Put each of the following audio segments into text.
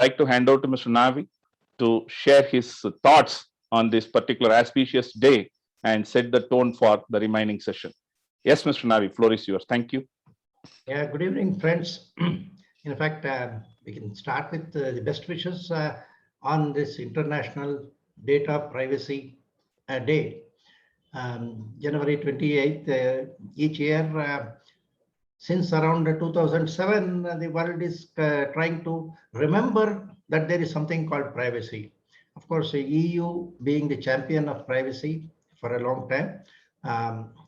like to hand over to Mr. Navi to share his thoughts on this particular auspicious day and set the tone for the remaining session. Yes, Mr. Navi, floor is yours. Thank you. Yeah, good evening, friends. In fact, we can start with the best wishes on this International Data Privacy Day. January 28th, each year, since around 2007, the world is trying to remember that there is something called privacy. Of course, the EU, being the champion of privacy for a long time,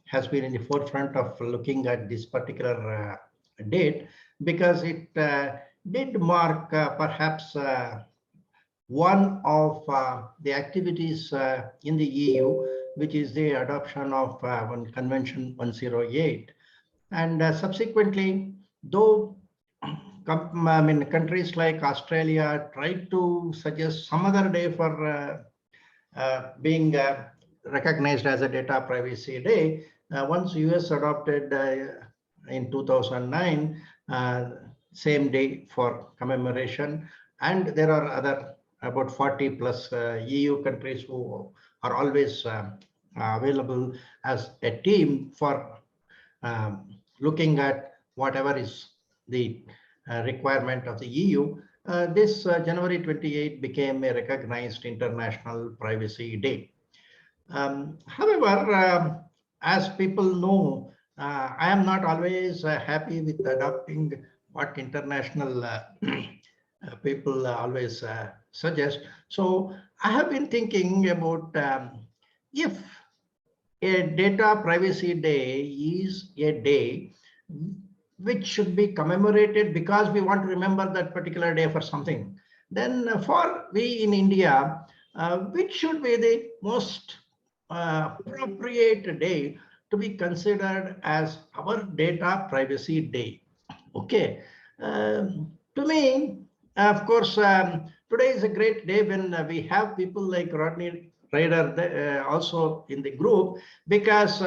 has been in the forefront of looking at this particular date, because it did mark perhaps one of the activities in the EU, which is the adoption of one Convention 108. And subsequently, though countries like Australia tried to suggest some other day for being recognized as a data privacy day, once US adopted in 2009, same day for commemoration, and there are other about 40 plus EU countries who are always available as a team for looking at whatever is the requirement of the EU. This January 28 became a recognized International Privacy Day. However, as people know, I am not always happy with adopting what international people always suggest. So I have been thinking about if a data privacy day is a day which should be commemorated because we want to remember that particular day for something, then for we in India, which should be the most appropriate day to be considered as our data privacy day? Okay. To me, of course, today is a great day when we have people like Rodney Ryder also in the group, because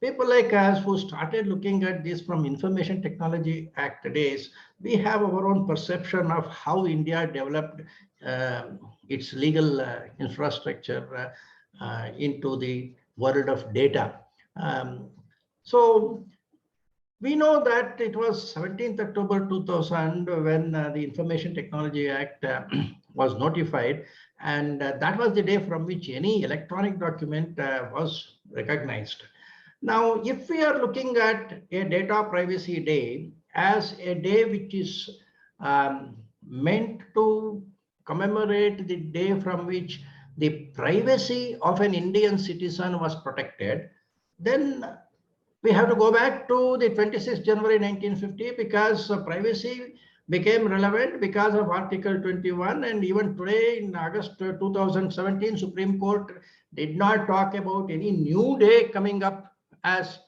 people like us who started looking at this from Information Technology Act days, we have our own perception of how India developed its legal infrastructure into the world of data. So we know that it was 17th October 2000 when the Information Technology Act was notified, and that was the day from which any electronic document was recognized. Now, if we are looking at a data privacy day as a day which is meant to commemorate the day from which the privacy of an Indian citizen was protected, then we have to go back to the 26th January 1950, because privacy became relevant because of Article 21. And even today in August 2017, Supreme Court did not talk about any new day coming up as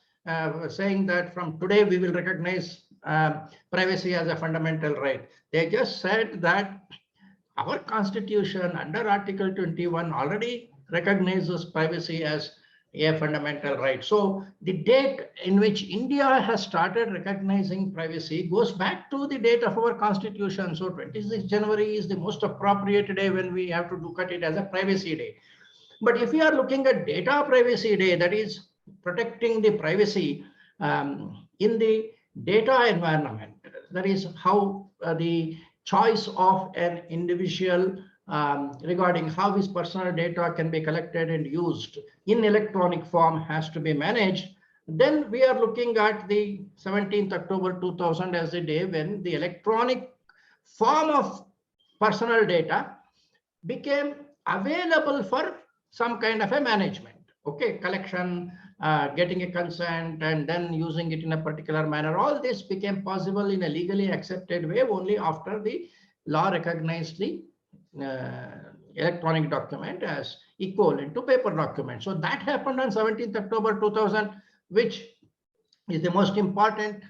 saying that from today we will recognize privacy as a fundamental right. They just said that our constitution under Article 21 already recognizes privacy as a fundamental right. So the date in which India has started recognizing privacy goes back to the date of our constitution. So 26th January is the most appropriate day when we have to look at it as a privacy day. But if we are looking at data privacy day, that is protecting the privacy in the data environment, that is how the choice of an individual regarding how his personal data can be collected and used in electronic form has to be managed, then we are looking at the 17th October 2000 as the day when the electronic form of personal data became available for some kind of a management. Okay, collection, getting a consent, and then using it in a particular manner. All this became possible in a legally accepted way only after the law recognized the electronic document as equivalent to paper document. So that happened on 17th October 2000, which is the most important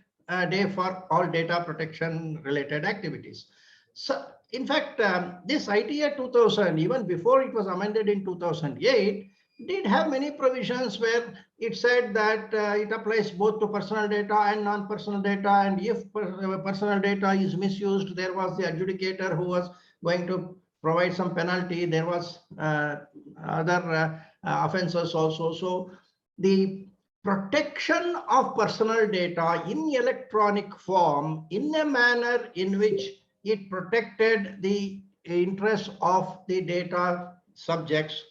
day for all data protection related activities. So in fact, this ITA 2000, even before it was amended in 2008, did have many provisions where it said that it applies both to personal data and non-personal data. And if personal data is misused, there was the adjudicator who was going to provide some penalty. There was other offenses also. So the protection of personal data in electronic form in a manner in which it protected the interests of the data subjects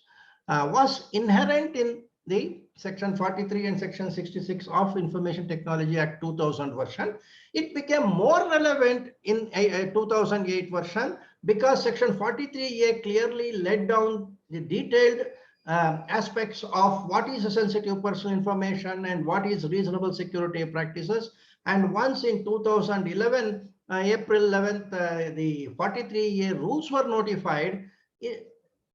was inherent in the Section 43 and Section 66 of Information Technology Act 2000 version. It became more relevant in a 2008 version because Section 43A clearly laid down the detailed aspects of what is a sensitive personal information and what is reasonable security practices. And once in 2011, April 11th, the 43A rules were notified.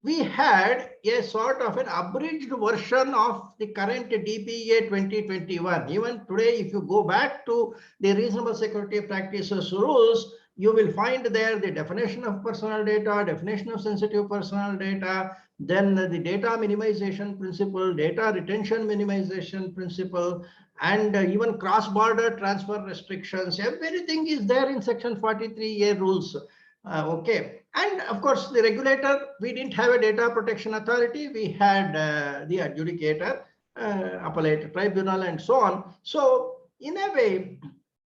We had a sort of an abridged version of the current DPA 2021. Even today, if you go back to the reasonable security practices rules, you will find there the definition of personal data, definition of sensitive personal data, then the data minimization principle, data retention minimization principle, and even cross-border transfer restrictions. Everything is there in Section 43A rules. Okay. And of course, the regulator, we didn't have a data protection authority. We had the adjudicator, appellate tribunal, and so on. So in a way,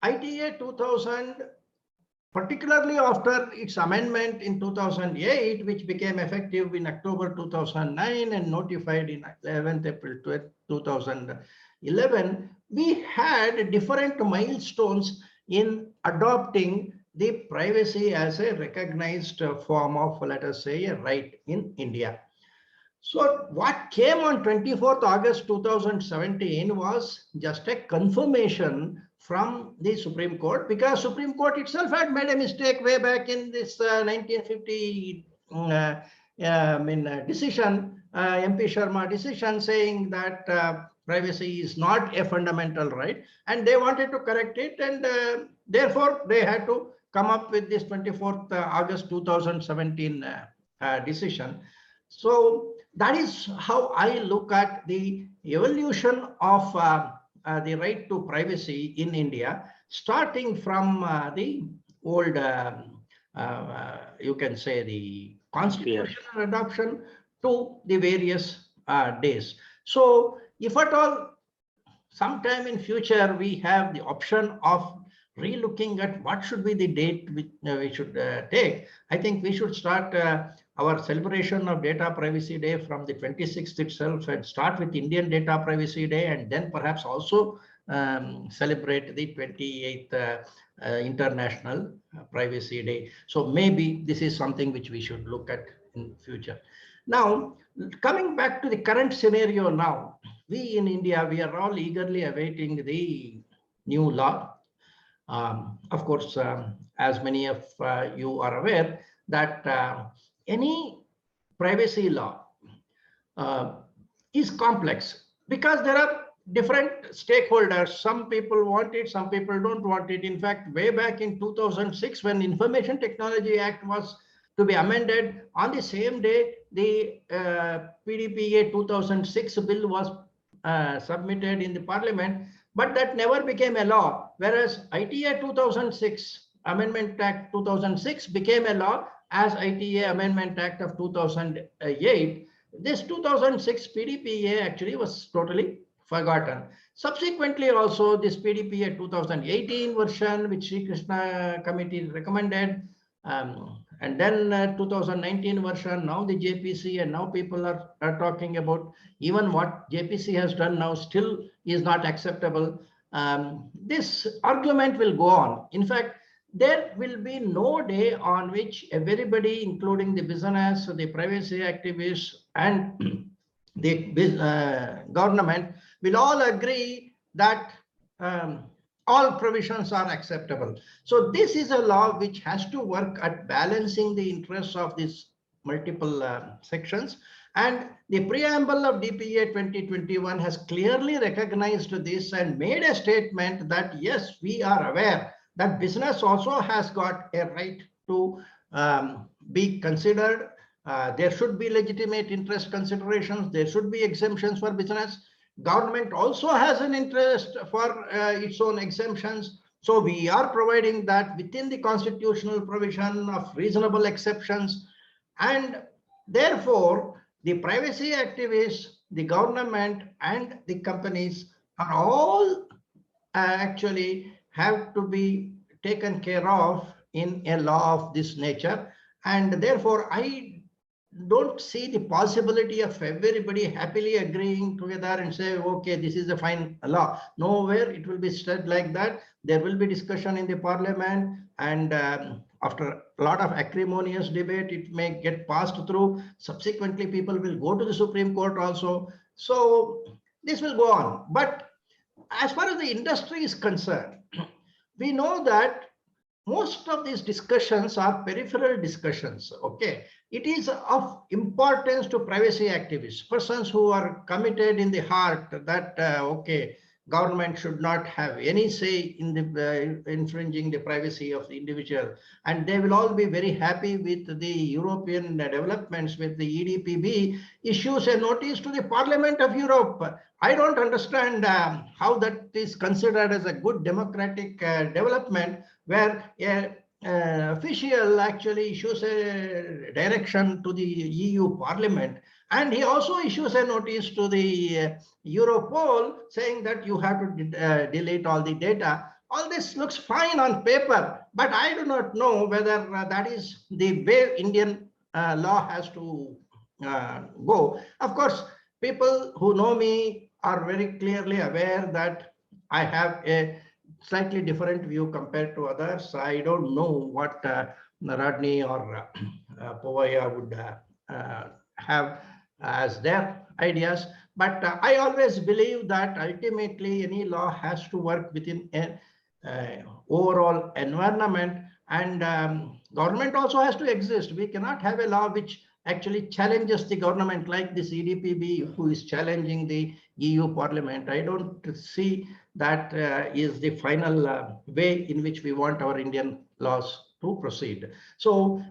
ITA 2000, particularly after its amendment in 2008, which became effective in October 2009 and notified in 11th April 2011, we had different milestones in adopting the privacy as a recognized form of, let us say, a right in India. So what came on 24th August 2017 was just a confirmation from the Supreme Court, because Supreme Court itself had made a mistake way back in this 1950 decision, MP Sharma decision, saying that privacy is not a fundamental right, and they wanted to correct it, and therefore they had to come up with this 24th August 2017 decision. So that is how I look at the evolution of the right to privacy in India, starting from the old, you can say, the constitutional adoption to the various days. So if at all sometime in future we have the option of re-looking at what should be the date we should take, I think we should start our celebration of Data Privacy Day from the 26th itself, and start with Indian Data Privacy Day, and then perhaps also celebrate the 28th International Privacy Day. So maybe this is something which we should look at in future. Now, coming back to the current scenario now, we in India, we are all eagerly awaiting the new law. Of course, as many of you are aware, that any privacy law is complex because there are different stakeholders. Some people want it, some people don't want it. In fact, way back in 2006, when Information Technology Act was to be amended, on the same day, the PDPA 2006 bill was submitted in the parliament, but that never became a law. Whereas ITA 2006, Amendment Act 2006 became a law as ITA Amendment Act of 2008. This 2006 PDPA actually was totally forgotten. Subsequently, also this PDPA 2018 version, which Sri Krishna Committee recommended, and then 2019 version, now the JPC, and now people are talking about even what JPC has done now still is not acceptable. This argument will go on. In fact, there will be no day on which everybody, including the business, the privacy activists, and the government will all agree that all provisions are acceptable. So this is a law which has to work at balancing the interests of these multiple sections. And the preamble of DPA 2021 has clearly recognized this and made a statement that, yes, we are aware that business also has got a right to be considered. There should be legitimate interest considerations. There should be exemptions for business. Government also has an interest for its own exemptions. So we are providing that within the constitutional provision of reasonable exceptions, and therefore the privacy activists, the government, and the companies are all actually have to be taken care of in a law of this nature. And therefore, I don't see the possibility of everybody happily agreeing together and say, okay, this is a fine law. Nowhere it will be said like that. There will be discussion in the parliament, and after a lot of acrimonious debate, it may get passed through. Subsequently, people will go to the Supreme Court also. So this will go on. But as far as the industry is concerned, we know that most of these discussions are peripheral discussions. Okay, it is of importance to privacy activists, persons who are committed in the heart that okay, government should not have any say in the infringing the privacy of the individual, and they will all be very happy with the European developments. With the EDPB issues a notice to the Parliament of Europe. I don't understand how that is considered as a good democratic development, where a official actually issues a direction to the EU Parliament, and he also issues a notice to the Europol saying that you have to delete all the data. All this looks fine on paper, but I do not know whether that is the way Indian law has to go. Of course, people who know me are very clearly aware that I have a slightly different view compared to others. I don't know what Rodney or Poovayya would have as their ideas, but I always believe that ultimately any law has to work within an overall environment, and government also has to exist. We cannot have a law which actually challenges the government, like this EDPB, who is challenging the EU Parliament. I don't see that is the final way in which we want our Indian laws to proceed. So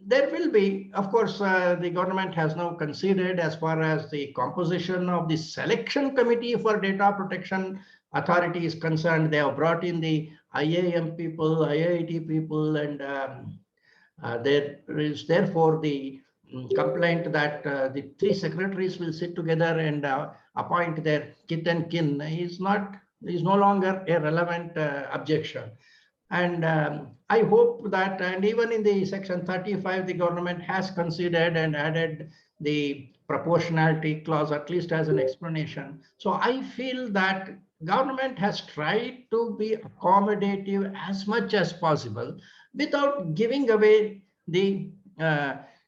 there will be, of course, the government has now considered as far as the composition of the selection committee for data protection authority is concerned. They have brought in the IAM people, IIT people, and there is therefore the complaint that the three secretaries will sit together and appoint their kith and kin is no longer a relevant objection. And I hope that, and even in the section 35, the government has considered and added the proportionality clause, at least as an explanation. So I feel that government has tried to be accommodative as much as possible without giving away the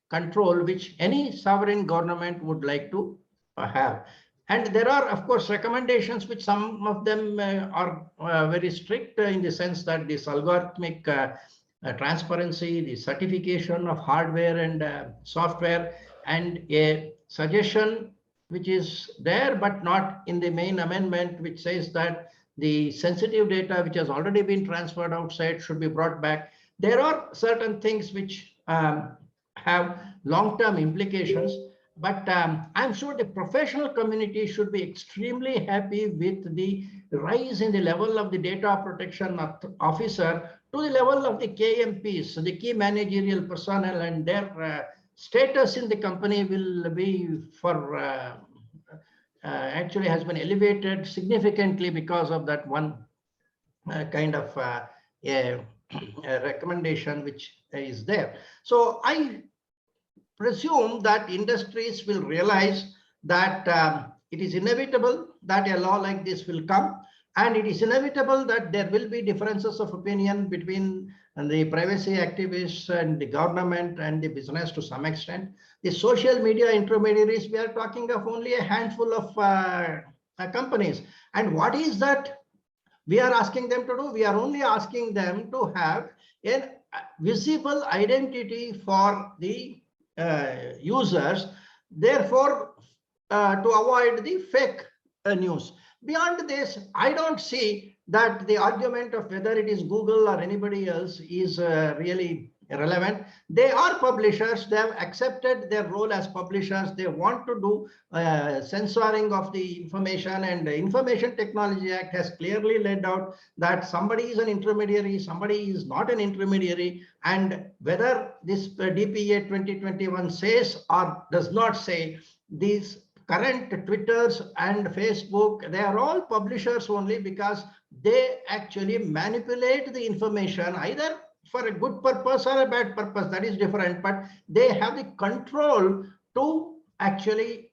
control which any sovereign government would like to have. And there are, of course, recommendations which some of them are very strict in the sense that this algorithmic transparency, the certification of hardware and software, and a suggestion which is there but not in the main amendment, which says that the sensitive data which has already been transferred outside should be brought back. There are certain things which have long-term implications, but I'm sure the professional community should be extremely happy with the rise in the level of the data protection officer to the level of the KMPs, so the key managerial personnel, and their status in the company will be for actually has been elevated significantly because of that one kind of a recommendation which is there. So I presume that industries will realize that it is inevitable that a law like this will come, and it is inevitable that there will be differences of opinion between the privacy activists and the government and the business to some extent. The social media intermediaries, we are talking of only a handful of companies. And what is that we are asking them to do? We are only asking them to have a visible identity for the users, therefore to avoid the fake news. Beyond this, I don't see that the argument of whether it is Google or anybody else is really irrelevant. They are publishers. They have accepted their role as publishers. They want to do censoring of the information, and the Information Technology Act has clearly laid out that somebody is an intermediary, somebody is not an intermediary, and whether this DPA 2021 says or does not say, these current Twitters and Facebook, they are all publishers only because they actually manipulate the information either for a good purpose or a bad purpose. That is different, but they have the control to actually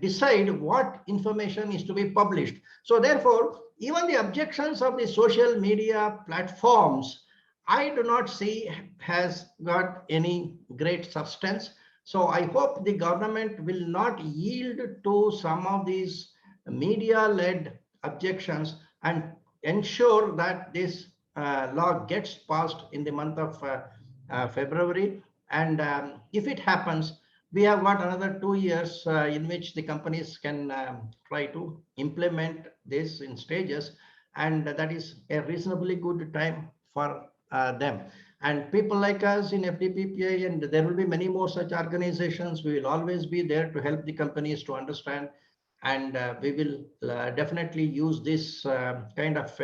decide what information is to be published. So therefore, even the objections of the social media platforms, I do not see has got any great substance. So I hope the government will not yield to some of these media-led objections and ensure that this law gets passed in the month of February. And if it happens, we have got another 2 years in which the companies can try to implement this in stages. And that is a reasonably good time for them. And people like us in FDPPI, and there will be many more such organizations, we will always be there to help the companies to understand. And we will definitely use this kind of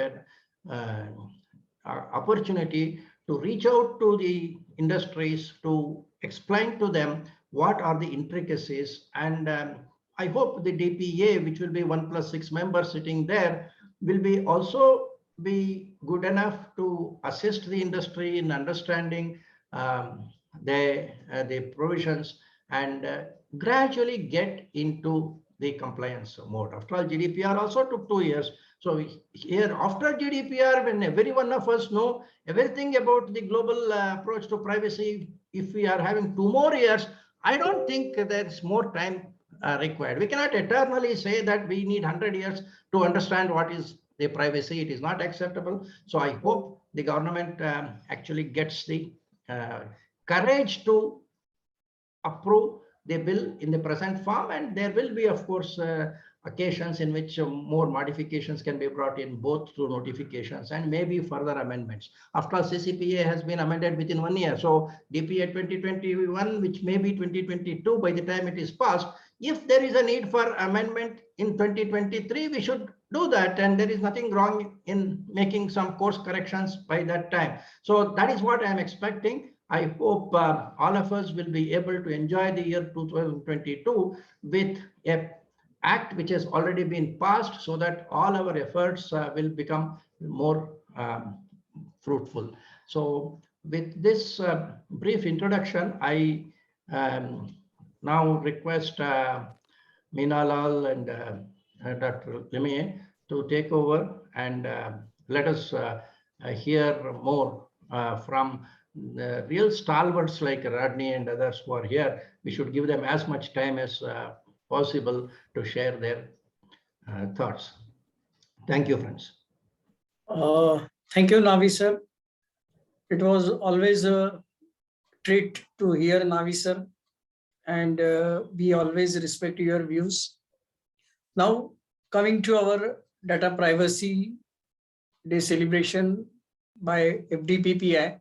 opportunity to reach out to the industries to explain to them what are the intricacies. And I hope the DPA, which will be 1+6 members sitting there, will be also be good enough to assist the industry in understanding the provisions and gradually get into the compliance mode. After all, GDPR also took 2 years. So here, after GDPR, when every one of us know everything about the global approach to privacy, if we are having 2 more years, I don't think there's more time required. We cannot eternally say that we need 100 years to understand what is the privacy. It is not acceptable. So I hope the government actually gets the courage to approve the bill in the present form, and there will be, of course, occasions in which more modifications can be brought in, both through notifications and maybe further amendments. After all, CCPA has been amended within 1 year. So DPA 2021, which may be 2022 by the time it is passed, if there is a need for amendment in 2023, we should do that. And there is nothing wrong in making some course corrections by that time. So that is what I am expecting. I hope all of us will be able to enjoy the year 2022 with an act which has already been passed, so that all our efforts will become more fruitful. So with this brief introduction, I now request Meena Lal and Dr. Limie to take over and let us hear more from the real stalwarts like Rodney and others who are here. We should give them as much time as possible to share their thoughts. Thank you, friends. Thank you, Navi sir. It was always a treat to hear Navi sir, and we always respect your views. Now, coming to our Data Privacy Day celebration by FDPPI,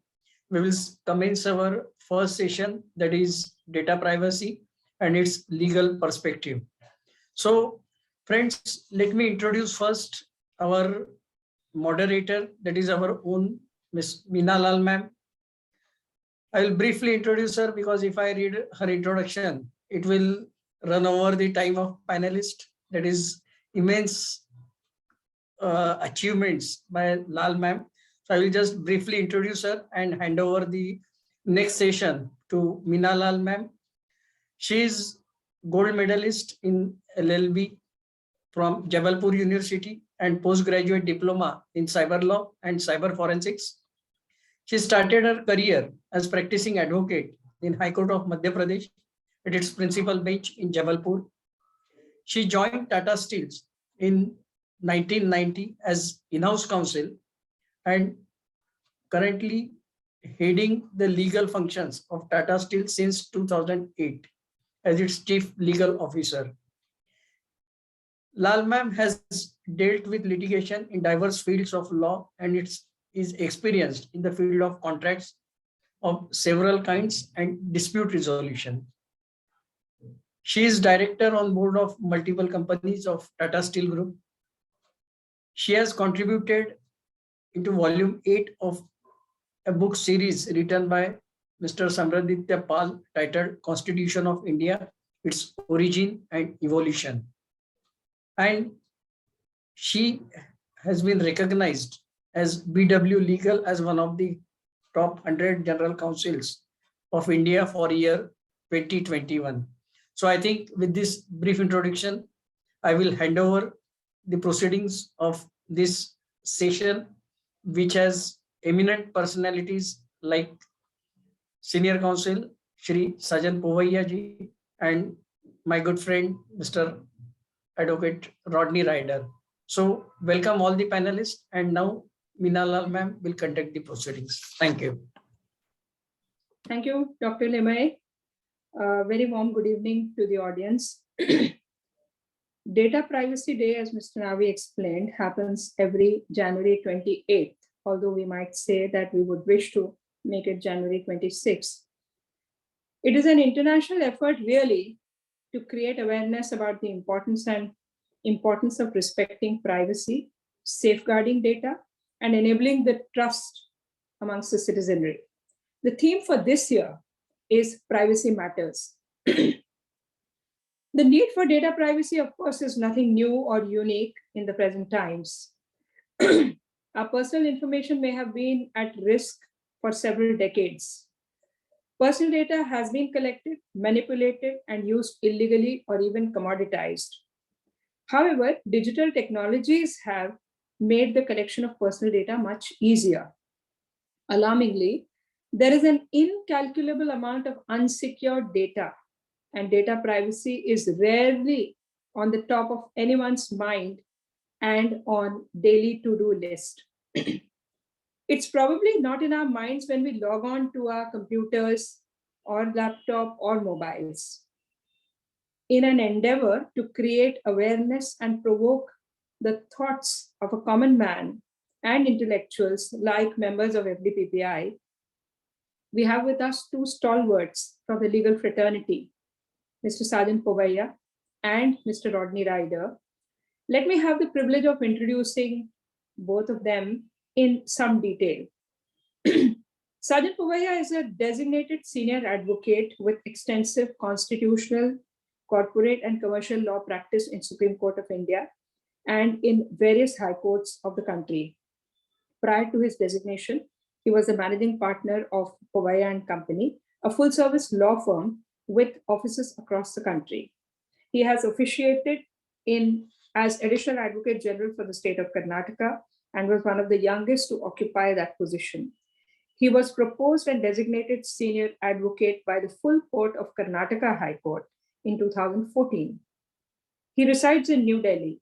we will commence our first session, that is data privacy and its legal perspective. So friends, let me introduce first our moderator, that is our own Ms. Meena Lal ma'am. I will briefly introduce her because if I read her introduction, it will run over the time of panelists. That is immense achievements by Lal ma'am. So I will just briefly introduce her and hand over the next session to Meena Lal ma'am. She is gold medalist in LLB from Jabalpur University and postgraduate diploma in cyber law and cyber forensics. She started her career as practicing advocate in High Court of Madhya Pradesh at its principal bench in Jabalpur. She joined Tata Steels in 1990 as in-house counsel and currently heading the legal functions of Tata Steel since 2008 as its chief legal officer. Lal ma'am has dealt with litigation in diverse fields of law and is experienced in the field of contracts, of several kinds and dispute resolution. She is director on board of multiple companies of Tata Steel Group. She has contributed into volume 8 of a book series written by Mr. Samraditya Pal titled Constitution of India, Its Origin and Evolution. And she has been recognized as BW Legal as one of the top 100 general counsels of India for year 2021. So I think with this brief introduction, I will hand over the proceedings of this session, which has eminent personalities like Senior Counsel Shri Sajjan Poovayya ji and my good friend Mr. Advocate Rodney Ryder. So welcome all the panelists, and now Minalal ma'am will conduct the proceedings. Thank you. Thank you, Dr. Limay. Very warm good evening to the audience. Data Privacy Day, as Mr. Navi explained, happens every January 28th, although we might say that we would wish to make it January 26th. It is an international effort really to create awareness about the importance of respecting privacy, safeguarding data, and enabling the trust amongst the citizenry. The theme for this year is Privacy Matters. The need for data privacy, of course, is nothing new or unique in the present times. Our personal information may have been at risk for several decades. Personal data has been collected, manipulated, and used illegally or even commoditized. However, digital technologies have made the collection of personal data much easier. Alarmingly, there is an incalculable amount of unsecured data, and data privacy is rarely on the top of anyone's mind and on daily to-do list. It's probably not in our minds when we log on to our computers or laptop or mobiles. In an endeavor to create awareness and provoke the thoughts of a common man and intellectuals like members of FDPPI, we have with us two stalwarts from the legal fraternity, Mr. Sajjan Poovayya and Mr. Rodney Ryder. Let me have the privilege of introducing both of them in some detail. Sajjan Poovayya is a designated senior advocate with extensive constitutional, corporate, and commercial law practice in Supreme Court of India and in various high courts of the country. Prior to his designation, he was the managing partner of Poovayya and Company, a full-service law firm with offices across the country. He has officiated as Additional Advocate General for the state of Karnataka and was one of the youngest to occupy that position. He was proposed and designated senior advocate by the full court of Karnataka High Court in 2014. He resides in New Delhi.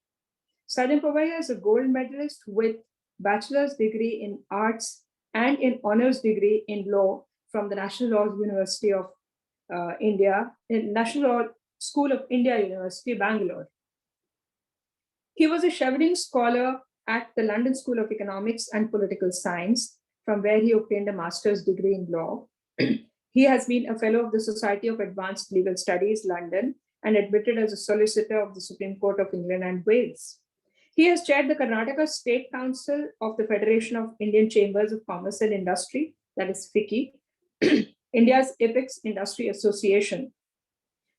Sajjan Poovayya is a gold medalist with bachelor's degree in arts and an honors degree in law from the National Law University of India, National Law School of India University, Bangalore. He was a Chevening Scholar at the London School of Economics and Political Science, from where he obtained a master's degree in law. He has been a fellow of the Society of Advanced Legal Studies, London, and admitted as a solicitor of the Supreme Court of England and Wales. He has chaired the Karnataka State Council of the Federation of Indian Chambers of Commerce and Industry, that is FICCI, India's apex industry association.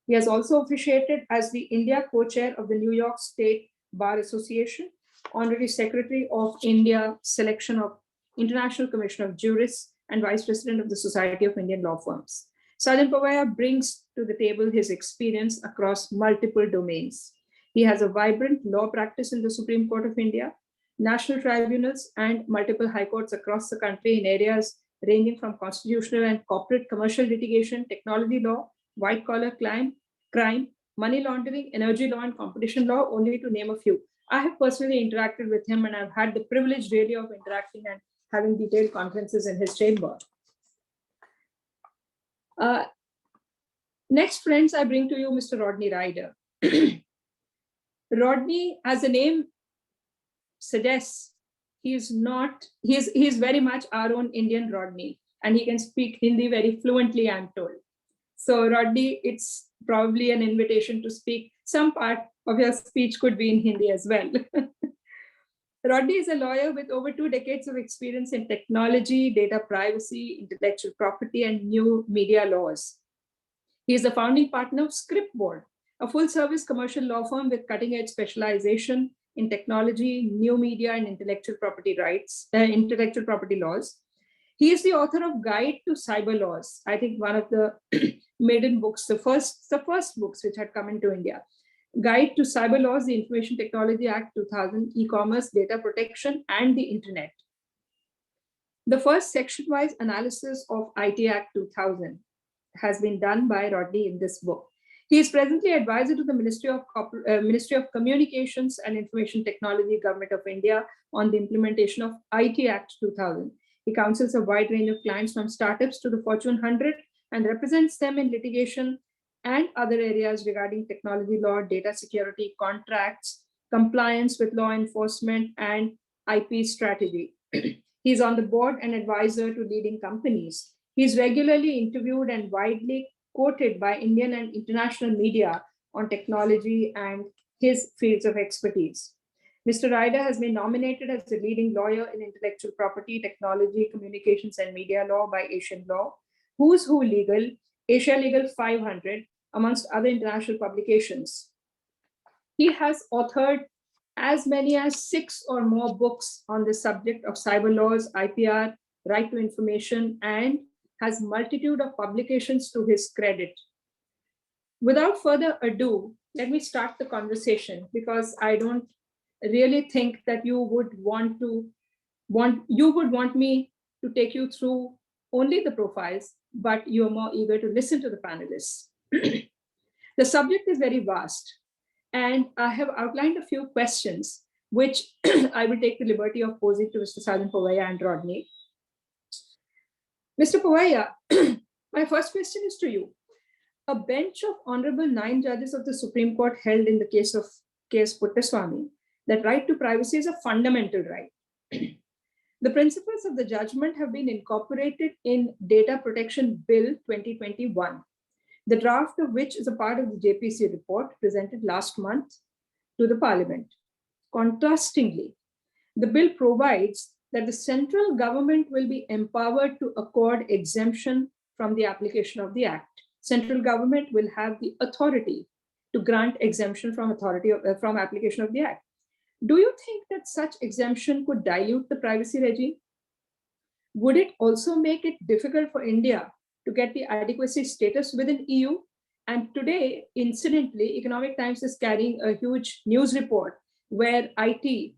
He has also officiated as the India co-chair of the New York State Bar Association, honorary secretary of India Selection of International Commission of Jurists, and vice president of the Society of Indian Law Firms. Sajjan Poovayya brings to the table his experience across multiple domains. He has a vibrant law practice in the Supreme Court of India, national tribunals, and multiple high courts across the country in areas ranging from constitutional and corporate commercial litigation, technology law, white-collar crime, money laundering, energy law, and competition law, only to name a few. I have personally interacted with him, and I've had the privilege really of interacting and having detailed conferences in his chamber. Next, friends, I bring to you Mr. Rodney Ryder. Rodney, as the name suggests, he is very much our own Indian Rodney. and he can speak Hindi very fluently, I'm told. So Rodney, it's probably an invitation to speak. Some part of your speech could be in Hindi as well. Rodney is a lawyer with over 2 decades of experience in technology, data privacy, intellectual property, and new media laws. He is the founding partner of Scriptboard, a full-service commercial law firm with cutting-edge specialization in technology, new media, and intellectual property laws. He is the author of Guide to Cyber Laws, I think one of the maiden books, the first books which had come into India. Guide to Cyber Laws, the Information Technology Act 2000, E-commerce, Data Protection, and the Internet. The first section-wise analysis of IT Act 2000 has been done by Rodney in this book. He is presently advisor to the Ministry of Communications and Information Technology, Government of India, on the implementation of IT Act 2000. He counsels a wide range of clients from startups to the Fortune 100 and represents them in litigation and other areas regarding technology law, data security, contracts, compliance with law enforcement, and IP strategy. He's on the board and advisor to leading companies. He's regularly interviewed and widely quoted by Indian and international media on technology and his fields of expertise. Mr. Ryder has been nominated as the leading lawyer in intellectual property, technology, communications, and media law by Asian Law, Who's Who Legal, Asia Legal 500, amongst other international publications. He has authored as many as 6 or more books on the subject of cyber laws, IPR, right to information, and has multitude of publications to his credit. Without further ado, let me start the conversation, because I don't really think that you would want me to take you through only the profiles, but you're more eager to listen to the panelists. The subject is very vast, and I have outlined a few questions, which I will take the liberty of posing to Mr. Sajjan, Poovayya, and Rodney. Mr. Poovayya, my first question is to you. A bench of honorable 9 judges of the Supreme Court held in the case of Puttaswamy that right to privacy is a fundamental right. The principles of the judgment have been incorporated in Data Protection Bill 2021, the draft of which is a part of the JPC report presented last month to the Parliament. Contrastingly, the bill provides that the central government will be empowered to accord exemption from the application of the Act. Central government will have the authority to grant exemption from application of the Act. Do you think that such exemption could dilute the privacy regime? Would it also make it difficult for India to get the adequacy status within EU? And today, incidentally, Economic Times is carrying a huge news report where IT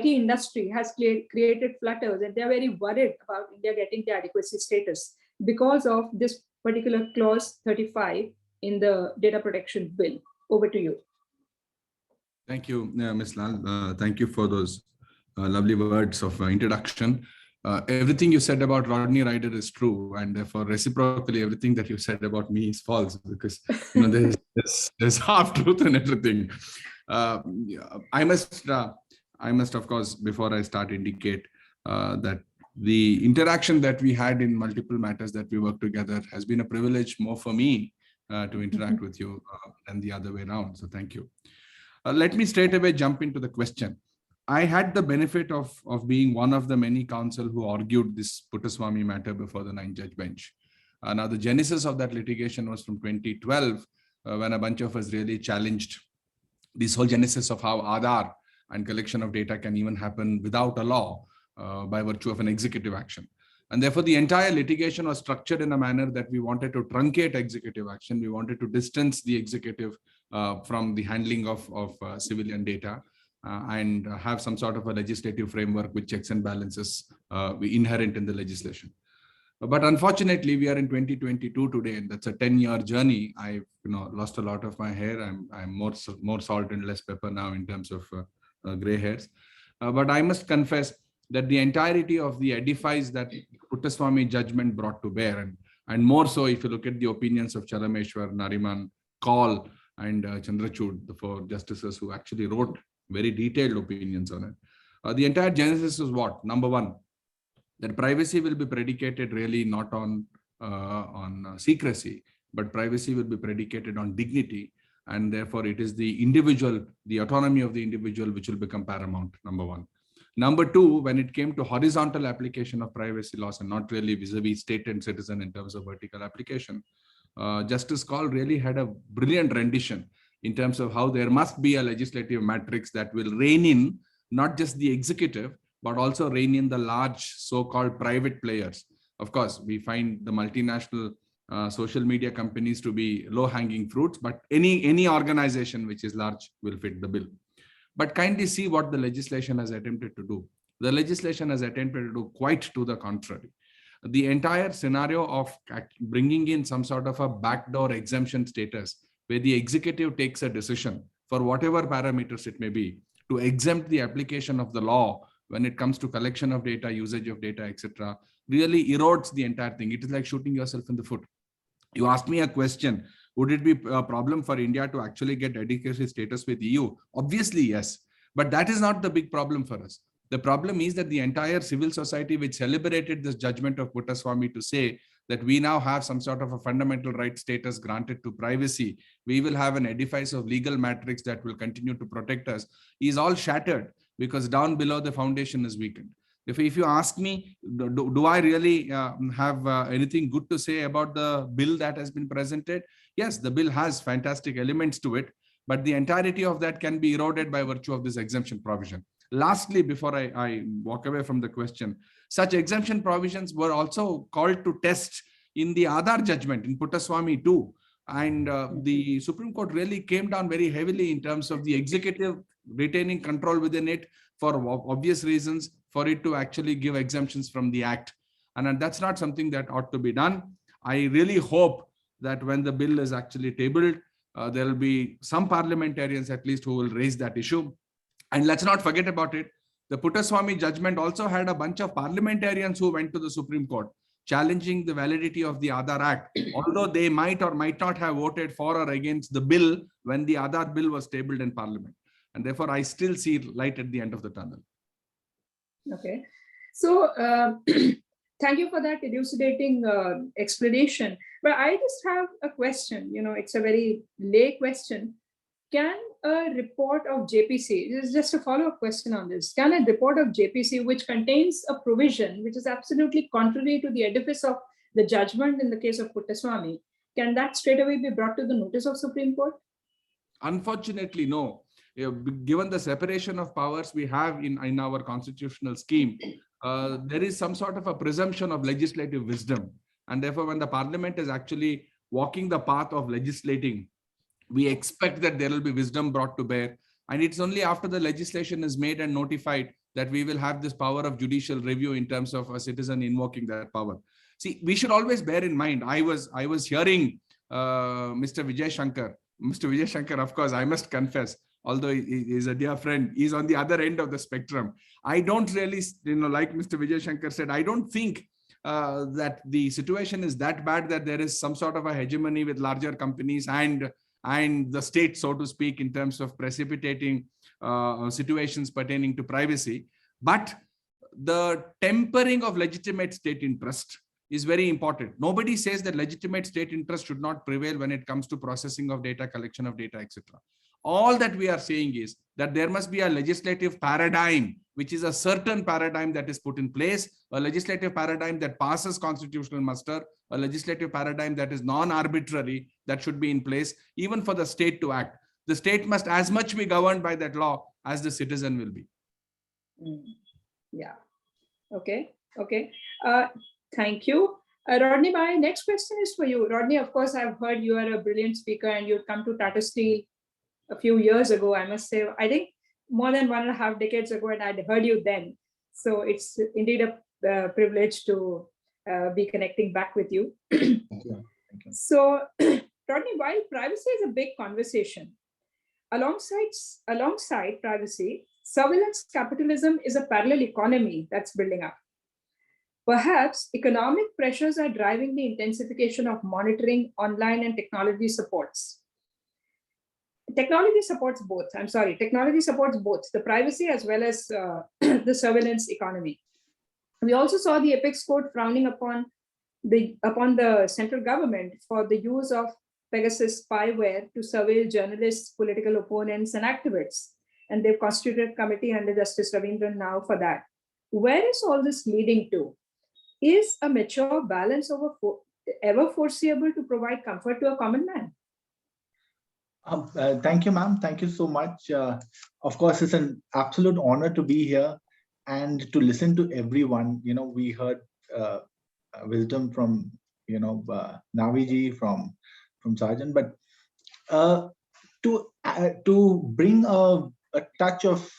industry has created flutters, and they're very worried about India getting the adequacy status because of this particular clause 35 in the Data Protection Bill. Over to you. Thank you, Ms. Lal. Thank you for those lovely words of introduction. Everything you said about Rodney Ryder is true, and therefore reciprocally, everything that you said about me is false, because there's half truth in everything. I must, of course, before I start, indicate that the interaction that we had in multiple matters that we work together has been a privilege more for me to interact with you than the other way around. So thank you. Let me straight away jump into the question. I had the benefit of being one of the many counsel who argued this Puttaswamy matter before the 9-judge bench. Now, the genesis of that litigation was from 2012, when a bunch of us really challenged this whole genesis of how Aadhaar and collection of data can even happen without a law by virtue of an executive action. And therefore, the entire litigation was structured in a manner that we wanted to truncate executive action. We wanted to distance the executive from the handling of civilian data and have some sort of a legislative framework with checks and balances inherent in the legislation. But unfortunately, we are in 2022 today, and that's a 10-year journey. I've lost a lot of my hair. I'm more salt and less pepper now in terms of gray hairs. But I must confess that the entirety of the edifice that Puttaswamy judgment brought to bear, and more so if you look at the opinions of Charameshwar, Nariman, Kaul, and Chandrachud, the 4 justices who actually wrote very detailed opinions on it. The entire genesis is what? Number one, that privacy will be predicated really not on secrecy, but privacy will be predicated on dignity. And therefore, it is the individual, the autonomy of the individual, which will become paramount, number one. Number two, when it came to horizontal application of privacy laws and not really vis-a-vis state and citizen in terms of vertical application, Justice Call really had a brilliant rendition in terms of how there must be a legislative matrix that will rein in not just the executive, but also rein in the large so-called private players. Of course, we find the multinational social media companies to be low-hanging fruits, but any organization which is large will fit the bill. But kindly see what the legislation has attempted to do. The legislation has attempted to do quite to the contrary. The entire scenario of bringing in some sort of a backdoor exemption status, where the executive takes a decision for whatever parameters it may be to exempt the application of the law when it comes to collection of data, usage of data, etc., really erodes the entire thing. It is like shooting yourself in the foot. You asked me a question, would it be a problem for India to actually get adequacy status with EU? Obviously, yes. But that is not the big problem for us. The problem is that the entire civil society which celebrated this judgment of Puttaswamy to say that we now have some sort of a fundamental right status granted to privacy, we will have an edifice of legal matrix that will continue to protect us, is all shattered because down below the foundation is weakened. If you ask me, do I really have anything good to say about the bill that has been presented? Yes, the bill has fantastic elements to it, but the entirety of that can be eroded by virtue of this exemption provision. Lastly, before I walk away from the question, such exemption provisions were also called to test in the Aadhaar judgment in Puttaswamy too. And the Supreme Court really came down very heavily in terms of the executive retaining control within it for obvious reasons, for it to actually give exemptions from the act. And that's not something that ought to be done. I really hope that when the bill is actually tabled, there will be some parliamentarians at least who will raise that issue. And let's not forget about it. The Puttaswamy judgment also had a bunch of parliamentarians who went to the Supreme Court challenging the validity of the Aadhaar Act, although they might or might not have voted for or against the bill when the Aadhaar bill was tabled in Parliament. And therefore, I still see light at the end of the tunnel. Okay. So thank you for that elucidating explanation. But I just have a question, it's a very lay question. Can a report of JPC, this is just a follow-up question on this, can a report of JPC which contains a provision which is absolutely contrary to the edifice of the judgment in the case of Puttaswamy, can that straight away be brought to the notice of Supreme Court? Unfortunately, no. Given the separation of powers we have in our constitutional scheme, there is some sort of a presumption of legislative wisdom. And therefore, when the parliament is actually walking the path of legislating, we expect that there will be wisdom brought to bear. And it's only after the legislation is made and notified that we will have this power of judicial review in terms of a citizen invoking that power. See, we should always bear in mind, I was hearing Mr. Vijay Shankar. Mr. Vijay Shankar, of course, I must confess, although he is a dear friend, he's on the other end of the spectrum. I don't really, like Mr. Vijay Shankar said, I don't think that the situation is that bad that there is some sort of a hegemony with larger companies and the state, so to speak, in terms of precipitating situations pertaining to privacy. But the tempering of legitimate state interest is very important. Nobody says that legitimate state interest should not prevail when it comes to processing of data, collection of data, etc. All that we are saying is that there must be a legislative paradigm, which is a certain paradigm that is put in place, a legislative paradigm that passes constitutional muster, a legislative paradigm that is non-arbitrary, that should be in place, even for the state to act. The state must as much be governed by that law as the citizen will be. Yeah. Okay. Thank you. Rodney, my next question is for you. Rodney, of course, I've heard you are a brilliant speaker and you'd come to Tata Steel a few years ago, I must say, I think more than 1.5 decades ago, and I'd heard you then. So it's indeed a privilege to be connecting back with you. Thank you. So, Rodney, while privacy is a big conversation, alongside privacy, surveillance capitalism is a parallel economy that's building up. Perhaps economic pressures are driving the intensification of monitoring online and technology supports. Technology supports both, the privacy as well as the surveillance economy. We also saw the apex court frowning upon the central government for the use of Pegasus spyware to surveil journalists, political opponents, and activists. And they've constituted a committee under Justice Ravindran now for that. Where is all this leading to? Is a mature balance ever foreseeable to provide comfort to a common man? Thank you, ma'am. Thank you so much. Of course, it's an absolute honor to be here and to listen to everyone. We heard wisdom from, Naviji, from Sajjan, but to bring a touch of,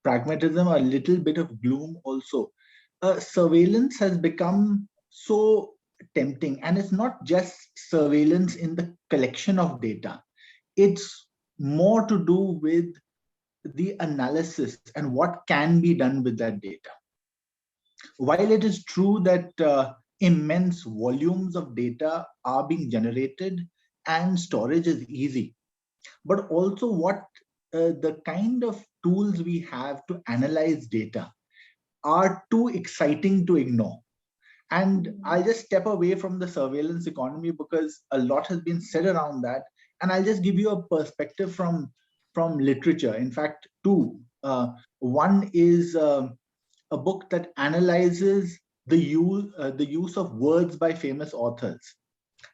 pragmatism, a little bit of gloom also. Surveillance has become so tempting, and it's not just surveillance in the collection of data. It's more to do with the analysis and what can be done with that data. While it is true that immense volumes of data are being generated and storage is easy, but also what the kind of tools we have to analyze data are too exciting to ignore. And I'll just step away from the surveillance economy because a lot has been said around that. And I'll just give you a perspective from literature. In fact, two. One is a book that analyzes the use of words by famous authors.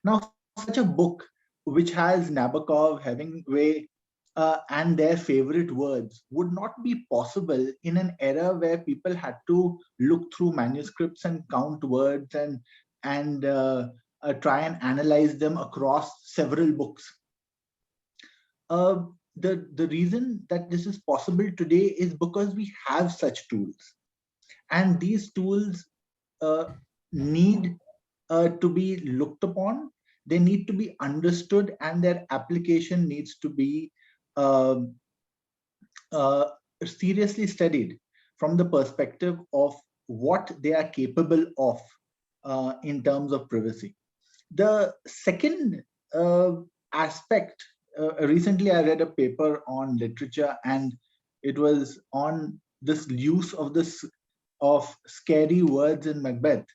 Now, such a book which has Nabokov, Hemingway, and their favorite words would not be possible in an era where people had to look through manuscripts and count words and try and analyze them across several books. The reason that this is possible today is because we have such tools, and these tools need to be looked upon. They need to be understood, and their application needs to be seriously studied from the perspective of what they are capable of in terms of privacy. The second aspect, recently I read a paper on literature, and it was on this use of scary words in Macbeth.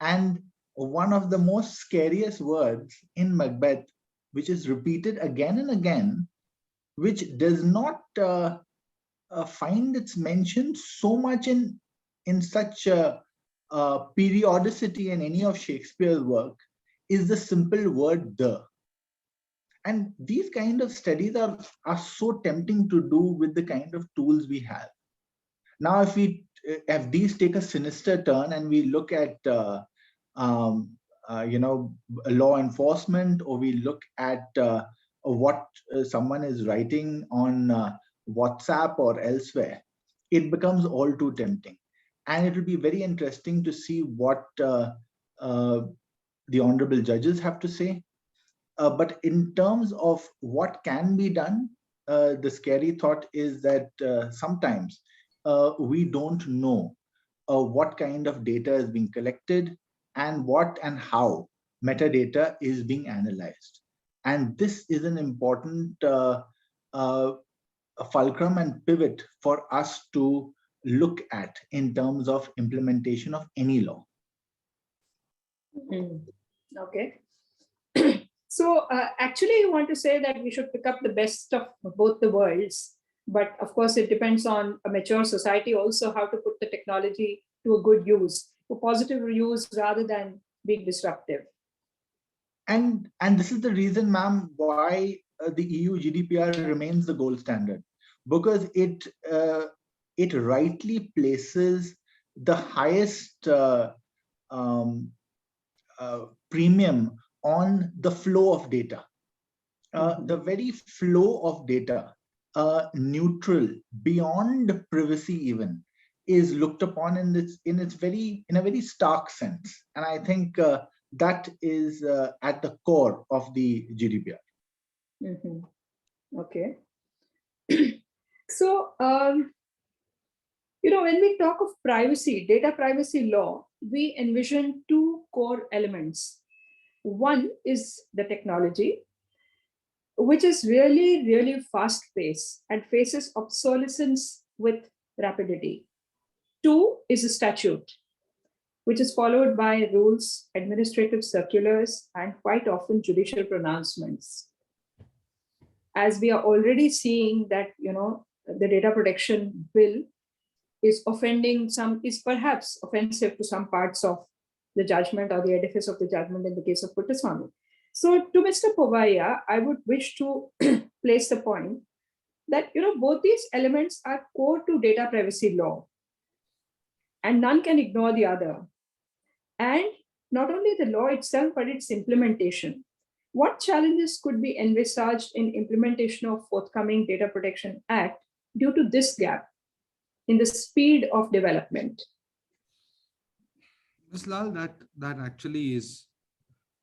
And one of the most scariest words in Macbeth, which is repeated again and again, which does not find its mention so much in such periodicity in any of Shakespeare's work, is the simple word "the." And these kind of studies are so tempting to do with the kind of tools we have. Now, if these take a sinister turn and we look at law enforcement, or we look at what someone is writing on WhatsApp or elsewhere, it becomes all too tempting. And it will be very interesting to see what the honorable judges have to say. But in terms of what can be done, the scary thought is that sometimes we don't know what kind of data is being collected and what and how metadata is being analyzed. And this is an important fulcrum and pivot for us to look at in terms of implementation of any law. Okay. So actually, you want to say that we should pick up the best of both the worlds. But of course, it depends on a mature society also how to put the technology to a good use, for positive use rather than being disruptive. And this is the reason, ma'am, why the EU GDPR remains the gold standard, because it rightly places the highest premium on the flow of data. The very flow of data, neutral, beyond privacy even, is looked upon in a very stark sense. And I think that is at the core of the GDPR. Okay. So, when we talk of privacy, data privacy law, we envision two core elements. One is the technology, which is really, really fast-paced and faces obsolescence with rapidity. 2 is a statute, which is followed by rules, administrative circulars, and quite often judicial pronouncements. As we are already seeing that, the data protection bill is perhaps offensive to some parts of the judgment or the edifice of the judgment in the case of Puttaswamy. So to Mr. Poovayya, I would wish to place the point that, both these elements are core to data privacy law, and none can ignore the other. And not only the law itself, but its implementation. What challenges could be envisaged in implementation of forthcoming Data Protection Act due to this gap in the speed of development? Ms. Lal, that actually is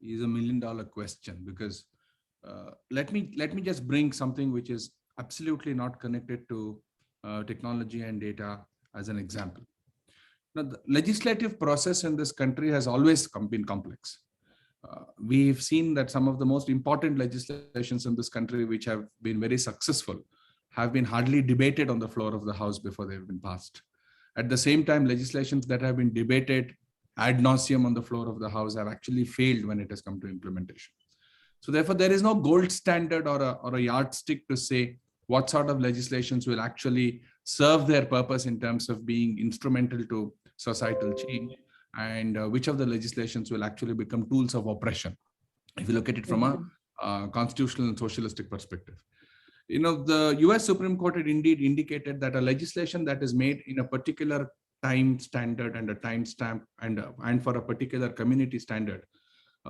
a $1 million question, because let me just bring something which is absolutely not connected to technology and data as an example. Now, the legislative process in this country has always been complex. We've seen that some of the most important legislations in this country, which have been very successful, have been hardly debated on the floor of the House before they've been passed. At the same time, legislations that have been debated ad nauseum on the floor of the House have actually failed when it has come to implementation. So therefore, there is no gold standard or a yardstick to say what sort of legislations will actually serve their purpose in terms of being instrumental to societal change, and which of the legislations will actually become tools of oppression, if you look at it from a constitutional and socialistic perspective. The US Supreme Court had indeed indicated that a legislation that is made in a particular time standard and a timestamp and for a particular community standard,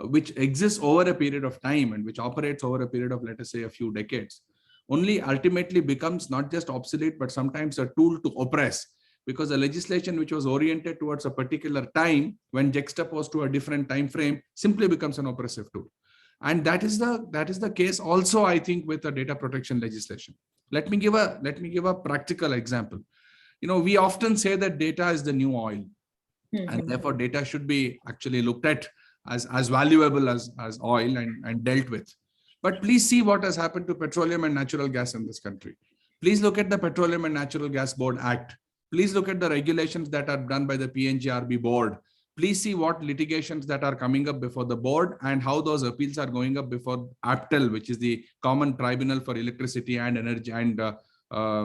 which exists over a period of time and which operates over a period of, let us say, a few decades, only ultimately becomes not just obsolete, but sometimes a tool to oppress, because the legislation which was oriented towards a particular time, when juxtaposed to a different time frame, simply becomes an oppressive tool. And that is the case also, I think, with the data protection legislation. Let me give a practical example. We often say that data is the new oil, and therefore data should be actually looked at as valuable as oil and dealt with. But please see what has happened to petroleum and natural gas in this country. Please look at the Petroleum and Natural Gas Board Act. Please look at the regulations that are done by the PNGRB board. Please see what litigations that are coming up before the board and how those appeals are going up before APTEL, which is the Common Tribunal for Electricity and Energy and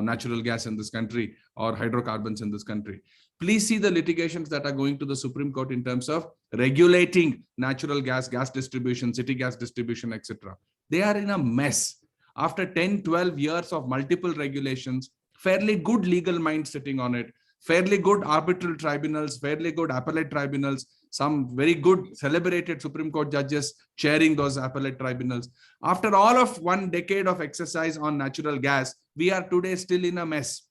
natural gas in this country, or hydrocarbons in this country. Please see the litigations that are going to the Supreme Court in terms of regulating natural gas, gas distribution, city gas distribution, etc. They are in a mess. After 10, 12 years of multiple regulations, fairly good legal minds sitting on it, fairly good arbitral tribunals, fairly good appellate tribunals, some very good celebrated Supreme Court judges chairing those appellate tribunals. After all of 1 decade of exercise on natural gas, we are today still in a mess.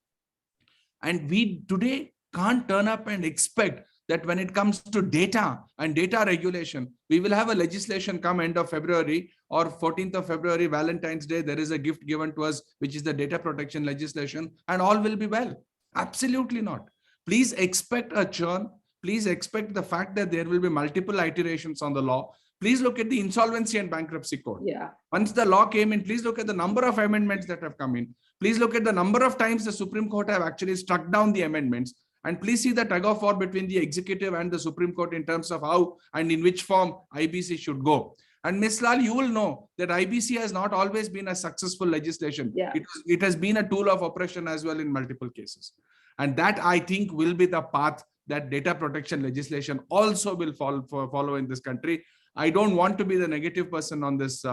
And we today can't turn up and expect that when it comes to data and data regulation, we will have a legislation come end of February or 14th of February, Valentine's Day, there is a gift given to us, which is the data protection legislation, and all will be well. Absolutely not. Please expect a churn. Please expect the fact that there will be multiple iterations on the law. Please look at the Insolvency and Bankruptcy Code. Yeah. Once the law came in, please look at the number of amendments that have come in. Please look at the number of times the Supreme Court have actually struck down the amendments. And please see the tug of war between the executive and the Supreme Court in terms of how and in which form IBC should go. And Ms. Lal, you will know that IBC has not always been a successful legislation. Yeah. It has been a tool of oppression as well in multiple cases. And that, I think, will be the path that data protection legislation also will follow in this country. I don't want to be the negative person on this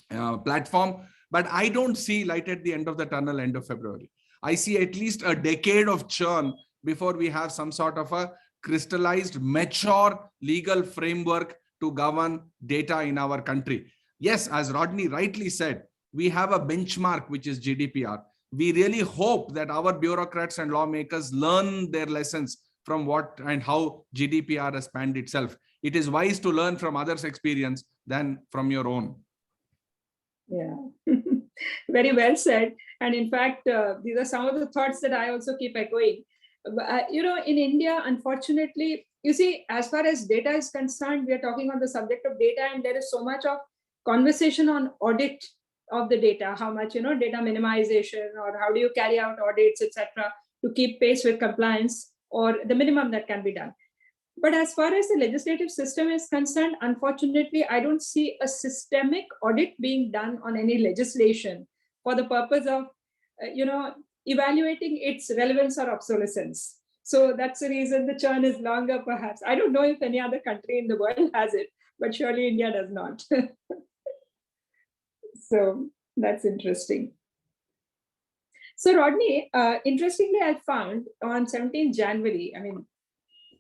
platform, but I don't see light at the end of the tunnel end of February. I see at least a decade of churn before we have some sort of a crystallized, mature legal framework to govern data in our country. Yes, as Rodney rightly said, we have a benchmark, which is GDPR. We really hope that our bureaucrats and lawmakers learn their lessons from what and how GDPR has panned itself. It is wise to learn from others' experience than from your own. Yeah, very well said. And in fact, these are some of the thoughts that I also keep echoing. In India, unfortunately, you see, as far as data is concerned, we are talking on the subject of data, and there is so much of conversation on audit of the data, how much, data minimization, or how do you carry out audits, etc., to keep pace with compliance. or the minimum that can be done. But as far as the legislative system is concerned, unfortunately, I don't see a systemic audit being done on any legislation for the purpose of, evaluating its relevance or obsolescence. So that's the reason the churn is longer, perhaps. I don't know if any other country in the world has it, but surely India does not. So that's interesting. So Rodney, interestingly, I found on 17th January,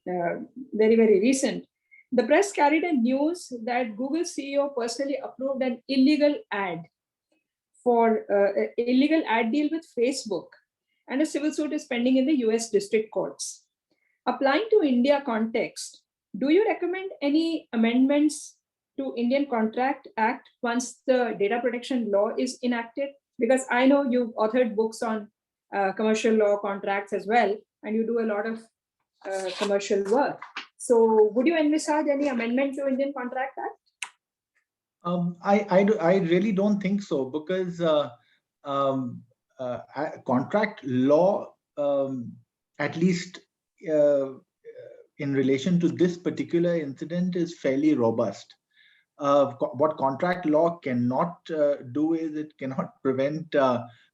very, very recent, the press carried a news that Google CEO personally approved an illegal ad for illegal ad deal with Facebook, and a civil suit is pending in the US district courts. Applying to India context, do you recommend any amendments to Indian Contract Act once the data protection law is enacted? Because I know you've authored books on commercial law contracts as well, and you do a lot of commercial work. So would you envisage any amendment to Indian Contract Act? I really don't think so, because contract law, at least in relation to this particular incident, is fairly robust. What contract law cannot do is it cannot prevent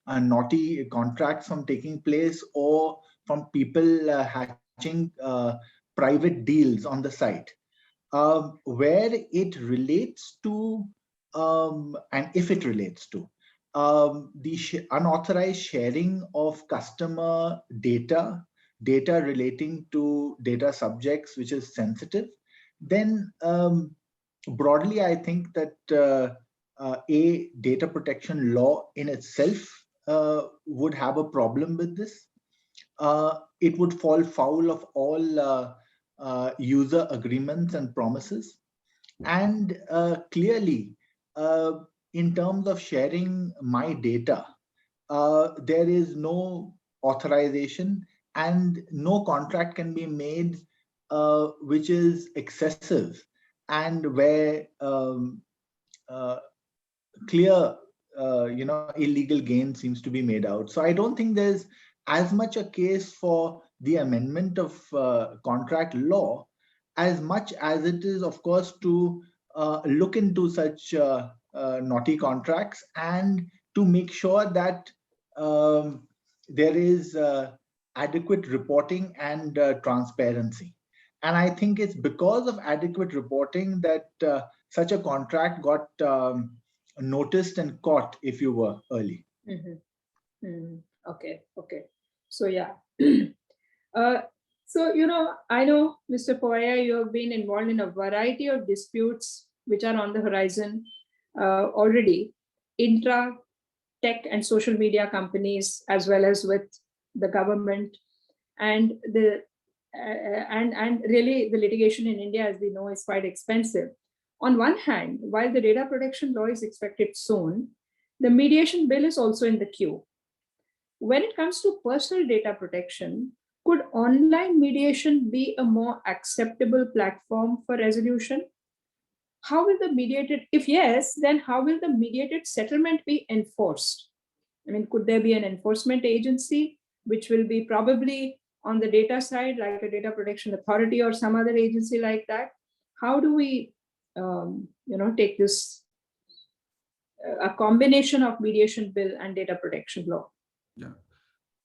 naughty contracts from taking place, or from people hatching private deals on the site. Where it relates to, and if it relates to, the unauthorized sharing of customer data relating to data subjects, which is sensitive, then broadly, I think that a data protection law in itself would have a problem with this. It would fall foul of all user agreements and promises. And clearly, in terms of sharing my data, there is no authorization, and no contract can be made which is excessive, and where clear illegal gain seems to be made out. So I don't think there's as much a case for the amendment of contract law, as much as it is, of course, to look into such naughty contracts and to make sure that there is adequate reporting and transparency. And I think it's because of adequate reporting that such a contract got noticed and caught, if you were, early. Okay. So yeah. So, I know, Mr. Poovayya, you have been involved in a variety of disputes which are on the horizon already, intra-tech and social media companies, as well as with the government. And and really the litigation in India, as we know, is quite expensive. On one hand, while the data protection law is expected soon, the mediation bill is also in the queue. When it comes to personal data protection, could online mediation be a more acceptable platform for resolution? How will the mediated, if yes, then how will the mediated settlement be enforced? Could there be an enforcement agency which will be probably on the data side, like a data protection authority or some other agency like that? How do we, take this, a combination of mediation bill and data protection law? Yeah,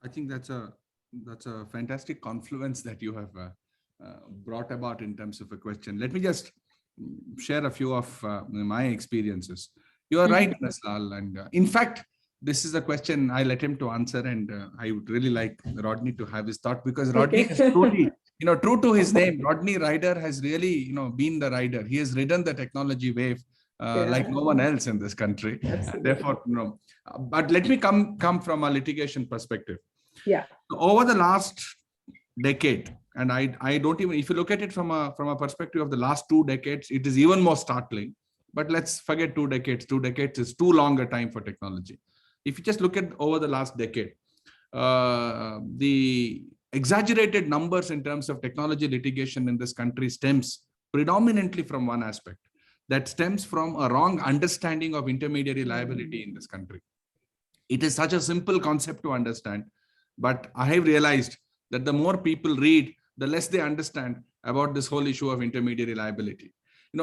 I think that's a fantastic confluence that you have brought about in terms of a question. Let me just share a few of my experiences. You are right, Ms. Lal, and in fact, this is a question I let him to answer, and I would really like Rodney to have his thought, because Rodney is truly, true to his name. Rodney Ryder has really, been the rider. He has ridden the technology wave like no one else in this country. Therefore, but let me come from a litigation perspective. Yeah. Over the last decade, and I don't even, if you look at it from a perspective of the last 2 decades, it is even more startling. But let's forget 2 decades. 2 decades is too long a time for technology. If you just look at over the last decade, the exaggerated numbers in terms of technology litigation in this country stems predominantly from one aspect. That stems from a wrong understanding of intermediary liability in this country. It is such a simple concept to understand, but I have realized that the more people read, the less they understand about this whole issue of intermediary liability.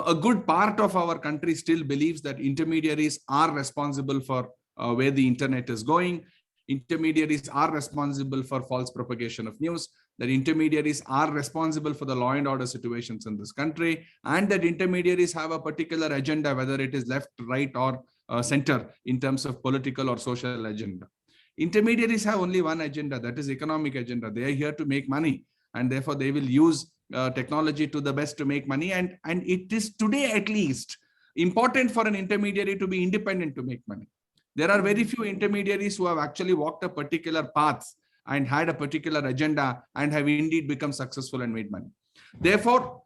A good part of our country still believes that intermediaries are responsible for where the internet is going. Intermediaries are responsible for false propagation of news, that intermediaries are responsible for the law and order situations in this country, and that intermediaries have a particular agenda, whether it is left, right, or center in terms of political or social agenda. Intermediaries have only one agenda, that is economic agenda. They are here to make money, and therefore they will use technology to the best to make money. And it is today at least important for an intermediary to be independent to make money. There are very few intermediaries who have actually walked a particular path and had a particular agenda and have indeed become successful and made money. Therefore,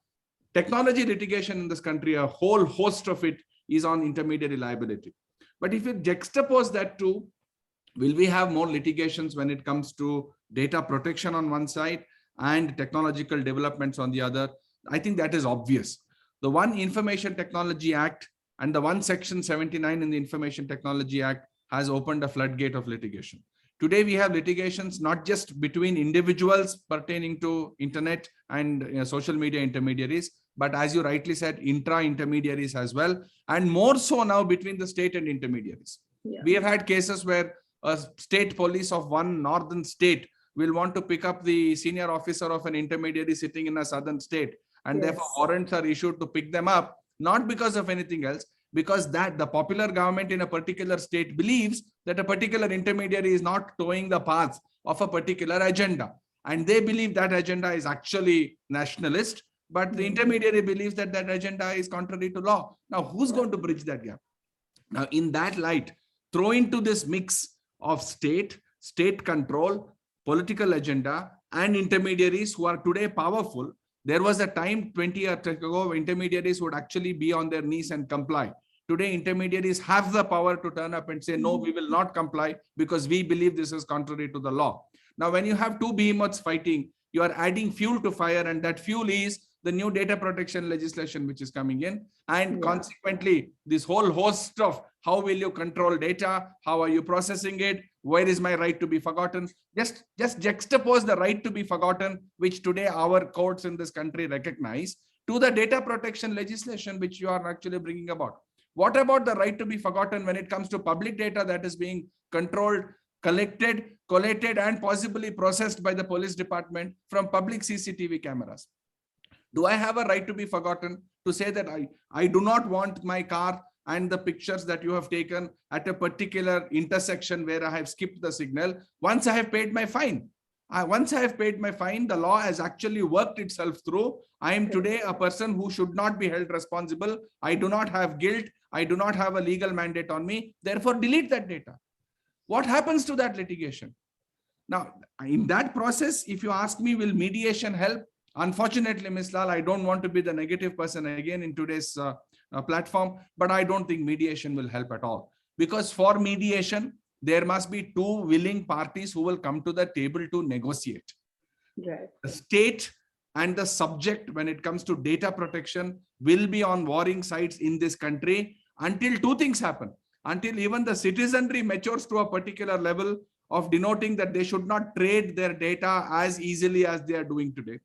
technology litigation in this country, a whole host of it is on intermediary liability. But if you juxtapose that to, will we have more litigations when it comes to data protection on one side and technological developments on the other? I think that is obvious. The one Information Technology Act and the one Section 79 in the Information Technology Act has opened a floodgate of litigation. Today, we have litigations not just between individuals pertaining to internet and social media intermediaries, but as you rightly said, intra-intermediaries as well, and more so now between the state and intermediaries. Yeah. We have had cases where a state police of one northern state will want to pick up the senior officer of an intermediary sitting in a southern state, and yes, therefore warrants are issued to pick them up, not because of anything else, because that the popular government in a particular state believes that a particular intermediary is not towing the path of a particular agenda. And they believe that agenda is actually nationalist, but the intermediary believes that that agenda is contrary to law. Now, who's going to bridge that gap? Now, in that light, throw into this mix of state control, political agenda, and intermediaries who are today powerful. There was a time 20 years ago, intermediaries would actually be on their knees and comply. Today, intermediaries have the power to turn up and say, no, we will not comply because we believe this is contrary to the law. Now, when you have two behemoths fighting, you are adding fuel to fire, and that fuel is the new data protection legislation which is coming in. And consequently, this whole host of how will you control data? How are you processing it? Where is my right to be forgotten? Just juxtapose the right to be forgotten, which today our courts in this country recognize, to the data protection legislation which you are actually bringing about. What about the right to be forgotten when it comes to public data that is being controlled, collected, collated, and possibly processed by the police department from public CCTV cameras? Do I have a right to be forgotten to say that I do not want my car and the pictures that you have taken at a particular intersection where I have skipped the signal once I have paid my fine? Once I have paid my fine, the law has actually worked itself through. I am today a person who should not be held responsible. I do not have guilt. I do not have a legal mandate on me. Therefore, delete that data. What happens to that litigation? Now, in that process, if you ask me, will mediation help? Unfortunately, Ms. Lal, I don't want to be the negative person again in today's platform, but I don't think mediation will help at all. Because for mediation, there must be two willing parties who will come to the table to negotiate. Right. The state and the subject, when it comes to data protection, will be on warring sides in this country until two things happen. Until even the citizenry matures to a particular level of denoting that they should not trade their data as easily as they are doing today.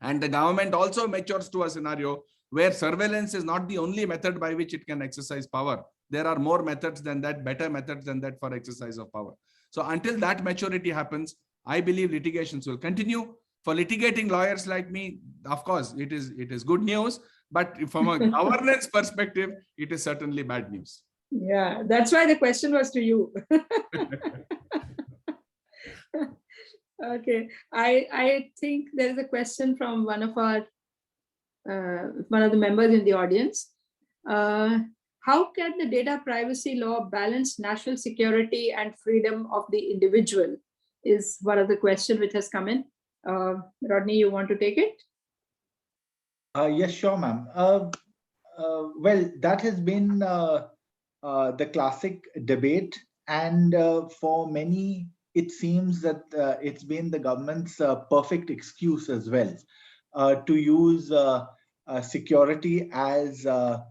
And the government also matures to a scenario where surveillance is not the only method by which it can exercise power. There are more methods than that, better methods than that for exercise of power. So until that maturity happens, I believe litigations will continue. For litigating lawyers like me, of course, it is good news, but from a governance perspective, it is certainly bad news. Yeah, that's why the question was to you. Okay, I think there is a question from one of the members in the audience. How can the data privacy law balance national security and freedom of the individual? Is one of the questions which has come in. Rodney, you want to take it? Yes, sure, ma'am. Well, that has been the classic debate, and for many, it seems that it's been the government's perfect excuse as well to use security as the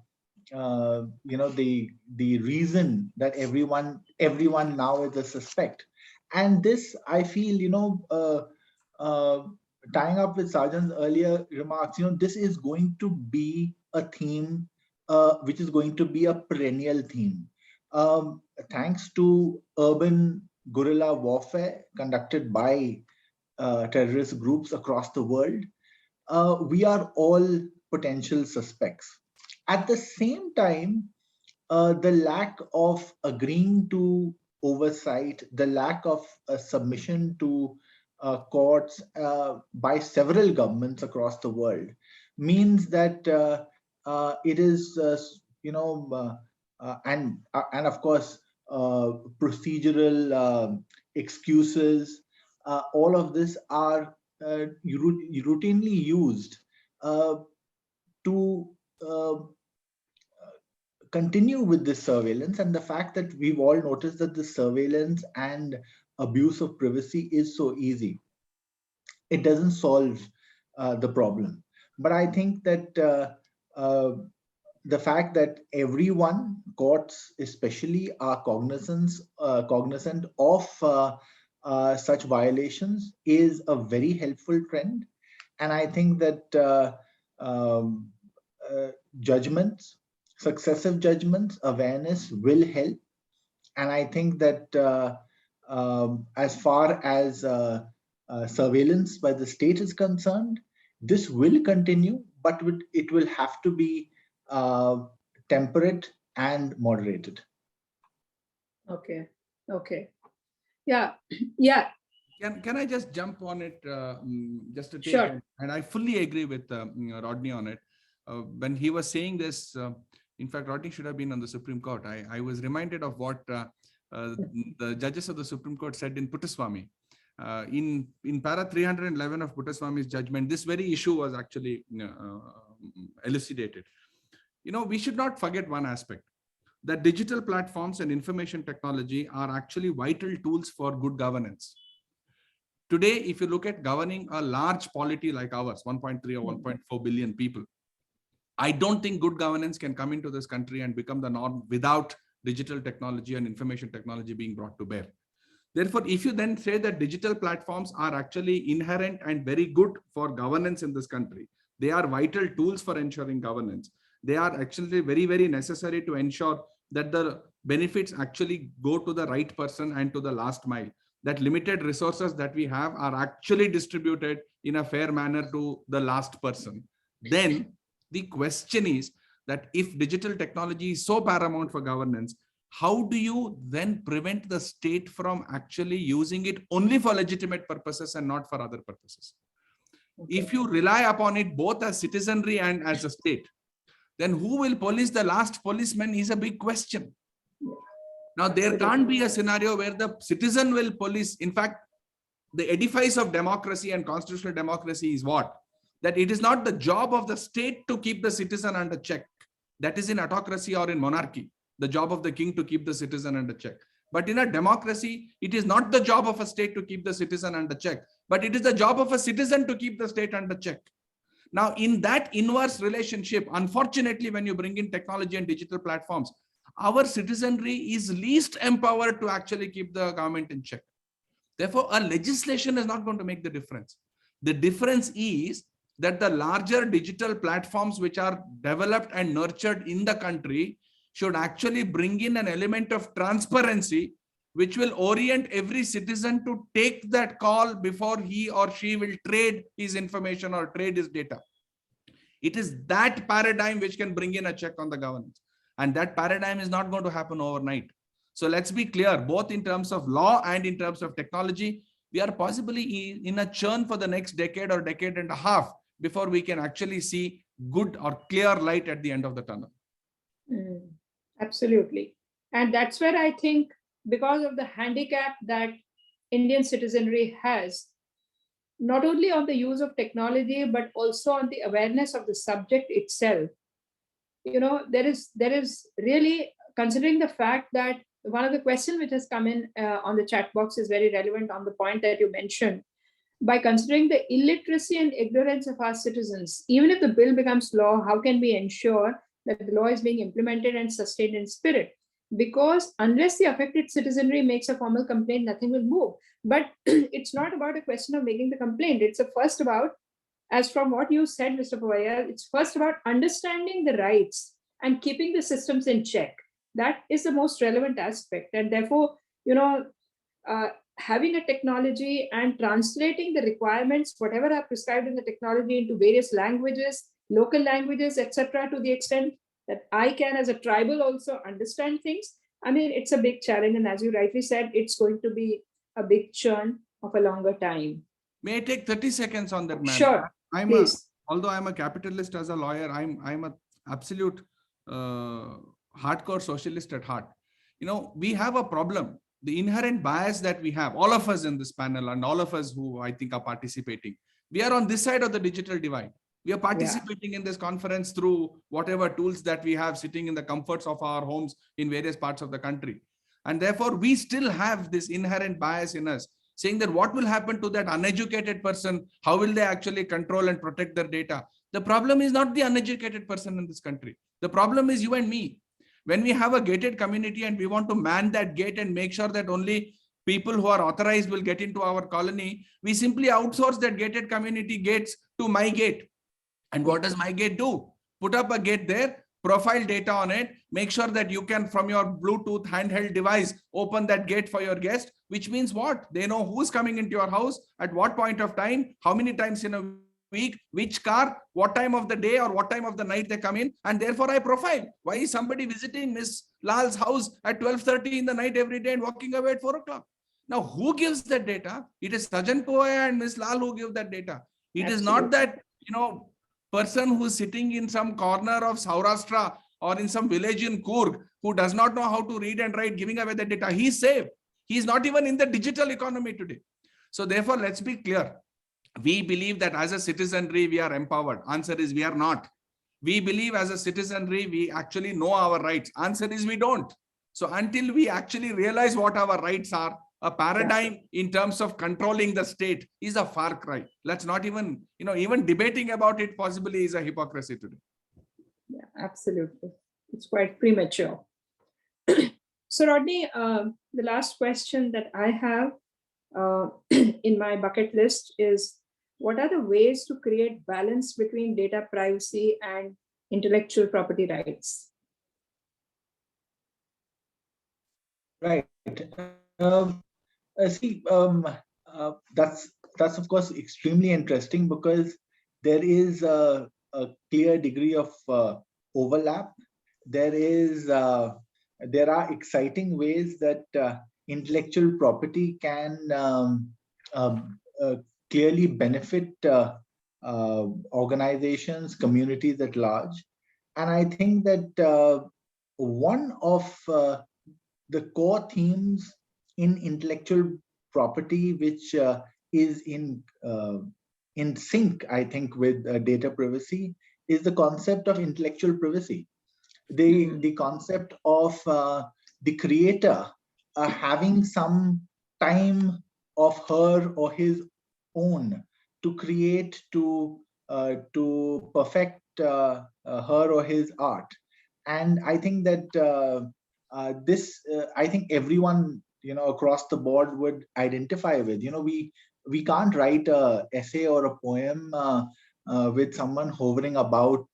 reason that everyone now is a suspect. And this, I feel, tying up with Sajjan's earlier remarks, this is going to be a theme, which is going to be a perennial theme. Thanks to urban guerrilla warfare conducted by terrorist groups across the world, we are all potential suspects. At the same time, the lack of agreeing to oversight, the lack of submission to courts by several governments across the world means that it is, and of course, procedural excuses, all of this are routinely used to continue with this surveillance. And the fact that we've all noticed that the surveillance and abuse of privacy is so easy, it doesn't solve the problem. But I think that the fact that everyone, courts especially, are cognizant of such violations is a very helpful trend. And I think that judgments, successive judgments, awareness will help. And I think that as far as surveillance by the state is concerned, this will continue, but it will have to be temperate and moderated. Okay. Yeah. Can I just jump on it just to take Sure. it? And I fully agree with Rodney on it. When he was saying this, in fact, Rodney should have been on the Supreme Court. I was reminded of what the judges of the Supreme Court said in Puttaswamy. In para 311 of Puttaswamy's judgment, this very issue was actually elucidated. We should not forget one aspect, that digital platforms and information technology are actually vital tools for good governance. Today, if you look at governing a large polity like ours, 1.3 or 1.4 billion people, I don't think good governance can come into this country and become the norm without digital technology and information technology being brought to bear. Therefore, if you then say that digital platforms are actually inherent and very good for governance in this country, they are vital tools for ensuring governance. They are actually very, very necessary to ensure that the benefits actually go to the right person and to the last mile. That limited resources that we have are actually distributed in a fair manner to the last person. Then the question is that if digital technology is so paramount for governance, how do you then prevent the state from actually using it only for legitimate purposes and not for other purposes? Okay. If you rely upon it both as citizenry and as a state, then who will police the last policeman is a big question. Now, there can't be a scenario where the citizen will police. In fact, the edifice of democracy and constitutional democracy is what? That it is not the job of the state to keep the citizen under check. That is in autocracy or in monarchy, the job of the king to keep the citizen under check. But in a democracy, it is not the job of a state to keep the citizen under check, but it is the job of a citizen to keep the state under check. Now, in that inverse relationship, unfortunately, when you bring in technology and digital platforms, our citizenry is least empowered to actually keep the government in check. Therefore, a legislation is not going to make the difference. The difference is that the larger digital platforms which are developed and nurtured in the country should actually bring in an element of transparency, which will orient every citizen to take that call before he or she will trade his information or trade his data. It is that paradigm which can bring in a check on the governance. And that paradigm is not going to happen overnight. So let's be clear, both in terms of law and in terms of technology, we are possibly in a churn for the next decade or decade and a half before we can actually see good or clear light at the end of the tunnel. Absolutely. And that's where I think, because of the handicap that Indian citizenry has, not only on the use of technology, but also on the awareness of the subject itself. There is really, considering the fact that one of the questions which has come in on the chat box is very relevant on the point that you mentioned. By considering the illiteracy and ignorance of our citizens, even if the bill becomes law, how can we ensure that the law is being implemented and sustained in spirit? because unless the affected citizenry makes a formal complaint, nothing will move. But it's not about a question of making the complaint. It's first about, as from what you said, Mr. Poovayya, it's first about understanding the rights and keeping the systems in check. That is the most relevant aspect. And therefore, having a technology and translating the requirements, whatever are prescribed in the technology, into various languages, local languages, etc., to the extent that I can, as a tribal, also understand things. I mean, it's a big challenge. And as you rightly said, it's going to be a big churn of a longer time. May I take 30 seconds on that, ma'am? Sure, please. Although I'm a capitalist as a lawyer, I'm a absolute hardcore socialist at heart. We have a problem. The inherent bias that we have, all of us in this panel and all of us who I think are participating, we are on this side of the digital divide. We are participating in this conference through whatever tools that we have, sitting in the comforts of our homes in various parts of the country. And therefore, we still have this inherent bias in us, saying that what will happen to that uneducated person? How will they actually control and protect their data? The problem is not the uneducated person in this country. The problem is you and me. When we have a gated community and we want to man that gate and make sure that only people who are authorized will get into our colony, we simply outsource that gated community gates to my gate. And what does my gate do? Put up a gate there, profile data on it, make sure that you can, from your Bluetooth handheld device, open that gate for your guest, which means what? They know who's coming into your house, at what point of time, how many times in a week, which car, what time of the day or what time of the night they come in, and therefore I profile. Why is somebody visiting Miss Lal's house at 12:30 in the night every day and walking away at 4 o'clock? Now, who gives that data? It is Sajjan Poovayya and Miss Lal who give that data. It is not that, person who's sitting in some corner of Saurashtra or in some village in Coorg who does not know how to read and write, giving away the data. He's safe. He's not even in the digital economy today. So therefore, let's be clear. We believe that as a citizenry, we are empowered. Answer is we are not. We believe as a citizenry, we actually know our rights. Answer is we don't. So until we actually realize what our rights are, a paradigm in terms of controlling the state is a far cry. Let's not even, even debating about it possibly is a hypocrisy today. Yeah, absolutely. It's quite premature. So Rodney, the last question that I have in my bucket list is, what are the ways to create balance between data privacy and intellectual property rights? Right. That's of course extremely interesting, because there is a clear degree of overlap. There are exciting ways that intellectual property can clearly benefit organizations, communities at large. And I think that one of the core themes in intellectual property, which is in sync, I think, with data privacy, is the concept of intellectual privacy. The concept of the creator having some time of her or his own to create, to perfect her or his art. And I think that I think everyone across the board would identify with. We can't write a essay or a poem with someone hovering about,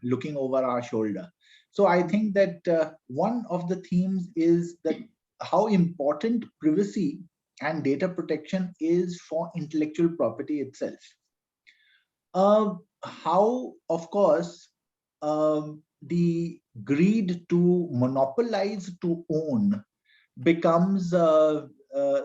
looking over our shoulder. So I think that one of the themes is that how important privacy and data protection is for intellectual property itself. How, of course, the greed to monopolize, to own, becomes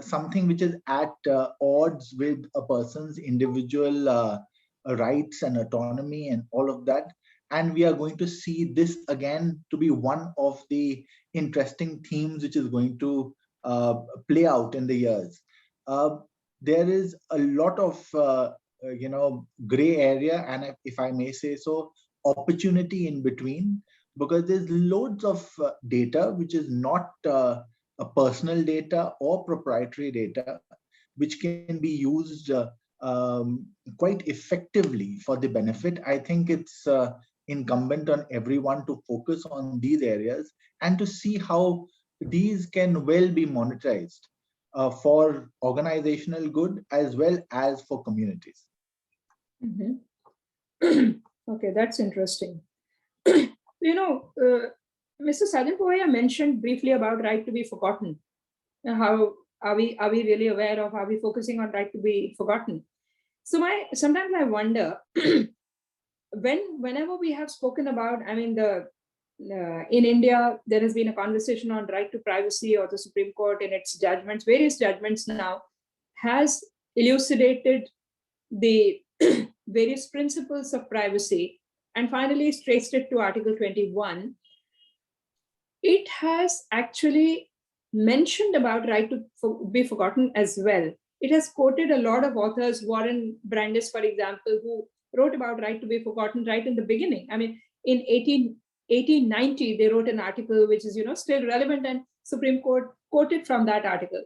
something which is at odds with a person's individual rights and autonomy and all of that. And we are going to see this again to be one of the interesting themes which is going to play out in the years. There is a lot of gray area, and if I may say so, opportunity in between, because there's loads of data which is not a personal data or proprietary data, which can be used quite effectively for the benefit. I think it's incumbent on everyone to focus on these areas and to see how these can well be monetized for organizational good as well as for communities. Mhm. Okay, that's interesting. Mr. Sajjan Poovayya mentioned briefly about right to be forgotten. How are we really aware of, are we focusing on right to be forgotten? So sometimes I wonder, whenever we have spoken about, in India, there has been a conversation on right to privacy, or the Supreme Court in its judgments, various judgments now, has elucidated the various principles of privacy and finally traced it to Article 21. It has actually mentioned about right to be forgotten as well. It has quoted a lot of authors, Warren Brandeis, for example, who wrote about right to be forgotten right in the beginning. I mean, in 1890, they wrote an article which is, still relevant, and Supreme Court quoted from that article.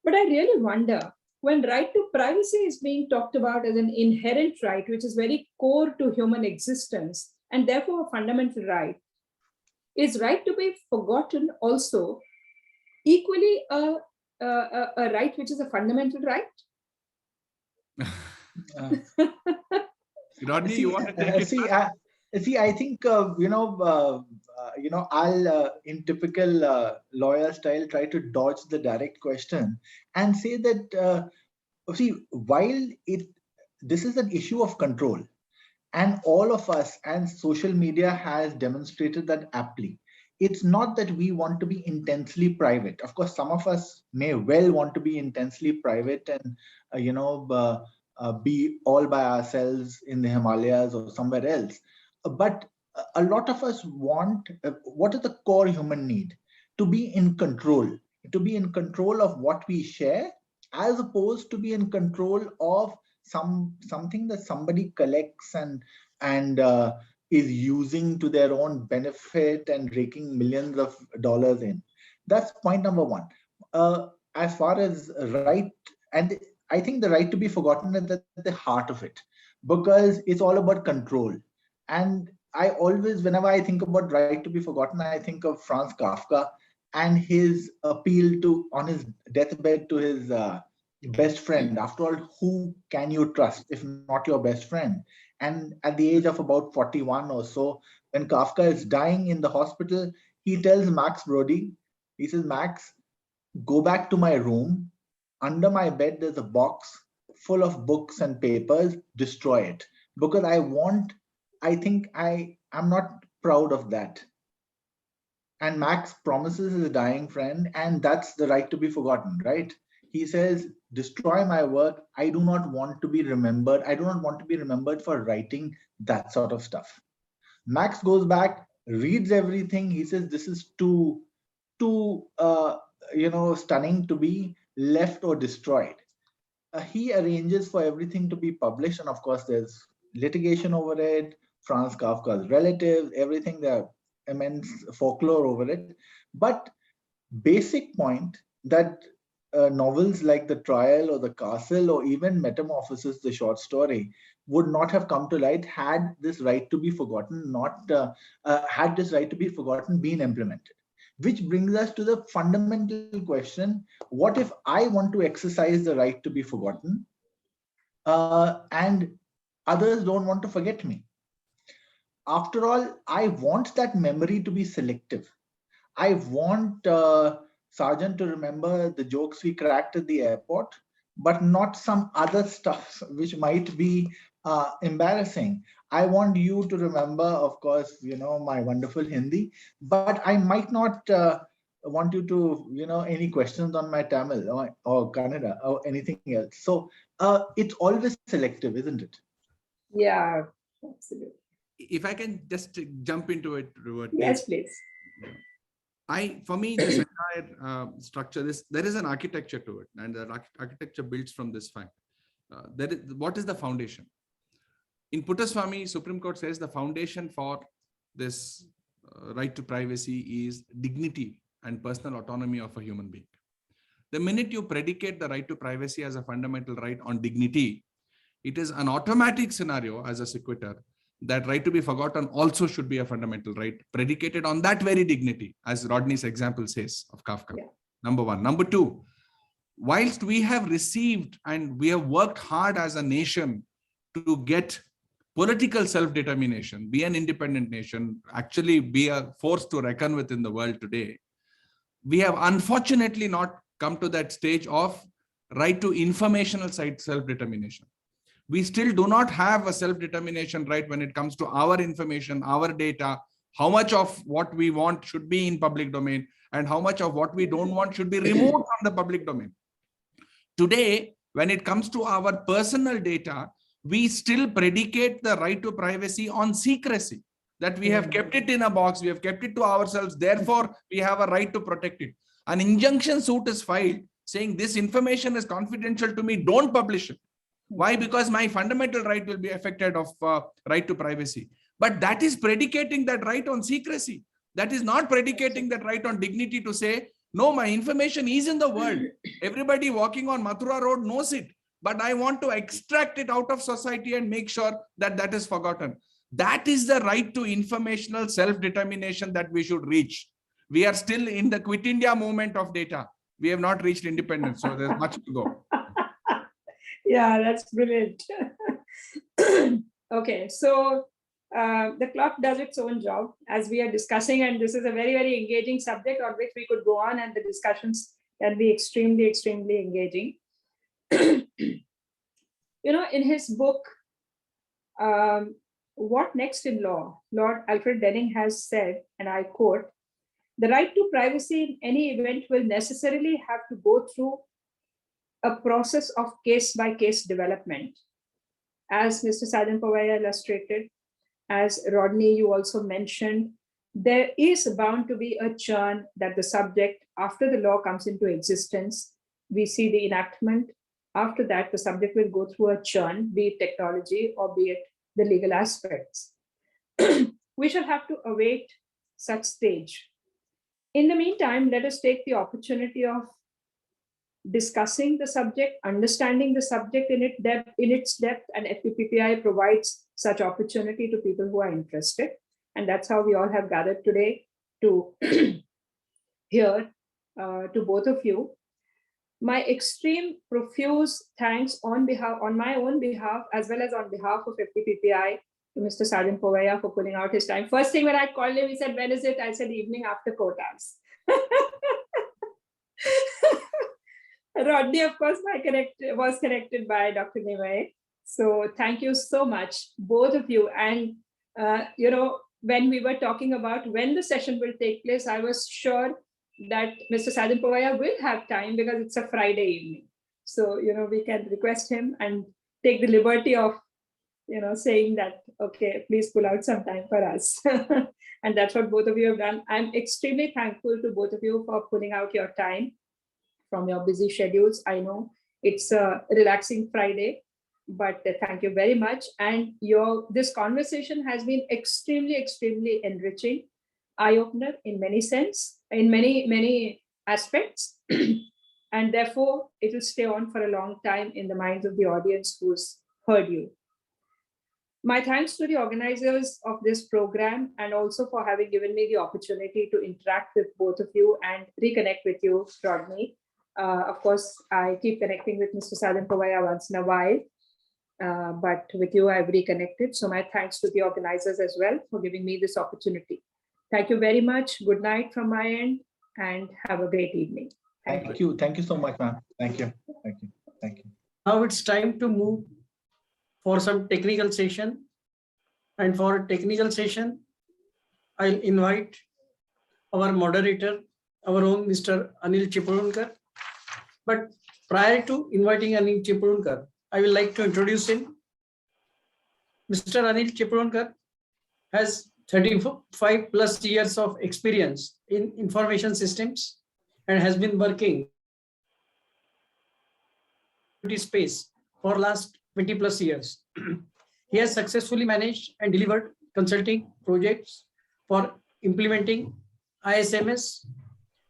But I really wonder, when right to privacy is being talked about as an inherent right, which is very core to human existence and therefore a fundamental right, is right to be forgotten also equally a right which is a fundamental right? Rodney, you want to take it? I think I'll in typical lawyer style try to dodge the direct question and say that while this is an issue of control, and all of us and social media has demonstrated that aptly. It's not that we want to be intensely private. Of course, some of us may well want to be intensely private and be all by ourselves in the Himalayas or somewhere else. But a lot of us want, what is the core human need? To be in control of what we share, as opposed to be in control of something that somebody collects and is using to their own benefit and raking millions of dollars in. That's point number one. As far as right, and I think the right to be forgotten is at the heart of it, because it's all about control. And I always, whenever I think about right to be forgotten, I think of Franz Kafka and his appeal on his deathbed to his best friend. After all, who can you trust if not your best friend? And at the age of about 41 or so, when Kafka is dying in the hospital, he tells Max Brody, he says, Max, go back to my room. Under my bed, there's a box full of books and papers. Destroy it. Because I think I'm not proud of that. And Max promises his dying friend, and that's the right to be forgotten, right? He says, destroy my work. I do not want to be remembered. I do not want to be remembered for writing that sort of stuff. Max goes back, reads everything. He says, this is too stunning to be left or destroyed. He arranges for everything to be published. And of course, there's litigation over it. Franz Kafka's relatives, everything, there immense folklore over it. But basic point that novels like The Trial or The Castle or even Metamorphosis, the short story, would not have come to light had this right to be forgotten been implemented. Which brings us to the fundamental question: what if I want to exercise the right to be forgotten, and others don't want to forget me? After all, I want that memory to be selective. I want Sajjan to remember the jokes we cracked at the airport, but not some other stuff which might be embarrassing. I want you to remember, of course, my wonderful Hindi, but I might not want you to, any questions on my Tamil or Kannada or anything else. So it's always selective, isn't it? Yeah, absolutely. If I can just jump into it, Robert. Yes, please. For me, this entire structure, there is an architecture to it, and the architecture builds from this fact. What is the foundation? In Puttaswamy, Supreme Court says the foundation for this right to privacy is dignity and personal autonomy of a human being. The minute you predicate the right to privacy as a fundamental right on dignity, it is an automatic scenario as a sequitur that right to be forgotten also should be a fundamental right, predicated on that very dignity, as Rodney's example says of Kafka. Yeah. Number one. Number two, whilst we have received and we have worked hard as a nation to get political self-determination, be an independent nation, actually be a force to reckon with in the world today, we have unfortunately not come to that stage of right to informational side self-determination. We still do not have a self-determination right when it comes to our information, our data, how much of what we want should be in public domain and how much of what we don't want should be removed from the public domain. Today, when it comes to our personal data, we still predicate the right to privacy on secrecy, that we have kept it in a box, we have kept it to ourselves, therefore we have a right to protect it. An injunction suit is filed saying this information is confidential to me, don't publish it. Why? Because my fundamental right will be affected of right to privacy. But that is predicating that right on secrecy. That is not predicating that right on dignity to say, no, my information is in the world. Everybody walking on Mathura Road knows it, but I want to extract it out of society and make sure that that is forgotten. That is the right to informational self-determination that we should reach. We are still in the Quit India movement of data. We have not reached independence, so there's much to go. Yeah, that's brilliant. Okay, so the clock does its own job as we are discussing, and this is a very, very engaging subject on which we could go on, and the discussions can be extremely, extremely engaging. You know, in his book, What Next in Law, Lord Alfred Denning has said, and I quote, "The right to privacy in any event will necessarily have to go through a process of case-by-case development." As Mr. Sajjan Poovayya illustrated, as Rodney, you also mentioned, there is bound to be a churn that the subject, after the law comes into existence, we see the enactment. After that, the subject will go through a churn, be it technology or be it the legal aspects. We shall have to await such stage. In the meantime, let us take the opportunity of discussing the subject, understanding the subject in its depth, and FDPPI provides such opportunity to people who are interested. And that's how we all have gathered today to hear to both of you. My extreme profuse thanks on my own behalf, as well as on behalf of FDPPI, to Mr. Sajjan Poovayya for pulling out his time. First thing when I called him, he said, "When is it?" I said, "Evening after quotas." Rodney, of course, was connected by Dr. Nimai. So thank you so much, both of you. And, you know, when we were talking about when the session will take place, I was sure that Mr. Sajjan Poovayya will have time because it's a Friday evening. So, you know, we can request him and take the liberty of, you know, saying that, okay, please pull out some time for us. And that's what both of you have done. I'm extremely thankful to both of you for pulling out your time from your busy schedules. I know it's a relaxing Friday, but thank you very much. And this conversation has been extremely, extremely enriching, eye-opener in many many aspects. And therefore, it will stay on for a long time in the minds of the audience who's heard you. My thanks to the organizers of this program, and also for having given me the opportunity to interact with both of you and reconnect with you, Rodney. Of course, I keep connecting with Mr. Sajjan Poovayya once in a while, but with you, I've reconnected. So my thanks to the organizers as well for giving me this opportunity. Thank you very much. Good night from my end, and have a great evening. Thank you. Thank you so much, ma'am. Thank you. Thank you. Thank you. Now it's time to move for some technical session. And for a technical session, I'll invite our moderator, our own Mr. Anil Chipulunkar. But prior to inviting Anil Chipulunkar, I will like to introduce him. Mr. Anil Chipulunkar has 35 plus years of experience in information systems and has been working in this space for last 20 plus years. He has successfully managed and delivered consulting projects for implementing ISMS,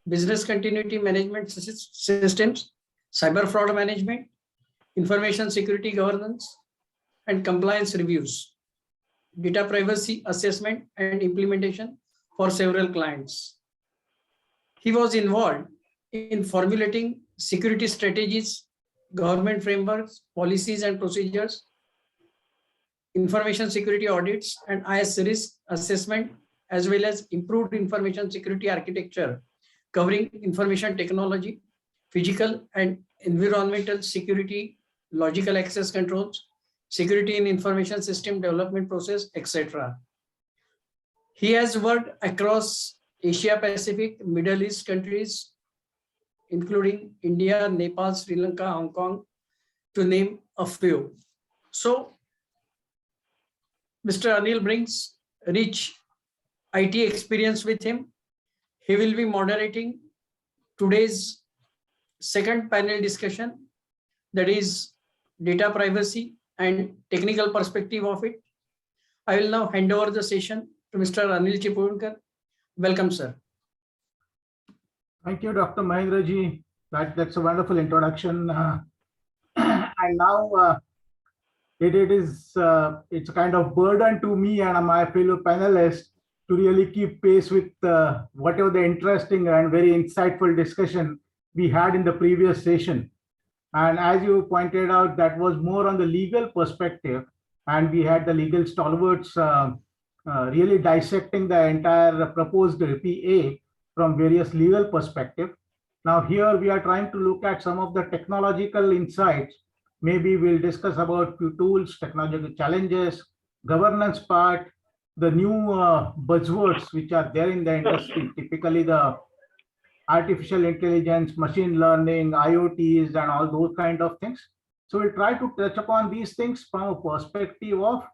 business continuity management systems, cyber fraud management, information security governance, and compliance reviews. data privacy assessment and implementation for several clients. He was involved in formulating security strategies, government frameworks, policies and procedures, information security audits, and IS risk assessment, as well as improved information security architecture covering information technology, physical and environmental security, logical access controls, security in information system development process, etc. He has worked across Asia Pacific, Middle East countries, including India, Nepal, Sri Lanka, Hong Kong, to name a few. So, Mr. Anil brings rich IT experience with him. He will be moderating today's second panel discussion, that is data privacy and technical perspective of it. I will now hand over the session to Mr. Anil Chipunkar. Welcome, sir. Thank you, Dr. Mahendraji. That's a wonderful introduction. And now it's a kind of burden to me and my fellow panelists to really keep pace with whatever the interesting and very insightful discussion we had in the previous session. And as you pointed out, that was more on the legal perspective, and we had the legal stalwarts really dissecting the entire proposed PA from various legal perspective. Now here we are trying to look at some of the technological insights. Maybe we'll discuss about few tools, technological challenges, governance part, the new buzzwords which are there in the industry, typically the artificial intelligence, machine learning, IoTs, and all those kind of things. So we'll try to touch upon these things from a perspective of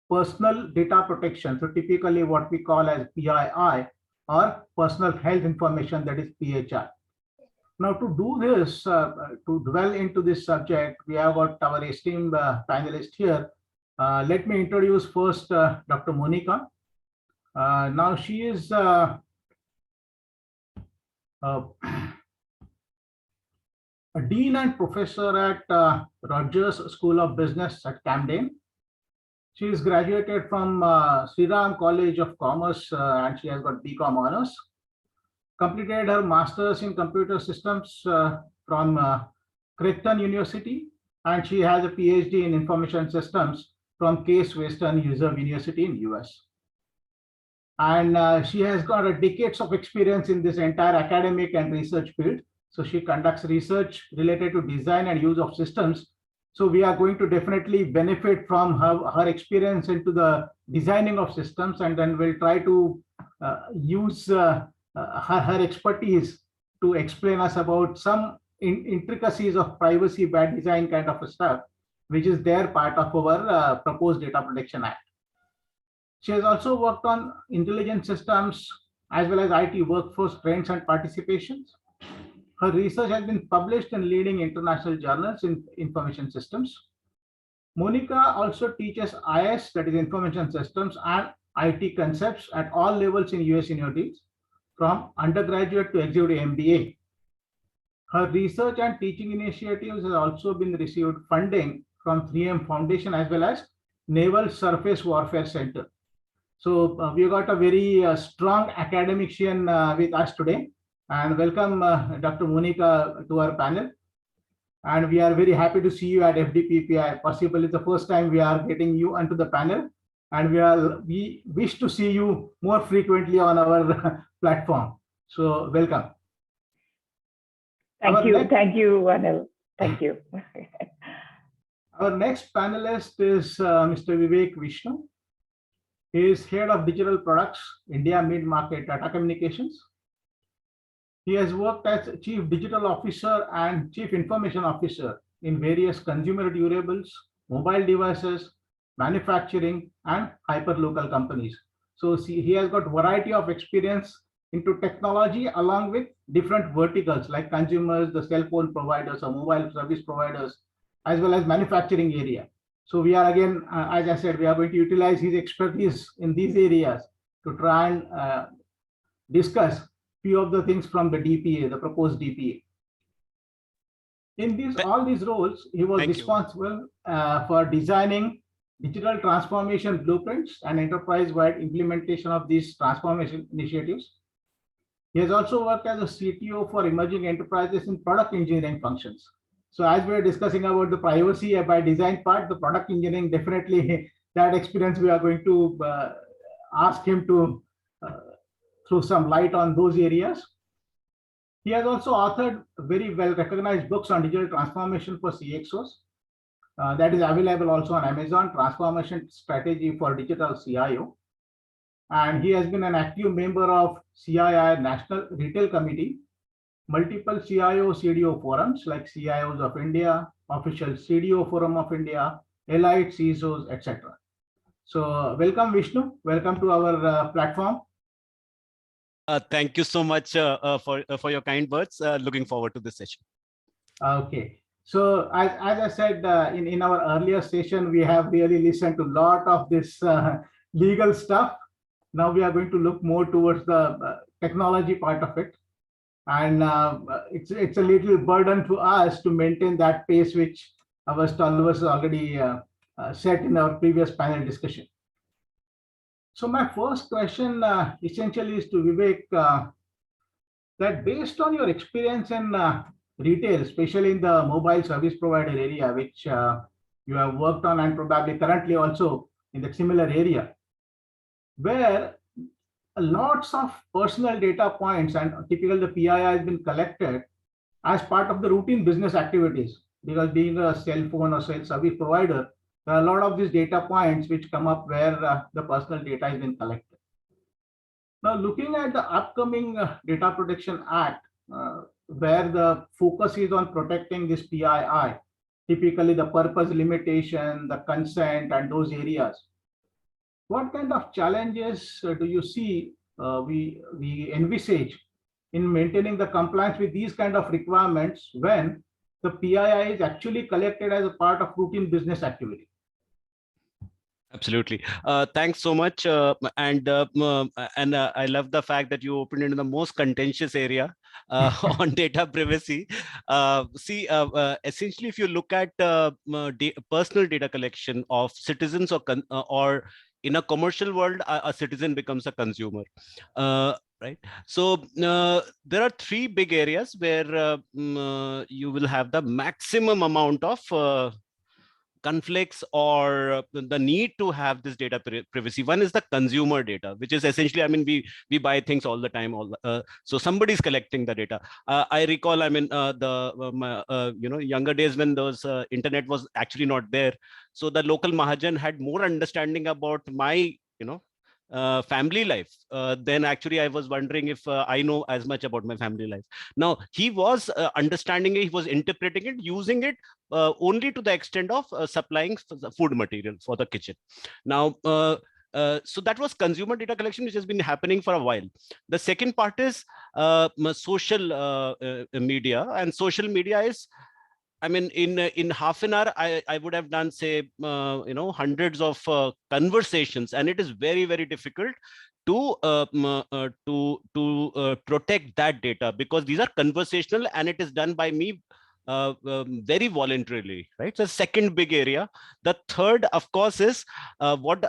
personal data protection. So typically what we call as PII, or personal health information, that is PHI. Now to do this, to dwell into this subject, we have got our esteemed panelist here. Let me introduce first Dr. Monica. Now she is a dean and professor at Rogers School of Business at Camden. She is graduated from Sri Ram College of Commerce and she has got BCom honors. Completed her master's in computer systems from Creighton University, and she has a PhD in information systems from Case Western Reserve University in US. And she has got a decades of experience in this entire academic and research field. So she conducts research related to design and use of systems. So we are going to definitely benefit from her experience into the designing of systems, and then we'll try to use her expertise to explain us about some intricacies of privacy by design kind of stuff, which is their part of our proposed Data Protection Act. She has also worked on intelligent systems as well as IT workforce trends and participations. Her research has been published in leading international journals in information systems. Monica also teaches IS, that is information systems, and IT concepts at all levels in US universities, from undergraduate to executive MBA. Her research and teaching initiatives has also been received funding from 3M Foundation as well as Naval Surface Warfare Center. So we've got a very strong academician with us today. And welcome Dr. Monica to our panel. And we are very happy to see you at FDPPI. Possibly the first time we are getting you onto the panel. And we wish to see you more frequently on our platform. So welcome. Thank you, Anil. Thank you. Our next panelist is Mr. Vivek Vishnu. He is head of digital products, India mid-market data communications. He has worked as chief digital officer and chief information officer in various consumer durables, mobile devices, manufacturing, and hyperlocal companies. So he has got variety of experience into technology along with different verticals like consumers, the cell phone providers or mobile service providers, as well as manufacturing area. So we are again, as I said, we are going to utilize his expertise in these areas to try and discuss few of the things from the DPA, the proposed DPA. In all these roles, he was responsible for designing digital transformation blueprints and enterprise-wide implementation of these transformation initiatives. He has also worked as a CTO for emerging enterprises in product engineering functions. So as we are discussing about the privacy by design part, the product engineering, definitely that experience we are going to ask him to throw some light on those areas. He has also authored very well recognized books on digital transformation for CXOs. That is available also on Amazon, Transformation Strategy for Digital CIO. And he has been an active member of CII National Retail Committee, multiple CIO CDO forums like CIOs of India, Official CDO Forum of India, Allied CISOs, etc. So welcome Vishnu, welcome to our platform. Thank you so much for your kind words. Looking forward to this session. Okay. So as I said in our earlier session, we have really listened to a lot of this legal stuff. Now we are going to look more towards the technology part of it. And it's a little burden to us to maintain that pace which our stalwarts already set in our previous panel discussion. So my first question essentially is to Vivek, that based on your experience in retail, especially in the mobile service provider area, which you have worked on and probably currently also in the similar area, where lots of personal data points and typically the PII has been collected as part of the routine business activities, because being a cell phone or cell service provider, there are a lot of these data points which come up where the personal data has been collected. Now, looking at the upcoming Data Protection Act, where the focus is on protecting this PII, typically the purpose limitation, the consent, and those areas, what kind of challenges do you see we envisage in maintaining the compliance with these kind of requirements when the PII is actually collected as a part of routine business activity? Absolutely. Thanks so much. And I love the fact that you opened into the most contentious area on data privacy. Essentially, if you look at personal data collection of citizens or in a commercial world, a citizen becomes a consumer. Right. So there are three big areas where you will have the maximum amount of conflicts or the need to have this data privacy. One is the consumer data, which is essentially, I mean, we buy things all the time. So somebody's collecting the data. I recall, I mean, younger days when those internet was actually not there. So the local Mahajan had more understanding about my, family life, then actually I was wondering if I know as much about my family life. Now he was understanding it, he was interpreting it, using it only to the extent of supplying food material for the kitchen. Now, so that was consumer data collection, which has been happening for a while. The second part is social media, and social media is, I mean, in half an hour, I would have done, say, hundreds of conversations, and it is very, very difficult to protect that data, because these are conversational and it is done by me very voluntarily, right? So second big area. The third, of course, is which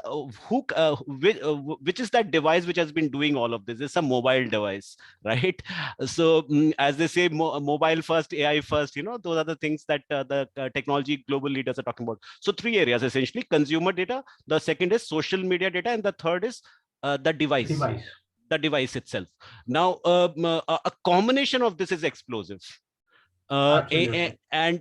is that device which has been doing all of this? It's a mobile device, right? So as they say, mobile first, AI first, those are the things that the technology global leaders are talking about. So three areas, essentially: consumer data, the second is social media data, and the third is the device. The device itself. Now, a combination of this is explosive. And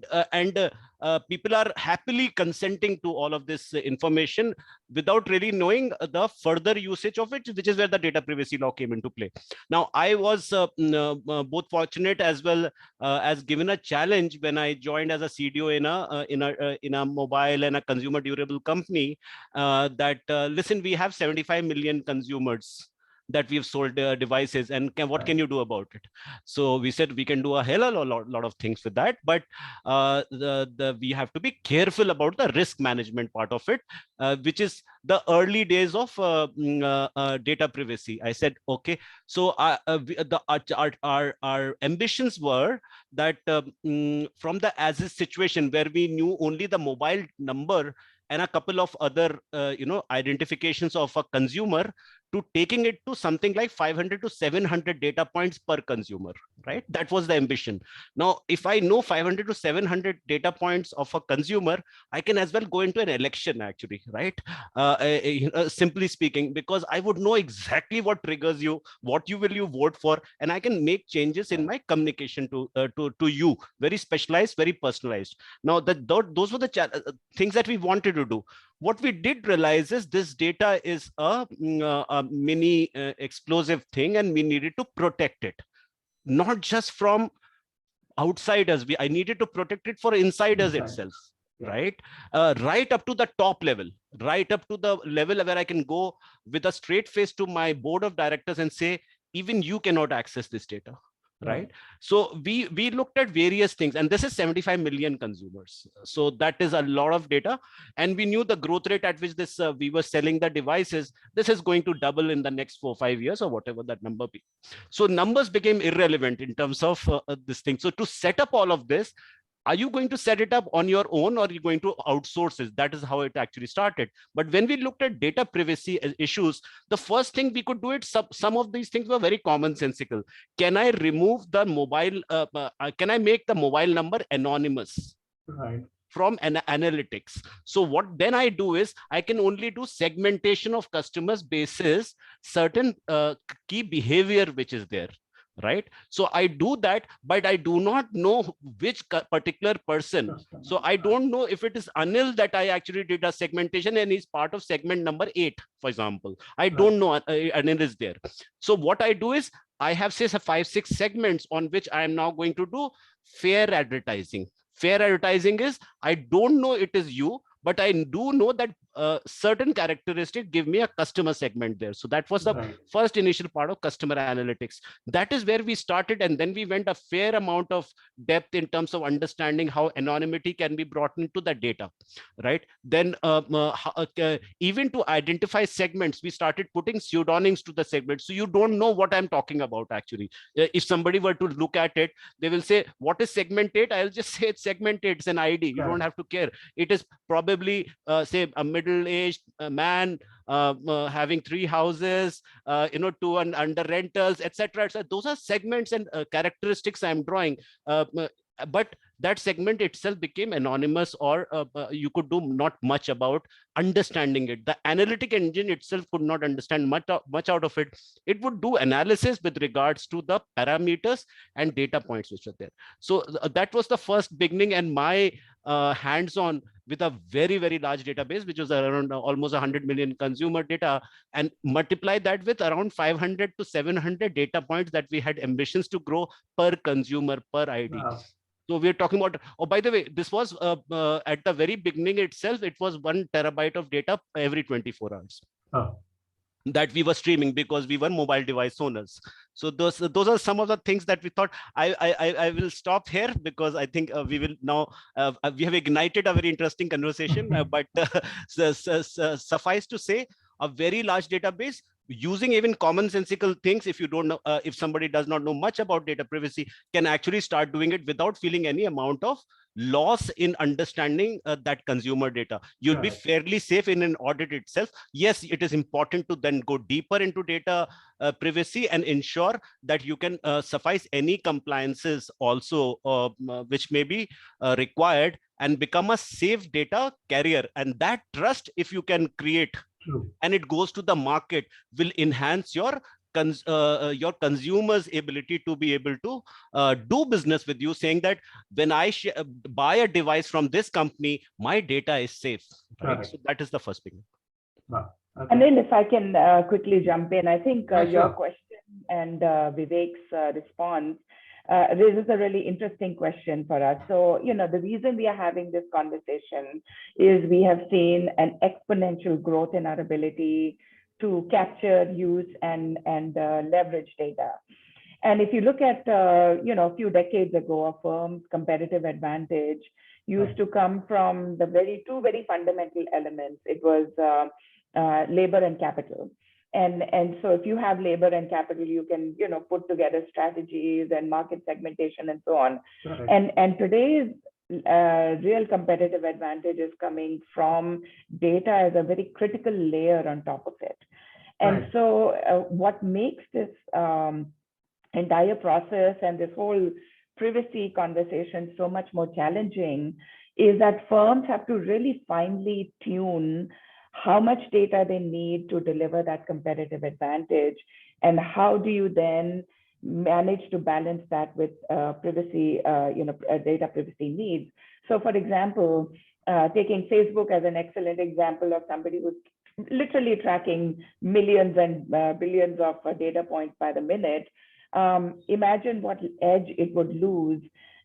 people are happily consenting to all of this information without really knowing the further usage of it, which is where the data privacy law came into play. Now, I was both fortunate as well as given a challenge when I joined as a CDO in a mobile and a consumer durable company, that listen, we have 75 million consumers that we've sold devices, and what can you do about it? So we said we can do a hell of a lot of things with that, but we have to be careful about the risk management part of it, which is the early days of data privacy. I said, okay, so our ambitions were that from the as is situation where we knew only the mobile number and a couple of other identifications of a consumer to taking it to something like 500 to 700 data points per consumer, right? That was the ambition. Now, if I know 500 to 700 data points of a consumer, I can as well go into an election actually, right? Simply speaking, because I would know exactly what triggers you, what you will vote for, and I can make changes in my communication to you, very specialized, very personalized. Now, those were the things that we wanted to do. What we did realize is this data is a mini explosive thing, and we needed to protect it, not just from outsiders. I needed to protect it for insiders itself, right? Right up to the top level, right up to the level where I can go with a straight face to my board of directors and say, even you cannot access this data. Right. So we looked at various things, and this is 75 million consumers. So that is a lot of data. And we knew the growth rate at which this we were selling the devices, this is going to double in the next 4-5 years or whatever that number be. So numbers became irrelevant in terms of this thing. So to set up all of this, are you going to set it up on your own, or are you going to outsource it? That is how it actually started. But when we looked at data privacy issues, the first thing we could do it, some of these things were very commonsensical. Can I remove the mobile, can I make the mobile number anonymous? Right. From analytics. So what then I do is I can only do segmentation of customers basis certain key behavior which is there. Right. So I do that, but I do not know which particular person. So I don't know if it is Anil that I actually did a segmentation and he's part of segment number 8, for example. I don't know Anil is there. So what I do is I have, say, 5-6 segments on which I am now going to do fair advertising. Fair advertising is I don't know it is you, but I do know that certain characteristics give me a customer segment there. So that was the first initial part of customer analytics. That is where we started. And then we went a fair amount of depth in terms of understanding how anonymity can be brought into the data, right? Then even to identify segments, we started putting pseudonyms to the segments. So you don't know what I'm talking about actually. If somebody were to look at it, they will say, what is segment 8? I'll just say it's segment 8. It's an ID. You don't have to care. It is probably say a middle-aged man having 3 houses, 2 under rentals, etc. Those are segments and characteristics I'm drawing. But that segment itself became anonymous, or you could do not much about understanding it. The analytic engine itself could not understand much out of it. It would do analysis with regards to the parameters and data points which are there. So that was the first beginning, and my hands-on with a very, very large database, which was around almost 100 million consumer data, and multiply that with around 500 to 700 data points that we had ambitions to grow per consumer, per ID. Wow. So we're talking about, oh, by the way, this was at the very beginning itself, it was 1 terabyte of data every 24 hours. Oh. That we were streaming because we were mobile device owners. So those are some of the things that we thought. I will stop here because I think we will now, we have ignited a very interesting conversation, but suffice to say, a very large database using even commonsensical things. If you don't know, if somebody does not know much about data privacy, can actually start doing it without feeling any amount of loss in understanding that consumer data. You'll be fairly safe in an audit itself. Yes, it is important to then go deeper into data privacy and ensure that you can suffice any compliances also which may be required, and become a safe data carrier. And that trust, if you can create, and it goes to the market, will enhance your consumers' ability to be able to do business with you, saying that when I buy a device from this company, my data is safe. Right? So that is the first thing. Wow. Okay. And then if I can quickly jump in, I think your question and Vivek's response raises a really interesting question for us. So, the reason we are having this conversation is we have seen an exponential growth in our ability to capture, use, and leverage data. And if you look at, a few decades ago, a firm's competitive advantage used to come from the two very fundamental elements. It was labor and capital. And so if you have labor and capital, you can, put together strategies and market segmentation and so on. And today's real competitive advantage is coming from data as a very critical layer on top of it. And Right. so what makes this entire process and this whole privacy conversation so much more challenging is that firms have to really finely tune how much data they need to deliver that competitive advantage, and how do you then manage to balance that with privacy, data privacy needs. So for example, taking Facebook as an excellent example of somebody who's literally tracking millions and billions of data points by the minute, imagine what edge it would lose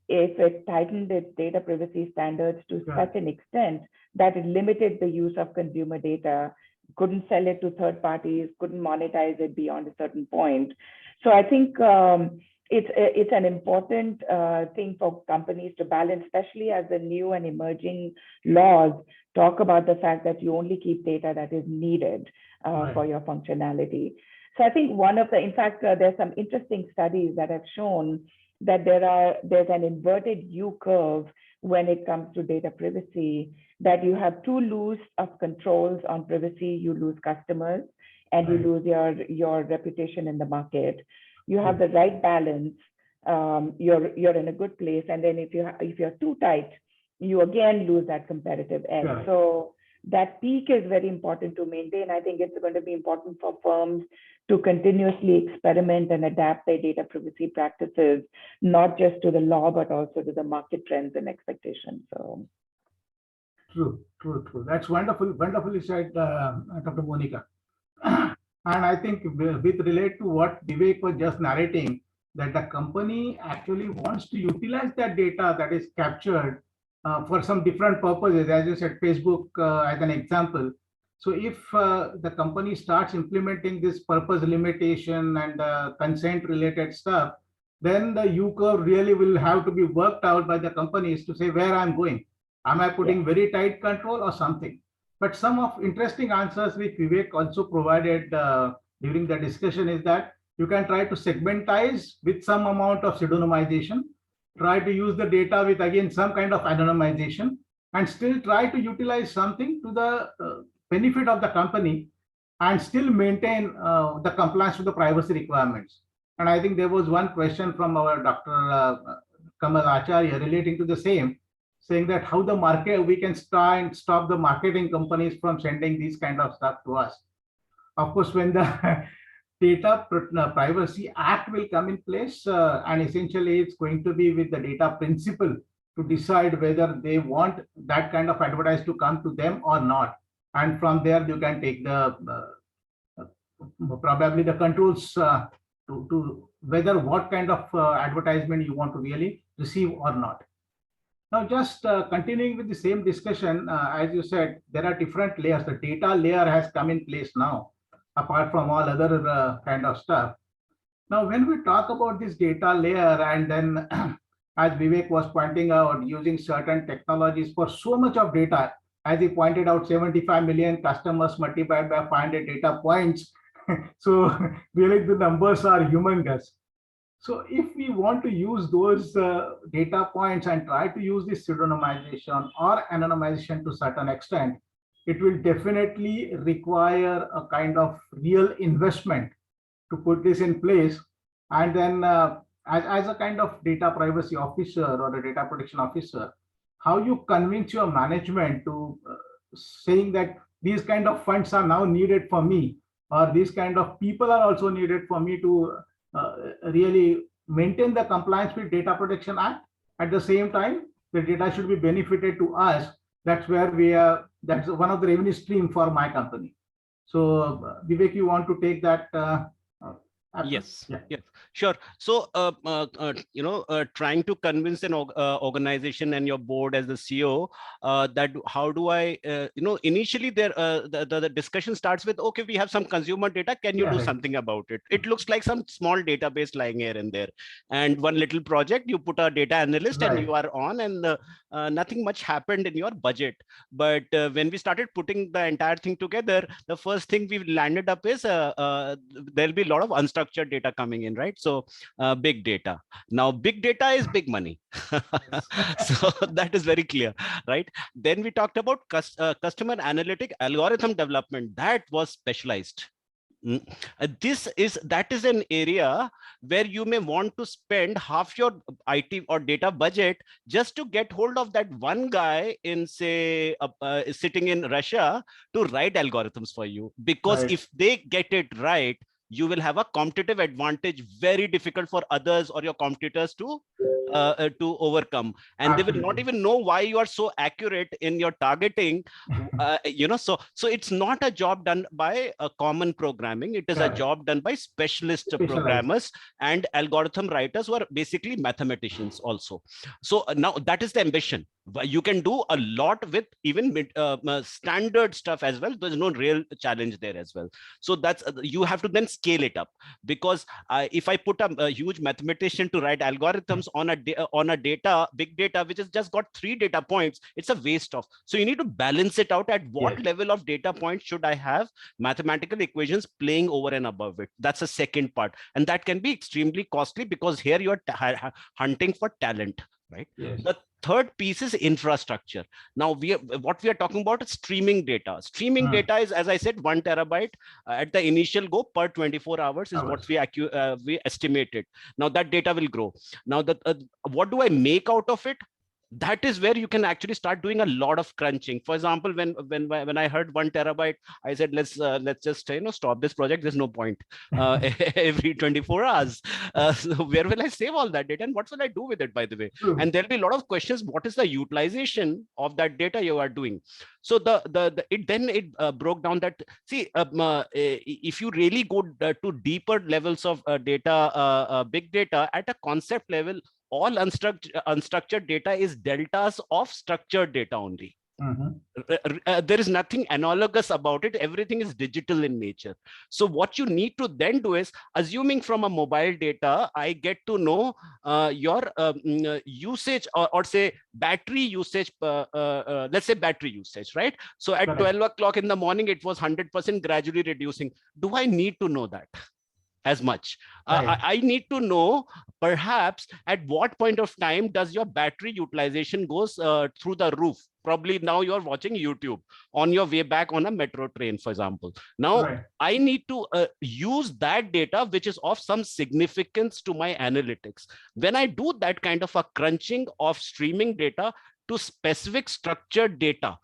if it tightened its data privacy standards to such an extent that it limited the use of consumer data, couldn't sell it to third parties, couldn't monetize it beyond a certain point. So I think it's an important thing for companies to balance, especially as the new and emerging laws talk about the fact that you only keep data that is needed for your functionality. So I think in fact, there's some interesting studies that have shown that there's an inverted U curve when it comes to data privacy, that you have too loose of controls on privacy, you lose customers and you lose your reputation in the market. You have the right balance, you're in a good place. And then if you're too tight, you again lose that competitive edge. So that peak is very important to maintain. I think it's going to be important for firms to continuously experiment and adapt their data privacy practices, not just to the law, but also to the market trends and expectations. So. True. That's wonderfully said, Dr. Monica. And I think with relate to what Vivek was just narrating, that the company actually wants to utilize that data that is captured for some different purposes, as you said, Facebook as an example. So if the company starts implementing this purpose limitation and consent related stuff, then the U curve really will have to be worked out by the companies to say where I'm going. Am I putting very tight control or something? But some of interesting answers which Vivek also provided during the discussion is that you can try to segmentize with some amount of pseudonymization, try to use the data with again some kind of anonymization, and still try to utilize something to the benefit of the company and still maintain the compliance with the privacy requirements. And I think there was one question from our Dr. Kamal Acharya relating to the same, saying that how the market, we can try and stop the marketing companies from sending these kind of stuff to us. Of course, when the Data Privacy Act will come in place, and essentially it's going to be with the data principle to decide whether they want that kind of advertise to come to them or not. And from there, you can take the probably the controls to whether what kind of advertisement you want to really receive or not. Now, just continuing with the same discussion, as you said, there are different layers. The data layer has come in place now, apart from all other kind of stuff. Now, when we talk about this data layer, and then as Vivek was pointing out, using certain technologies for so much of data, as he pointed out, 75 million customers multiplied by 500 data points. So really the numbers are humongous. So if we want to use those data points and try to use this pseudonymization or anonymization to a certain extent, it will definitely require a kind of real investment to put this in place. And then as a kind of data privacy officer or a data protection officer, how you convince your management to saying that these kind of funds are now needed for me, or these kind of people are also needed for me to really maintain the compliance with Data Protection Act. At the same time, the data should be benefited to us. That's where we are. That's one of the revenue stream for my company. So Vivek, you want to take that? Yes, sure. So, trying to convince an organization and your board as the CEO that how do I, initially there the discussion starts with, okay, we have some consumer data. Can you do something about it? It looks like some small database lying here and there, and one little project. You put a data analyst and you are on, and nothing much happened in your budget. But when we started putting the entire thing together, the first thing we landed up is there'll be a lot of unstructured data coming in, right? So So big data. Now, big data is big money. So that is very clear, right? Then we talked about customer analytic algorithm development. That was specialized. That is an area where you may want to spend half your IT or data budget just to get hold of that one guy in, say, sitting in Russia to write algorithms for you. Because if they get it right, you will have a competitive advantage, very difficult for others or your competitors to overcome. And Absolutely. They will not even know why you are so accurate in your targeting. So it's not a job done by common programming. It is a job done by specialist programmers and algorithm writers who are basically mathematicians also. So now that is the ambition. You can do a lot with even standard stuff as well. There's no real challenge there as well. So that's you have to then scale it up, because if I put a huge mathematician to write algorithms on a big data which has just got 3 data points, it's a waste of. So you need to balance it out. At what level of data points should I have mathematical equations playing over and above it? That's the second part, and that can be extremely costly because here you are hunting for talent, right? The third piece is infrastructure. Now what we are talking about is streaming data. Streaming data is, as I said, 1 terabyte at the initial go per 24 hours is what we estimated. Now that data will grow. Now what do I make out of it? That is where you can actually start doing a lot of crunching. For example, when I heard 1 terabyte, I said, let's just stop this project. There's no point every 24 hours. So where will I save all that data, and what will I do with it, by the way? And there'll be a lot of questions. What is the utilization of that data you are doing? So it broke down that, see, if you really go to deeper levels of data, big data at a concept level, all unstructured data is deltas of structured data only. There is nothing analogous about it. Everything is digital in nature. So what you need to then do is, assuming from a mobile data, I get to know your usage or say battery usage, let's say battery usage, right? So at 12 o'clock in the morning, it was 100% gradually reducing. Do I need to know that as much? I need to know perhaps at what point of time does your battery utilization goes through the roof. Probably now you're watching YouTube on your way back on a metro train, for example. Now I need to use that data which is of some significance to my analytics. When I do that kind of a crunching of streaming data to specific structured data,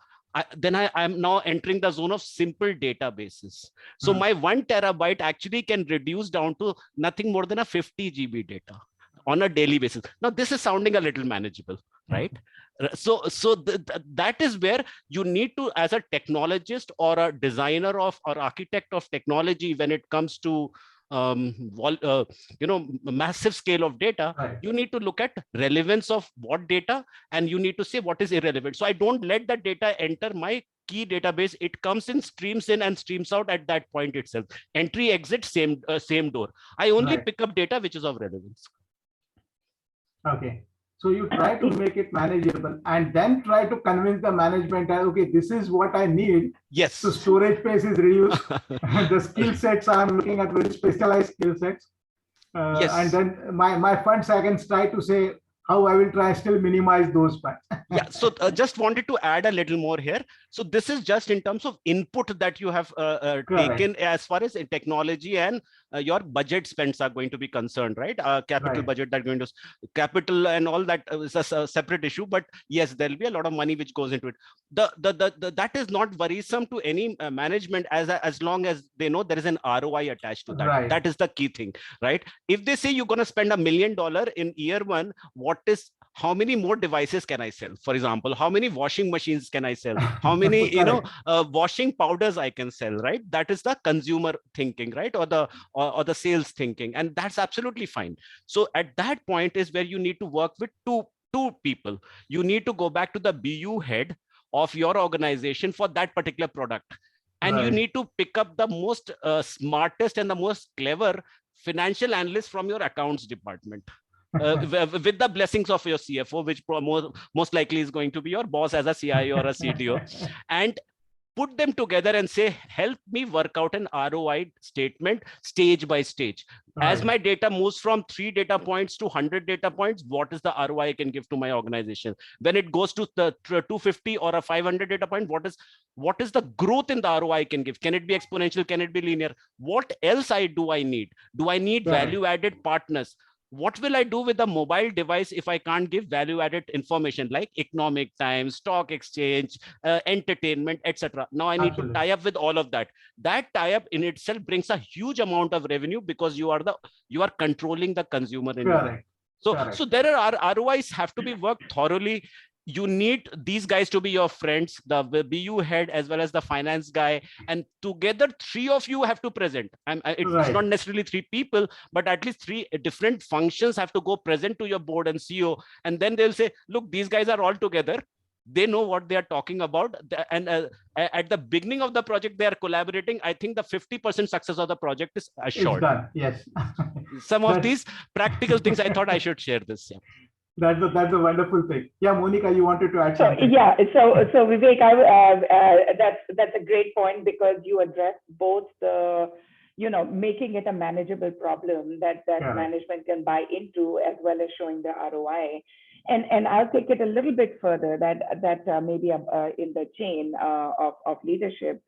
then I'm now entering the zone of simple databases. So my 1 terabyte actually can reduce down to nothing more than a 50 GB data on a daily basis. Now this is sounding a little manageable, right? So that is where you need to, as a technologist or a designer of or architect of technology, when it comes to massive scale of data, you need to look at relevance of what data, and you need to say what is irrelevant. So I don't let that data enter my key database. It comes in, streams in and streams out at that point itself. Entry, exit, same door. I only pick up data which is of relevance. Okay. So you try to make it manageable and then try to convince the management that, okay, this is what I need. Yes. So storage space is reduced. The skill sets, I'm looking at very specialized skill sets. Yes. And then my funds, I can try to say how I will try still minimize those funds. Yeah, so just wanted to add a little more here. So this is just in terms of input that you have taken as far as technology and your budget spends are going to be concerned, right? Capital budget that going to capital and all that is a separate issue, but yes, there'll be a lot of money which goes into it. That is not worrisome to any management as long as they know there is an ROI attached to that. That is the key thing, right? If they say you're going to spend $1 million in year one, how many more devices can I sell? For example, how many washing machines can I sell? How many, washing powders I can sell, right? That is the consumer thinking, right? Or the sales thinking. And that's absolutely fine. So at that point is where you need to work with two people. You need to go back to the BU head of your organization for that particular product. And you need to pick up the most smartest and the most clever financial analyst from your accounts department. With the blessings of your CFO, which most likely is going to be your boss as a CIO or a CTO. And put them together and say, help me work out an ROI statement stage by stage. As my data moves from 3 data points to 100 data points, what is the ROI I can give to my organization? When it goes to the 250 or a 500 data point, what is the growth in the ROI I can give? Can it be exponential? Can it be linear? What else do I need? Do I need value-added partners? What will I do with the mobile device if I can't give value-added information like economic times, stock exchange, entertainment, etc.? Now I need to tie up with all of that. That tie-up in itself brings a huge amount of revenue because you are controlling the consumer in so there are ROIs have to be worked thoroughly. You need these guys to be your friends, the BU head as well as the finance guy, and together 3 of you have to present. It's not necessarily 3 people, but at least 3 different functions have to go present to your board and CEO, and then they'll say, look, these guys are all together. They know what they are talking about, and at the beginning of the project they are collaborating. I think the 50% success of the project is assured. It's done. Yes. Some of these practical things I thought I should share this. Yeah. That's a wonderful thing. Yeah, Monica, you wanted to add something. So Vivek, that's a great point, because you address both the, making it a manageable problem that management can buy into, as well as showing the ROI. And I'll take it a little bit further, that maybe in the chain of leadership.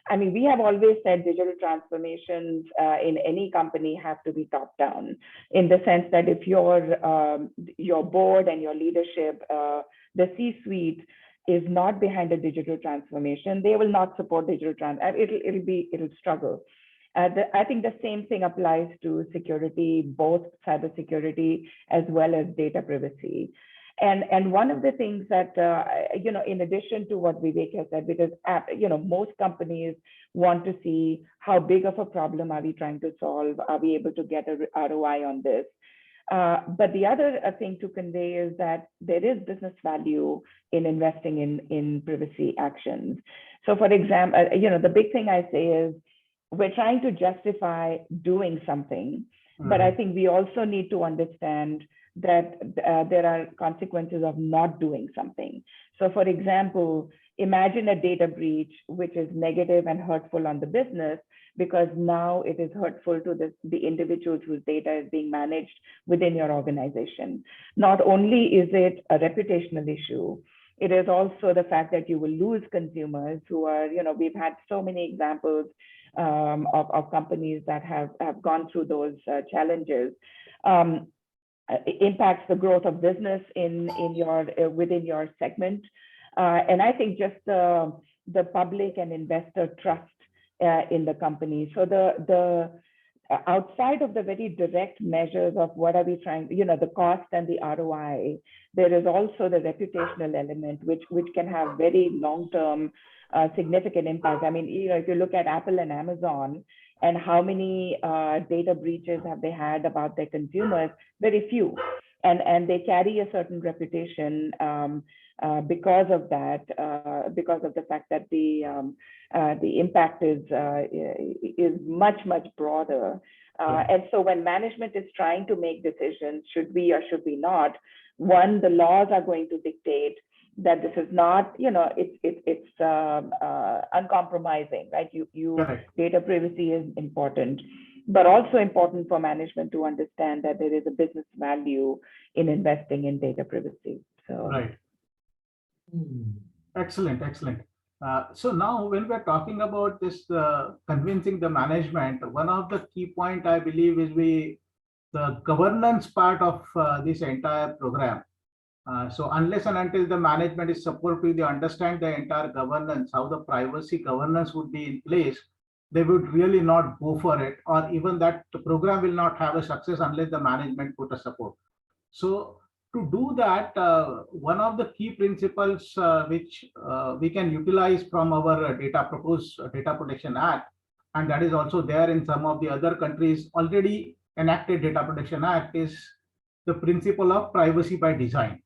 I mean, we have always said digital transformations in any company have to be top down, in the sense that if your board and your leadership, the C-suite is not behind a digital transformation, they will not support digital it'll struggle. I think the same thing applies to security, both cybersecurity as well as data privacy. And one of the things that, in addition to what Vivek has said, because, most companies want to see how big of a problem are we trying to solve? Are we able to get a ROI on this? But the other thing to convey is that there is business value in investing in privacy actions. So for example, the big thing I say is, we're trying to justify doing something, but I think we also need to understand that there are consequences of not doing something. So for example, imagine a data breach which is negative and hurtful on the business, because now it is hurtful to the individuals whose data is being managed within your organization. Not only is it a reputational issue, it is also the fact that you will lose consumers who are, we've had so many examples of companies that have gone through those challenges. Impacts the growth of business within your segment, and I think just the public and investor trust in the company. So the outside of the very direct measures of what are we trying, the cost and the ROI, there is also the reputational element, which can have very long-term significant impact. I mean, if you look at Apple and Amazon, and how many data breaches have they had about their consumers? Very few. And they carry a certain reputation because of that, because of the fact that the impact is much, much broader. And so when management is trying to make decisions, should we or should we not, one, the laws are going to dictate that this is not, it's uncompromising, right? Data privacy is important, but also important for management to understand that there is a business value in investing in data privacy. So Excellent. So now when we're talking about this convincing the management, one of the key point I believe is the governance part of this entire program. So unless and until the management is supportive, they understand the entire governance, how the privacy governance would be in place, they would really not go for it, or even that the program will not have a success unless the management put a support. So to do that, one of the key principles which we can utilize from our proposed Data Protection Act, and that is also there in some of the other countries already enacted Data Protection Act, is the principle of privacy by design.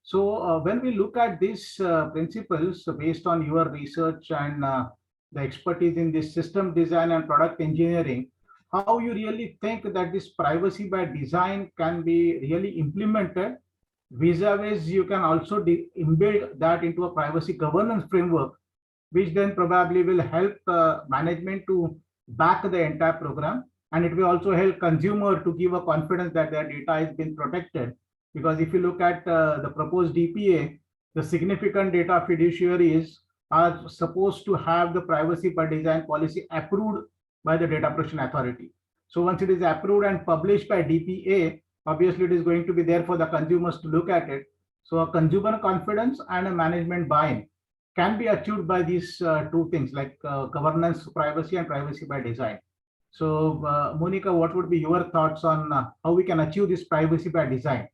So when we look at these principles based on your research and the expertise in this system design and product engineering, how you really think that this privacy by design can be really implemented, vis-a-vis you can also embed that into a privacy governance framework, which then probably will help management to back the entire program. And it will also help consumer to give a confidence that their data has been protected. Because if you look at the proposed DPA, the significant data fiduciaries are supposed to have the privacy by design policy approved by the Data Protection Authority. So once it is approved and published by DPA, obviously it is going to be there for the consumers to look at it. So a consumer confidence and a management buy-in can be achieved by these two things, like governance, privacy, and privacy by design. So Monica, what would be your thoughts on how we can achieve this privacy by design?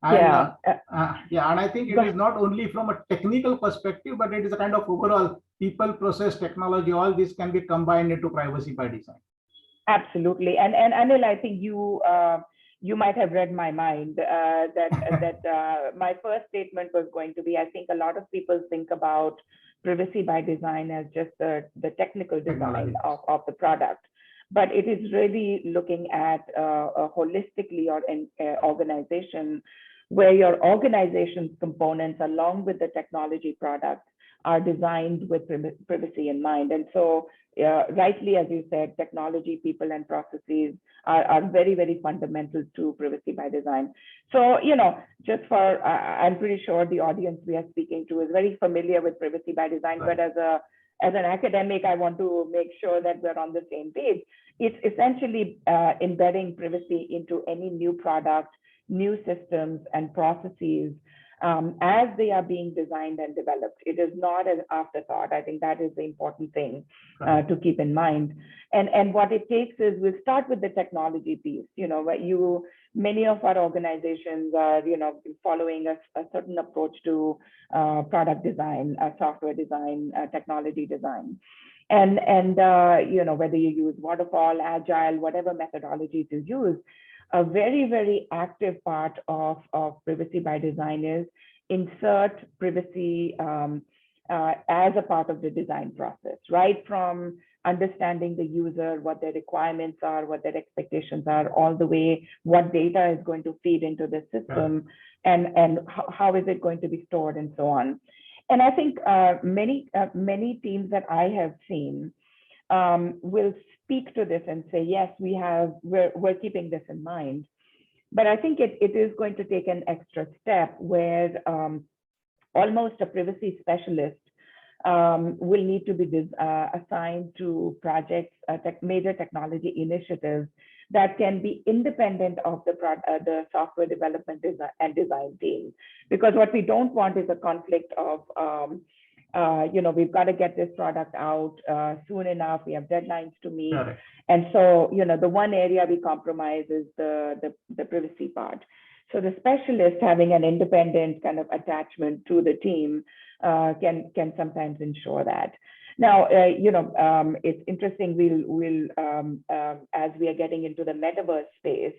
And, and I think it is not only from a technical perspective, but it is a kind of overall people, process, technology, all this can be combined into privacy by design. Absolutely. And Anil, I think you might have read my mind that my first statement was going to be, I think a lot of people think about privacy by design as just the technical design of the product. But it is really looking at holistically or an organization where your organization's components along with the technology products are designed with privacy in mind. And so rightly, as you said, technology, people, and processes are very, very fundamental to privacy by design. So, just for, I'm pretty sure the audience we are speaking to is very familiar with privacy by design, but as an academic, I want to make sure that we're on the same page. It's essentially embedding privacy into any new product, new systems and processes as they are being designed and developed. It is not an afterthought. I think that is the important thing to keep in mind. And what it takes is we'll start with the technology piece, where many of our organizations are, following a certain approach to product design, software design, technology design. And whether you use waterfall, agile, whatever methodologies you use, a very, very active part of privacy by design is insert privacy as a part of the design process, right from understanding the user, what their requirements are, what their expectations are, all the way what data is going to feed into the system, and how is it going to be stored, and so on. And I think many teams that I have seen will speak to this and say, yes, we're keeping this in mind. But I think it is going to take an extra step where almost a privacy specialist will need to be assigned to projects, major technology initiatives that can be independent of the software development and design team. Because what we don't want is a conflict of we've got to get this product out soon enough. We have deadlines to meet. And so, the one area we compromise is the privacy part. So the specialist having an independent kind of attachment to the team can sometimes ensure that. Now, it's interesting, as we are getting into the metaverse space,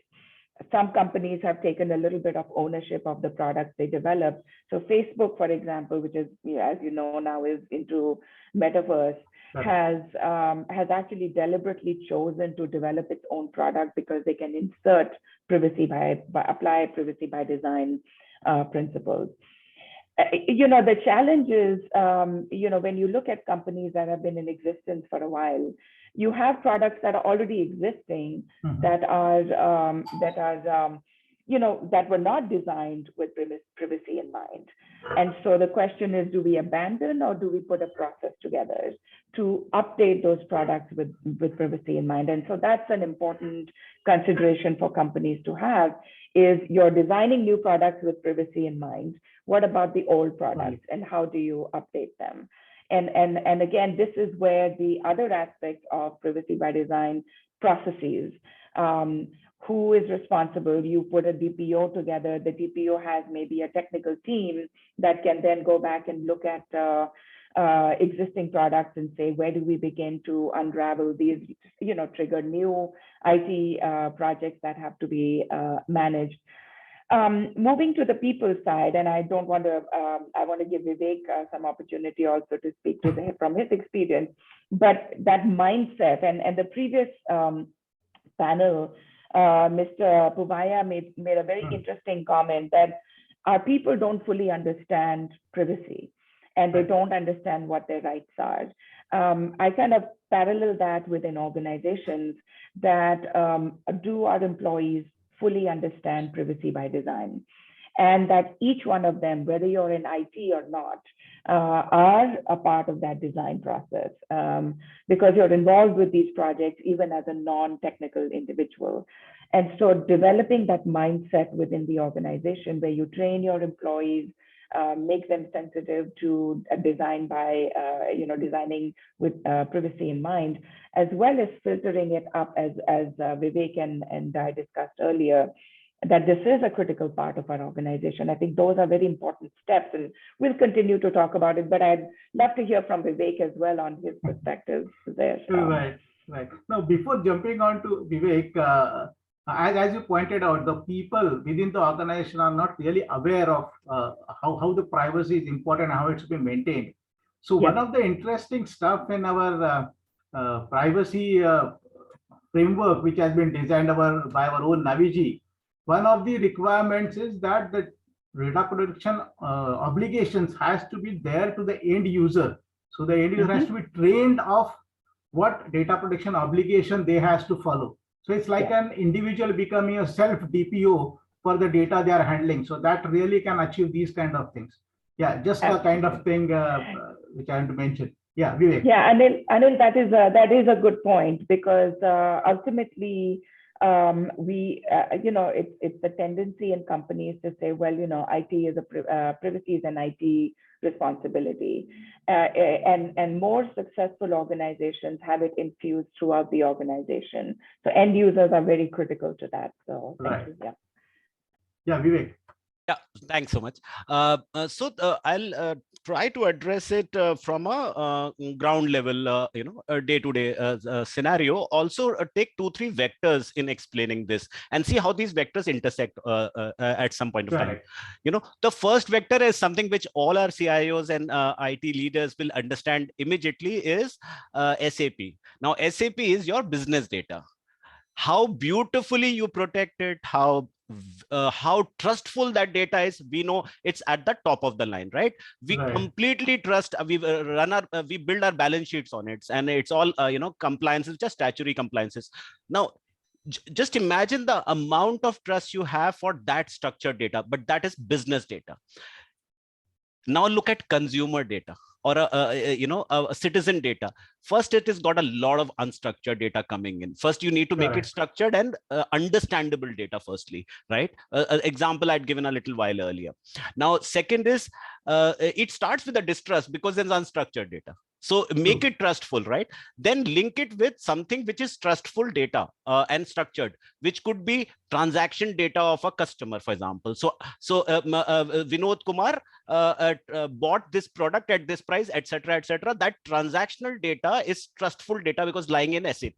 some companies have taken a little bit of ownership of the products they develop. So Facebook, for example, which is, as you know, now is into metaverse, has actually deliberately chosen to develop its own product because they can insert privacy apply privacy by design principles. The challenge is, when you look at companies that have been in existence for a while, you have products that are already existing that were not designed with privacy in mind. And so the question is, do we abandon or do we put a process together to update those products with privacy in mind? And so that's an important consideration for companies to have, is you're designing new products with privacy in mind. What about the old products and how do you update them? And again, this is where the other aspect of privacy by design processes, who is responsible? You put a DPO together. The DPO has maybe a technical team that can then go back and look at existing products and say, where do we begin to unravel these, trigger new IT projects that have to be managed. Moving to the people side, and I want to give Vivek some opportunity also to speak from his experience, but that mindset and the previous panel, Mr. Poovayya made a very interesting comment that our people don't fully understand privacy. and they don't understand what their rights are. I kind of parallel that within organizations that do our employees fully understand privacy by design, and that each one of them, whether you're in IT or not, are a part of that design process, because you're involved with these projects even as a non-technical individual. And so developing that mindset within the organization where you train your employees, make them sensitive to design by, designing with privacy in mind, as well as filtering it up as Vivek and I discussed earlier, that this is a critical part of our organization. I think those are very important steps, and we'll continue to talk about it, but I'd love to hear from Vivek as well on his perspectives there. Right. Now, before jumping on to Vivek, as you pointed out, the people within the organization are not really aware of how the privacy is important and how it should be maintained. So one of the interesting stuff in our privacy framework, which has been designed by our own Naviji, one of the requirements is that the data protection obligations has to be there to the end user. So the end user has to be trained of what data protection obligation they has to follow. So it's like an individual becoming a self DPO for the data they are handling. So that really can achieve these kind of things. Yeah, just the kind of thing which I want to mention. Yeah, Vivek. Yeah, Anil, that is a good point, because ultimately it's the tendency in companies to say, well, IT is privacy is an IT responsibility, and more successful organizations have it infused throughout the organization. So end users are very critical to that. So thank you. Yeah, Vivek. Yeah, thanks so much. I'll try to address it from a ground level, a day-to-day scenario. Also, take 2-3 vectors in explaining this and see how these vectors intersect at some point of time. The first vector is something which all our CIOs and IT leaders will understand immediately is SAP. Now, SAP is your business data. How beautifully you protect it, how trustful that data is, we know it's at the top of the line, right? We completely trust. We build our balance sheets on it, and it's all compliances, just statutory compliances. Now, just imagine the amount of trust you have for that structured data, but that is business data. Now look at consumer data or a citizen data. First, it has got a lot of unstructured data coming in. First, you need to make it structured and understandable data firstly, right? Example I'd given a little while earlier. Now, second is it starts with a distrust because there's unstructured data. So make it trustful, right? Then link it with something which is trustful data and structured, which could be transaction data of a customer, for example. So Vinod Kumar bought this product at this price, etc., etc. That transactional data is trustful data because lying in SAP.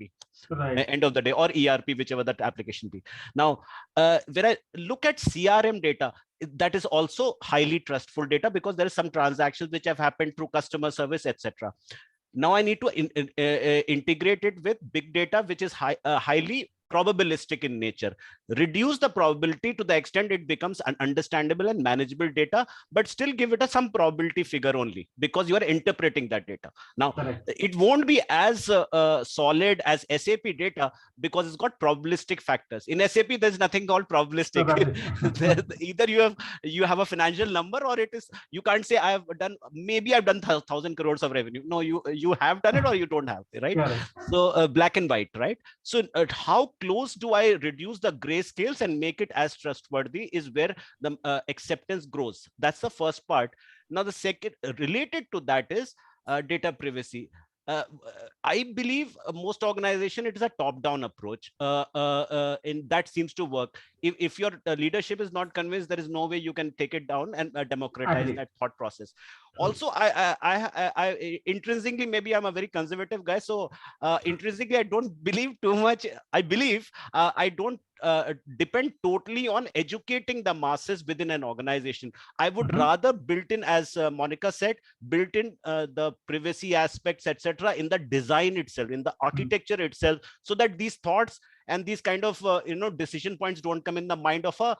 End of the day, or ERP, whichever that application be. Now, when I look at CRM data, that is also highly trustful data because there is some transactions which have happened through customer service, etc. Now I need to integrate it with big data, which is highly probabilistic in nature. Reduce the probability to the extent it becomes an understandable and manageable data, but still give it some probability figure only because you are interpreting that data. Now, it won't be as solid as SAP data because it's got probabilistic factors. In SAP, there's nothing called probabilistic. Either you have a financial number, or it is, you can't say maybe I've done 1,000 crores of revenue. No, you have done it or you don't have, right? So black and white, right? So how close do I reduce the gray scales and make it as trustworthy is where the acceptance grows. That's the first part. Now, the second related to that is data privacy. I believe most organization, it is a top-down approach, and that seems to work. If your leadership is not convinced, there is no way you can take it down and democratize that thought process. Also, I intrinsically, maybe I'm a very conservative guy, so intrinsically I don't believe too much. I believe I don't depend totally on educating the masses within an organization. I would rather built in, as Monica said, built in the privacy aspects, etc., in the design itself, in the architecture itself, so that these thoughts and these kind of decision points don't come in the mind of a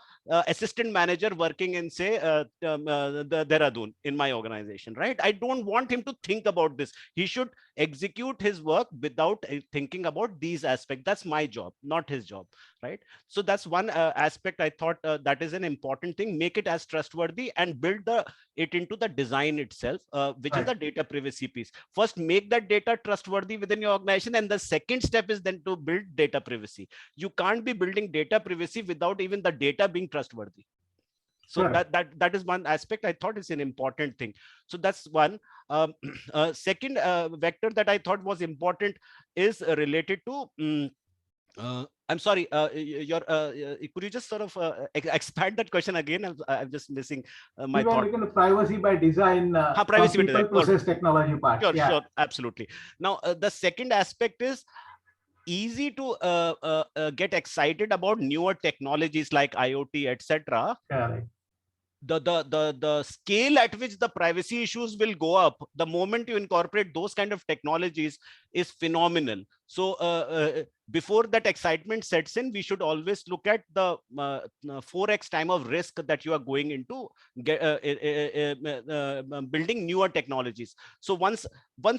assistant manager working in, say, the Dehradun in my organization, right? I don't want him to think about this. He should execute his work without thinking about these aspects. That's my job, not his job, right? So that's one aspect I thought that is an important thing. Make it as trustworthy and build it into the design itself, which is the data privacy piece. First, make that data trustworthy within your organization, and the second step is then to build data privacy. You can't be building data privacy without even the data being trustworthy. So that is one aspect I thought is an important thing. So that's one. Second vector that I thought was important is related to I'm sorry, could you just sort of expand that question again? I'm just missing my thought. Looking at privacy by design, privacy by design. Process technology part. Sure, sure, absolutely. Now, the second aspect is easy to get excited about newer technologies like IoT, etc. Correct. The scale at which the privacy issues will go up the moment you incorporate those kind of technologies is phenomenal. So before that excitement sets in, we should always look at the 4x time of risk that you are going into building newer technologies. So once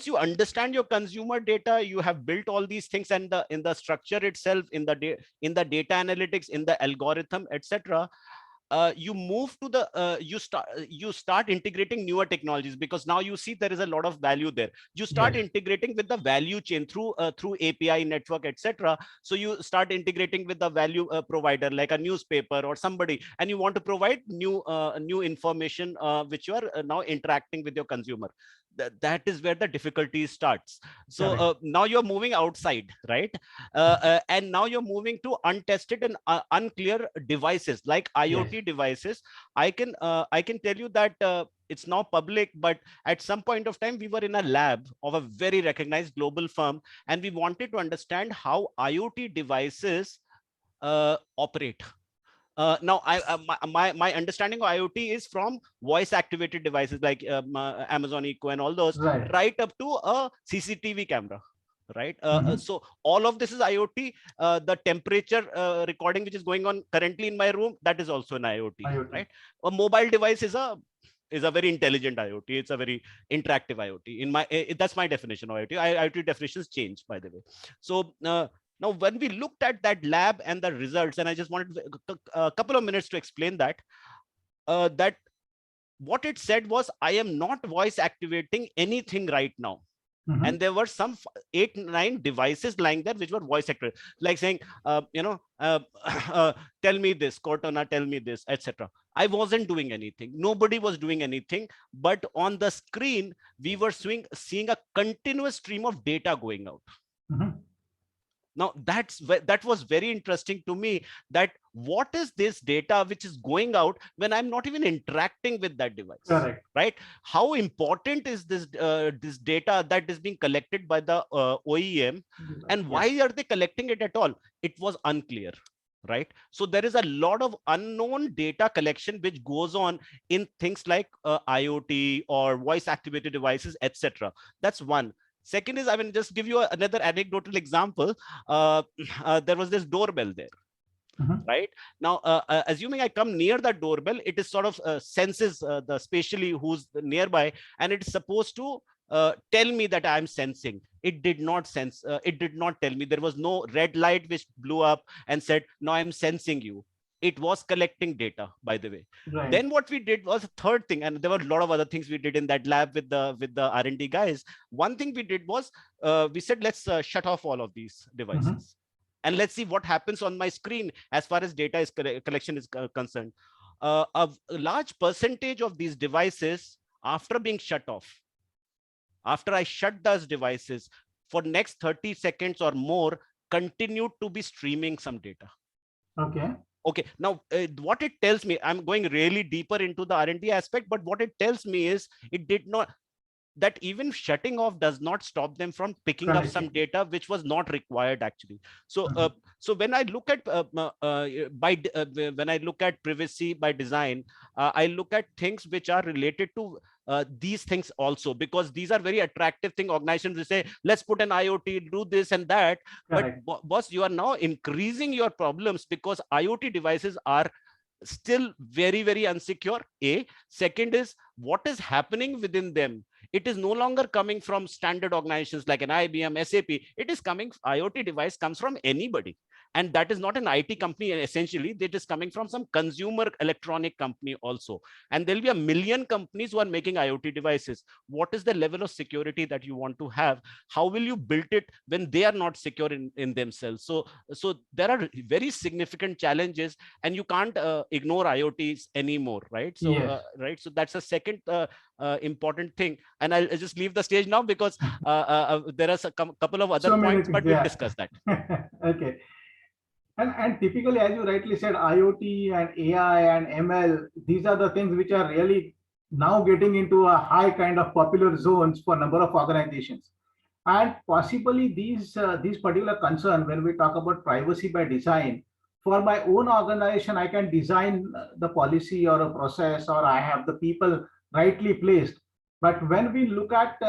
you understand your consumer data, you have built all these things, and in the structure itself, in the data analytics, in the algorithm, etc. You move to the you start integrating newer technologies, because now you see there is a lot of value there. You start integrating with the value chain through API network, etc. So you start integrating with the value provider like a newspaper or somebody, and you want to provide new information which you are now interacting with your consumer. That is where the difficulty starts. So now you're moving outside, right? And now you're moving to untested and unclear devices like IoT devices. I can tell you that it's now public, but at some point of time we were in a lab of a very recognized global firm, and we wanted to understand how IoT devices operate. Now, my understanding of IoT is from voice-activated devices like Amazon Echo and all those, right up to a CCTV camera, right? So all of this is IoT. The temperature recording which is going on currently in my room, that is also an IoT. Right? A mobile device is a very intelligent IoT. It's a very interactive IoT. That's my definition of IoT. IoT definitions change, by the way. So now, when we looked at that lab and the results, and I just wanted a couple of minutes to explain that, that what it said was, I am not voice activating anything right now. And there were some 8-9 devices lying there which were voice activated, like saying, tell me this, Cortana, tell me this, etc. I wasn't doing anything. Nobody was doing anything. But on the screen, we were seeing a continuous stream of data going out. Now, that was very interesting to me, that what is this data which is going out when I'm not even interacting with that device? Correct. Right? How important is this data that is being collected by the OEM, and why are they collecting it at all? It was unclear. Right? So there is a lot of unknown data collection which goes on in things like IoT or voice activated devices, etc. That's one. Second is, I will just give you another anecdotal example. There was this doorbell there, right? Now, assuming I come near that doorbell, it is sort of senses the spatially who's nearby, and it's supposed to tell me that I'm sensing. It did not sense. It did not tell me. There was no red light which blew up and said, "No, I'm sensing you." It was collecting data, by the way. Right. Then what we did was a third thing, and there were a lot of other things we did in that lab with the R&D guys. One thing we did was we said, let's shut off all of these devices, and let's see what happens on my screen as far as data collection is concerned. A large percentage of these devices, after being shut off, after I shut those devices, for next 30 seconds or more, continued to be streaming some data. Okay, now what it tells me, I'm going really deeper into the R&D aspect, but what it tells me is it did not, that even shutting off does not stop them from picking up some data which was not required actually. So so when I look at when I look at privacy by design, I look at things which are related to these things also, because these are very attractive thing. Organizations will say, let's put an IoT, do this and that. Correct. But boss, you are now increasing your problems, because IoT devices are still very, very unsecure. Second is, what is happening within them? It is no longer coming from standard organizations like an IBM, SAP. It is coming, IoT device comes from anybody. And that is not an IT company, essentially. That is coming from some consumer electronic company also. And there'll be a million companies who are making IoT devices. What is the level of security that you want to have? How will you build it when they are not secure in themselves? So there are very significant challenges, and you can't ignore IoTs anymore, right? So Yes. right. So that's a second important thing. And I'll just leave the stage now, because there are a couple of other points, but we'll discuss that. Okay. And typically, as you rightly said, IoT and AI and ML, these are the things which are really now getting into a high kind of popular zones for a number of organizations. And possibly these particular concern, when we talk about privacy by design, for my own organization, I can design the policy or a process, or I have the people rightly placed. But when we look at